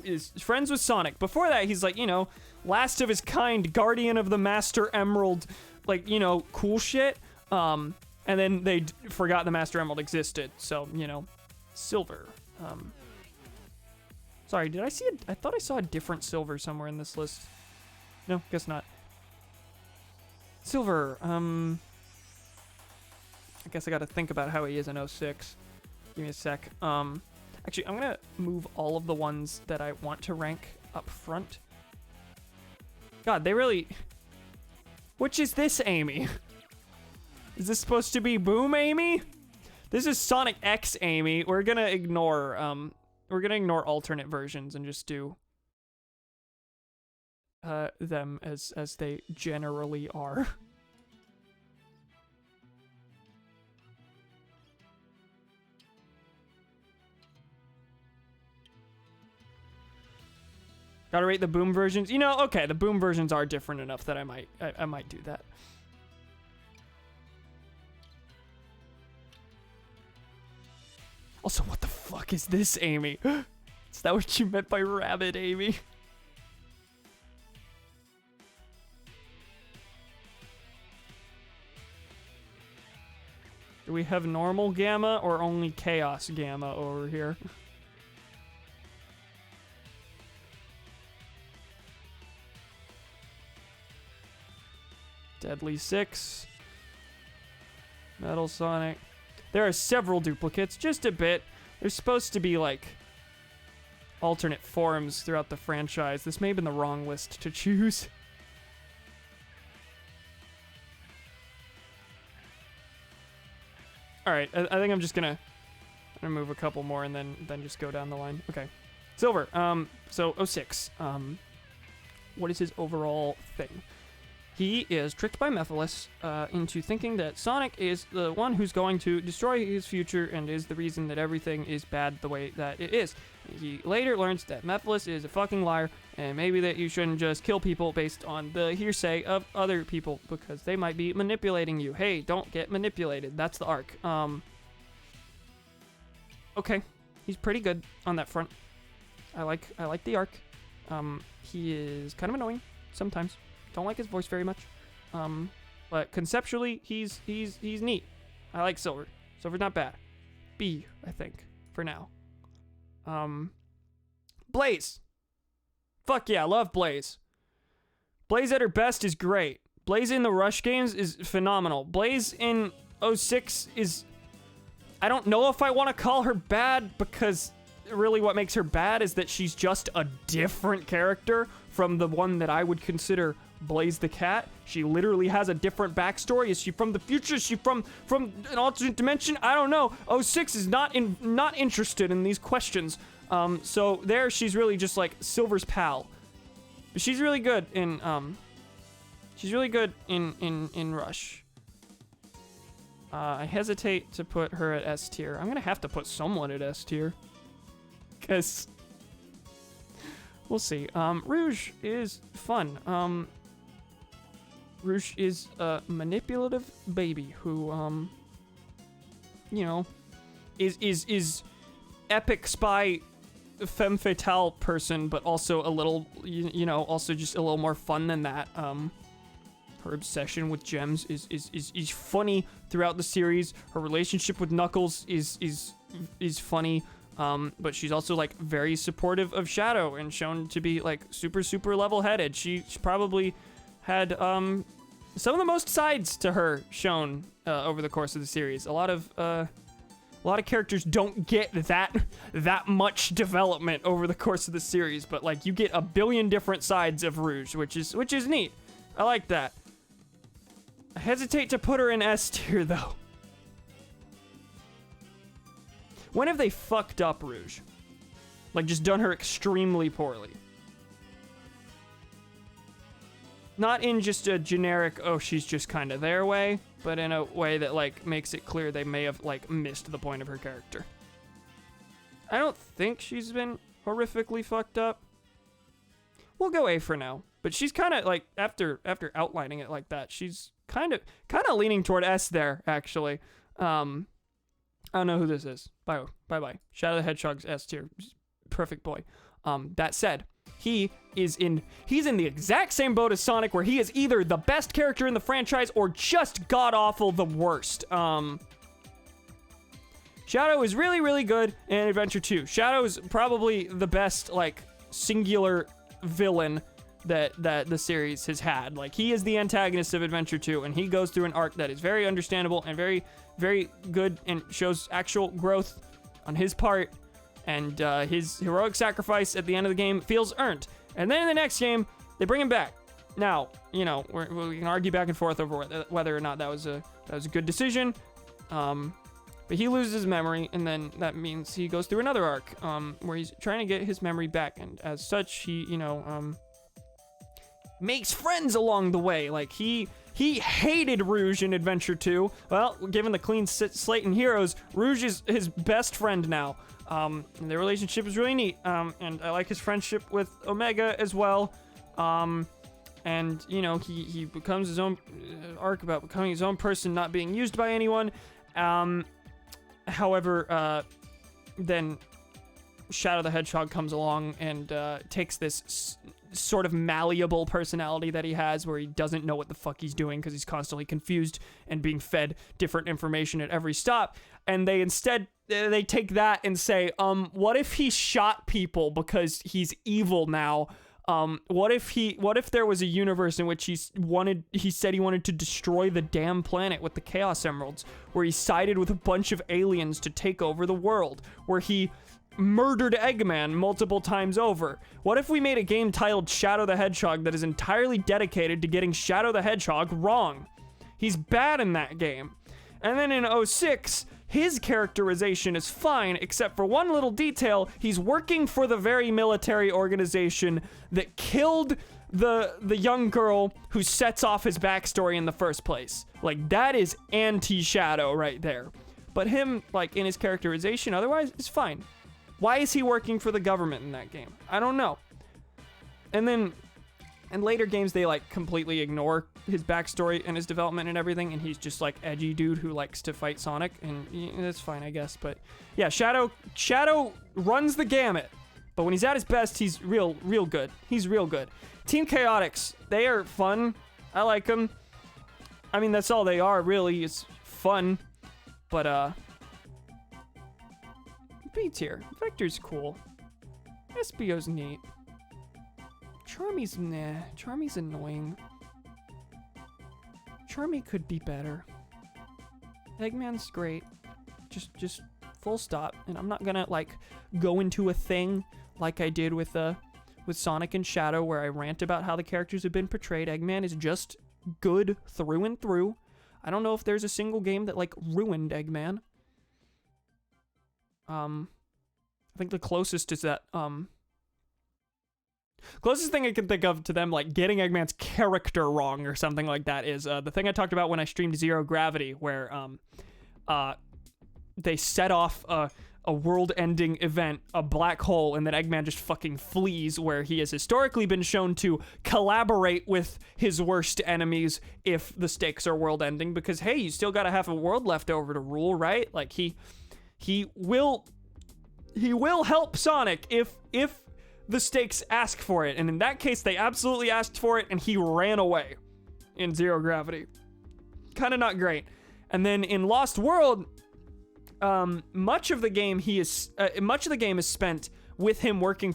is friends with Sonic. Before that, he's like, you know, last of his kind, guardian of the Master Emerald, like, you know, cool shit. And then they forgot the Master Emerald existed. So, you know, Silver. Sorry, did I see I thought I saw a different Silver somewhere in this list. No, guess not. Silver, I guess I gotta think about how he is in 06. Give me a sec. Actually, I'm gonna move all of the ones that I want to rank up front. God, they really... Which is this Amy? Is this supposed to be Boom Amy? This is Sonic X Amy. We're gonna ignore alternate versions and just do them as they generally are. Gotta rate the Boom versions. You know, okay, the Boom versions are different enough that I might do that. Also, what the fuck is this, Amy? Is that what you meant by rabbit, Amy? Do we have normal Gamma or only Chaos Gamma over here? Deadly 6. Metal Sonic. There are several duplicates, just a bit. There's supposed to be, like, alternate forms throughout the franchise. This may have been the wrong list to choose. Alright, I think I'm just gonna move a couple more and then just go down the line. Okay. Silver, so 06. What is his overall thing? He is tricked by Mephiles into thinking that Sonic is the one who's going to destroy his future and is the reason that everything is bad the way that it is. He later learns that Mephiles is a fucking liar and maybe that you shouldn't just kill people based on the hearsay of other people because they might be manipulating you. Hey, don't get manipulated. That's the arc. Okay, he's pretty good on that front. I like the arc. He is kind of annoying sometimes. Don't like his voice very much. But conceptually, he's neat. I like Silver. Silver's not bad. B, I think, for now. Blaze. Fuck yeah, I love Blaze. Blaze at her best is great. Blaze in the Rush games is phenomenal. Blaze in 06 is... I don't know if I want to call her bad because really what makes her bad is that she's just a different character from the one that I would consider Blaze the Cat. She literally has a different backstory. Is she from the future? Is she from an alternate dimension? I don't know. 06 is not interested in these questions. So there she's really just like Silver's pal. But she's really good in Rush. I hesitate to put her at S tier. I'm gonna have to put someone at S tier. Cause we'll see. Rouge is fun. Rouge is a manipulative baby who, you know, is epic spy femme fatale person, but also a little, you know, also just a little more fun than that. Her obsession with gems is funny throughout the series. Her relationship with Knuckles is funny. But she's also like very supportive of Shadow and shown to be like super level-headed. She probably had some of the most sides to her shown over the course of the series. A lot of characters don't get that much development over the course of the series, but like you get a billion different sides of Rouge, which is neat. I like that. I hesitate to put her in S tier though. When have they fucked up Rouge? Like, just done her extremely poorly. Not in just a generic, oh, she's just kind of their way, but in a way that, like, makes it clear they may have, like, missed the point of her character. I don't think she's been horrifically fucked up. We'll go A for now. But she's kind of, like, after outlining it like that, she's kind of leaning toward S there, actually. I don't know who this is. Bye bye. Shadow the Hedgehog's S tier. Perfect boy. That said, he's in the exact same boat as Sonic, where he is either the best character in the franchise or just god-awful the worst. Shadow is really, really good in Adventure 2. Shadow is probably the best, like, singular villain that the series has had. Like, he is the antagonist of Adventure 2, and he goes through an arc that is very understandable and very, very good and shows actual growth on his part, and his heroic sacrifice at the end of the game feels earned. And then in the next game, they bring him back. Now, you know, we can argue back and forth over whether or not that was a good decision. But he loses his memory, and then that means he goes through another arc, where he's trying to get his memory back, and as such, he, you know, makes friends along the way. Like, he hated Rouge in Adventure 2. Well, given the clean slate in Heroes, Rouge is his best friend now. And their relationship is really neat, and I like his friendship with Omega as well. And, you know, he becomes his own arc about becoming his own person, not being used by anyone. However, then Shadow the Hedgehog comes along and takes this sort of malleable personality that he has, where he doesn't know what the fuck he's doing because he's constantly confused and being fed different information at every stop. And they instead, they take that and say, what if he shot people because he's evil now? What if there was a universe in which he said he wanted to destroy the damn planet with the Chaos Emeralds, where he sided with a bunch of aliens to take over the world, where he murdered Eggman multiple times over? What if we made a game titled Shadow the Hedgehog that is entirely dedicated to getting Shadow the Hedgehog wrong? He's bad in that game. And then in 06, his characterization is fine, except for one little detail. He's working for the very military organization that killed the young girl who sets off his backstory in the first place. Like, that is anti-Shadow right there. But him, like, in his characterization otherwise, is fine. Why is he working for the government in that game? I don't know. And then in later games, they, like, completely ignore his backstory and his development and everything, and he's just, like, edgy dude who likes to fight Sonic, and that's fine, I guess. But yeah, Shadow runs the gamut, but when he's at his best, he's real good. He's real good. Team Chaotix, they are fun. I like them. I mean, that's all they are, really, is fun. But, B tier. Vector's cool. SBO's neat. Charmy's nah. Charmy's annoying. Charmy could be better. Eggman's great. Just full stop. And I'm not gonna, like, go into a thing like I did with Sonic and Shadow, where I rant about how the characters have been portrayed. Eggman is just good through and through. I don't know if there's a single game that, like, ruined Eggman. I think the closest is that, closest thing I can think of to them, like, getting Eggman's character wrong or something like that is, the thing I talked about when I streamed Zero Gravity, where, they set off a world-ending event, a black hole, and then Eggman just fucking flees, where he has historically been shown to collaborate with his worst enemies if the stakes are world-ending, because, hey, you still gotta have a world left over to rule, right? Like, he will help Sonic if the stakes ask for it, and in that case, they absolutely asked for it, and he ran away in Zero Gravity. Kind of not great. And then in Lost World, much of the game is spent with him working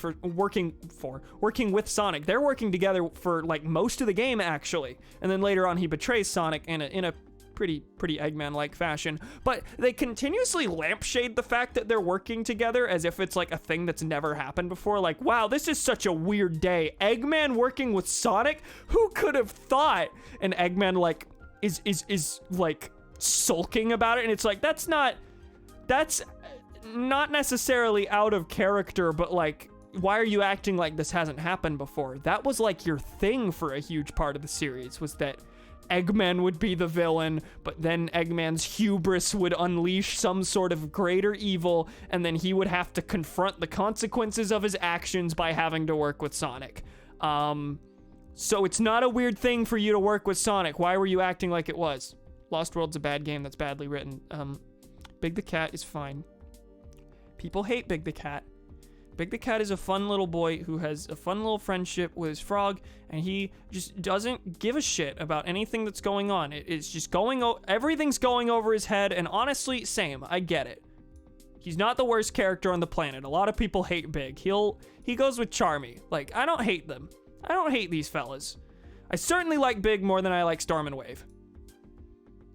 with Sonic. They're working together for, like, most of the game, actually, and then later on he betrays Sonic in a pretty Eggman-like fashion. But they continuously lampshade the fact that they're working together as if it's, like, a thing that's never happened before. Like, wow, this is such a weird day. Eggman working with Sonic? Who could have thought? And Eggman, like, is like sulking about it, and it's like, that's not necessarily out of character, but, like, why are you acting like this hasn't happened before? That was, like, your thing for a huge part of the series, was that Eggman would be the villain, but then Eggman's hubris would unleash some sort of greater evil, and then he would have to confront the consequences of his actions by having to work with Sonic. So it's not a weird thing for you to work with Sonic. Why were you acting like it was? Lost World's a bad game that's badly written. Big the Cat is fine. People hate Big the Cat. Big the Cat is a fun little boy who has a fun little friendship with his frog, and he just doesn't give a shit about anything that's going on. It's just everything's going over his head, and honestly, same. I get it. He's not the worst character on the planet. A lot of people hate Big. He goes with Charmy. Like, I don't hate them. I don't hate these fellas. I certainly like Big more than I like Storm and Wave.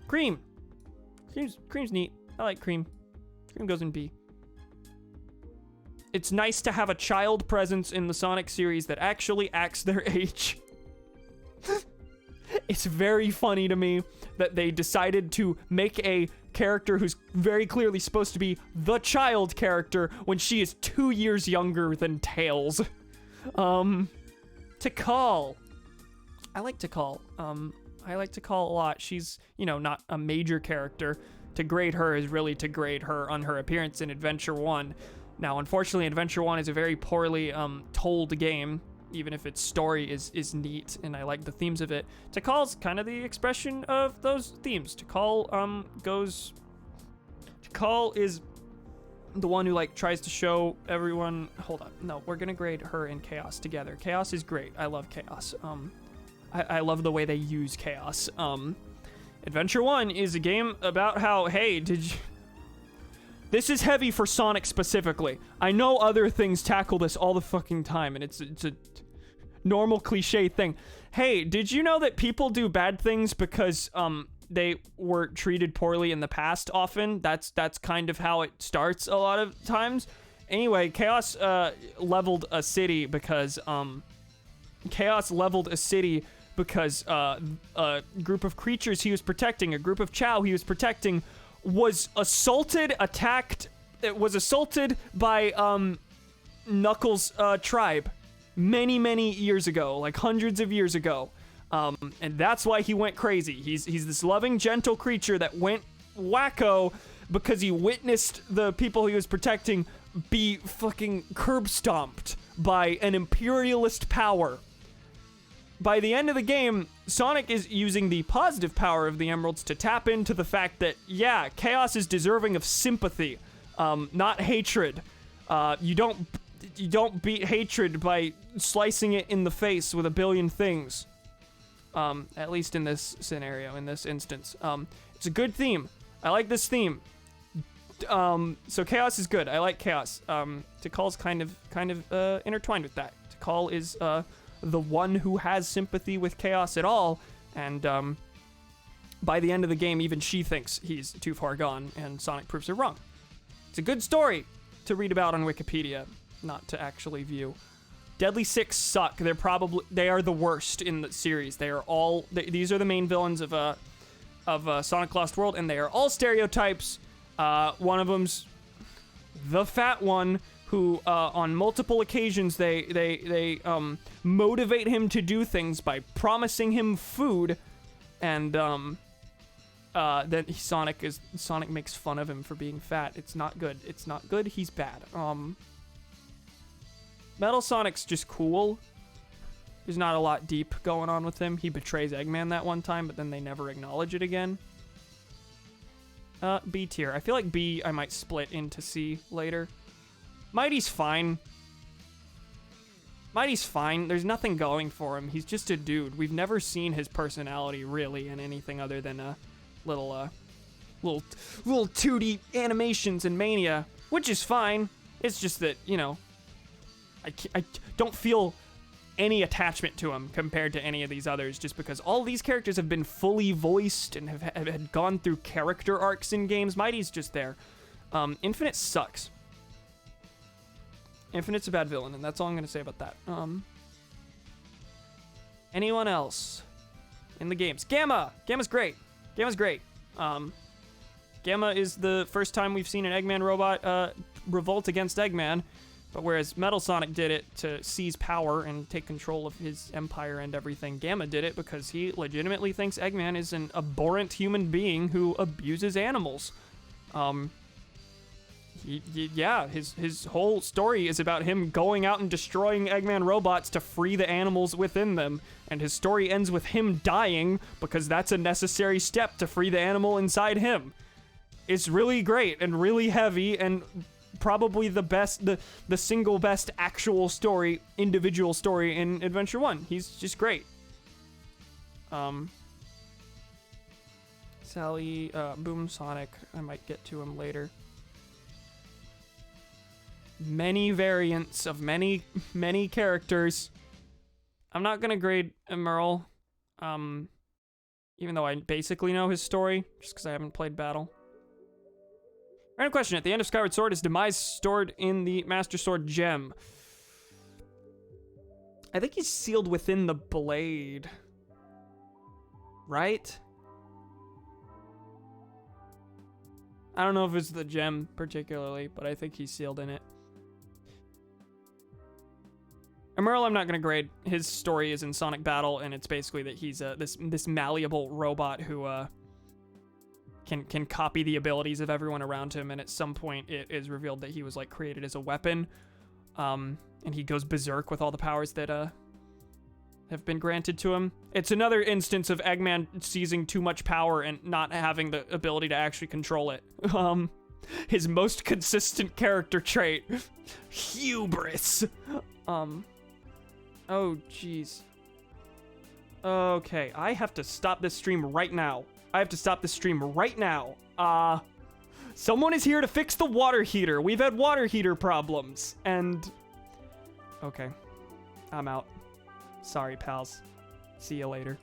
Cream. Cream's neat. I like Cream. Cream goes in B. It's nice to have a child presence in the Sonic series that actually acts their age. It's very funny to me that they decided to make a character who's very clearly supposed to be the child character when she is 2 years younger than Tails. Tikal. I like Tikal. I like Tikal a lot. She's, not a major character. To grade her is really to grade her on her appearance in Adventure 1. Now, unfortunately, Adventure 1 is a very poorly told game, even if its story is neat, and I like the themes of it. Tikal's kind of the expression of those themes. Tikal is the one who, tries to show everyone... Hold on. No, we're gonna grade her and Chaos together. Chaos is great. I love Chaos. I love the way they use Chaos. Adventure 1 is a game about how, hey, did you... This is heavy for Sonic specifically. I know other things tackle this all the fucking time, and it's a normal cliche thing. Hey, did you know that people do bad things because they were treated poorly in the past often? That's kind of how it starts a lot of times. Anyway, Chaos leveled a city because a group of creatures he was protecting, a group of Chow he was protecting, was assaulted by Knuckles' tribe many years ago, hundreds of years ago, and that's why he went crazy. He's this loving, gentle creature that went wacko because he witnessed the people he was protecting be fucking curb stomped by an imperialist power. By the end of the game, Sonic is using the positive power of the emeralds to tap into the fact that, yeah, Chaos is deserving of sympathy, not hatred. You don't beat hatred by slicing it in the face with a billion things. At least in this scenario, in this instance. It's a good theme. I like this theme. So Chaos is good. I like Chaos. Tikal's kind of intertwined with that. Tikal is the one who has sympathy with Chaos at all, and by the end of the game, even she thinks he's too far gone, and Sonic proves her wrong. It's a good story to read about on Wikipedia, not to actually view. Deadly Six suck. They are the worst in the series. They are all these are the main villains of Sonic Lost World, and they are all stereotypes. One of them's the fat one, who on multiple occasions they motivate him to do things by promising him food, and then Sonic makes fun of him for being fat. It's not good. It's not good. He's bad. Metal Sonic's just cool. There's not a lot deep going on with him. He betrays Eggman that one time, but then they never acknowledge it again. B tier. I feel like B I might split into C later. Mighty's fine. There's nothing going for him. He's just a dude. We've never seen his personality really in anything other than little 2D animations in Mania, which is fine. It's just that, I don't feel any attachment to him compared to any of these others, just because all these characters have been fully voiced and have had gone through character arcs in games. Mighty's just there. Infinite sucks. Infinite's a bad villain, and that's all I'm going to say about that. Anyone else in the games? Gamma! Gamma's great. Gamma is the first time we've seen an Eggman robot revolt against Eggman, but whereas Metal Sonic did it to seize power and take control of his empire and everything, Gamma did it because he legitimately thinks Eggman is an abhorrent human being who abuses animals. His whole story is about him going out and destroying Eggman robots to free the animals within them, and his story ends with him dying because that's a necessary step to free the animal inside him. It's really great and really heavy and probably the best, the single best actual story, individual story in Adventure 1. He's just great. Sally, Boom Sonic, I might get to him later. Many variants of many characters. I'm not gonna grade Emerl, even though I basically know his story, just because I haven't played Battle. Random question, at the end of Skyward Sword, is Demise stored in the Master Sword gem? I think he's sealed within the blade. Right? I don't know if it's the gem particularly, but I think he's sealed in it. Emerl, I'm not gonna grade. His story is in Sonic Battle, and it's basically that he's this malleable robot who can copy the abilities of everyone around him, and at some point it is revealed that he was like created as a weapon, and he goes berserk with all the powers that have been granted to him. It's another instance of Eggman seizing too much power and not having the ability to actually control it. His most consistent character trait, hubris. Oh, jeez. Okay, I have to stop this stream right now. Someone is here to fix the water heater. We've had water heater problems, and... Okay. I'm out. Sorry, pals. See you later.